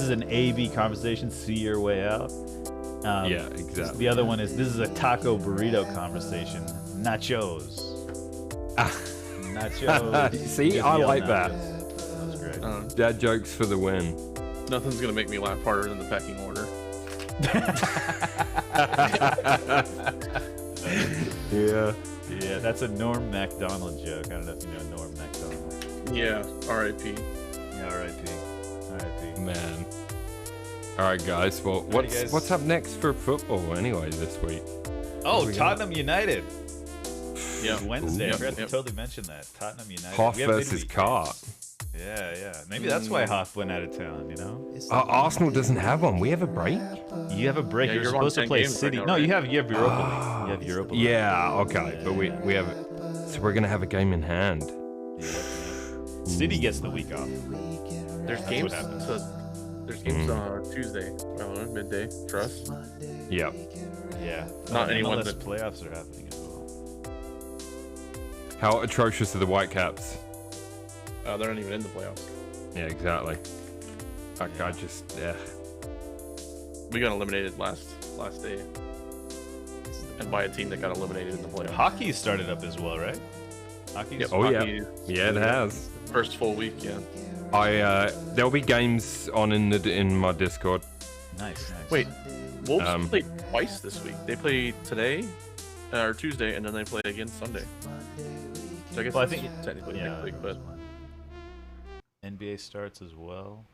is an A-B conversation. See your way out. Yeah, exactly. The other one is this is a taco burrito conversation. Nachos. Nachos. See, Give I me like all that. nachos. That was great. Dad jokes for the win. Nothing's gonna make me laugh harder than the pecking order. Yeah. That's a Norm Macdonald joke. I don't know if you know Norm Macdonald. Yeah, R.I.P. Yeah, R.I.P. Man. All right, guys. Well, guys. what's up next for football anyway this week? Oh, we got? Tottenham United. Yeah. It's Wednesday. I Ooh. forgot to Yep. totally mention that. Tottenham United. Hoff We have versus midweek Cart. games. Yeah. Maybe that's why Hoff went out of town, you know? Arsenal doesn't have one. We have a break. You have a break. Yeah, you're you're on supposed to 10 play games right City. now, No, right? you have Europa League. You have Europa League. Yeah, okay. But we have so we're gonna have a game in hand. City gets the week off. There's That's games. what happens. There's games Tuesday. I don't know, midday for us. Yeah. Yeah. Not anyone MLS that- playoffs are happening as well. How atrocious are the Whitecaps? They're not even in the playoffs. Yeah, exactly. I just We got eliminated last day, and by a team that got eliminated in the playoffs. Hockey started up as well, right? Hockey's Yep, Oh, yeah. hockey, Yeah, it has. First full week, yeah. There'll be games on in my Discord. nice. Wait, Wolves Um, played twice this week. They play today, or Tuesday, and then they play again Sunday. So I guess Well, I it's think technically yeah, next week, but NBA starts as well.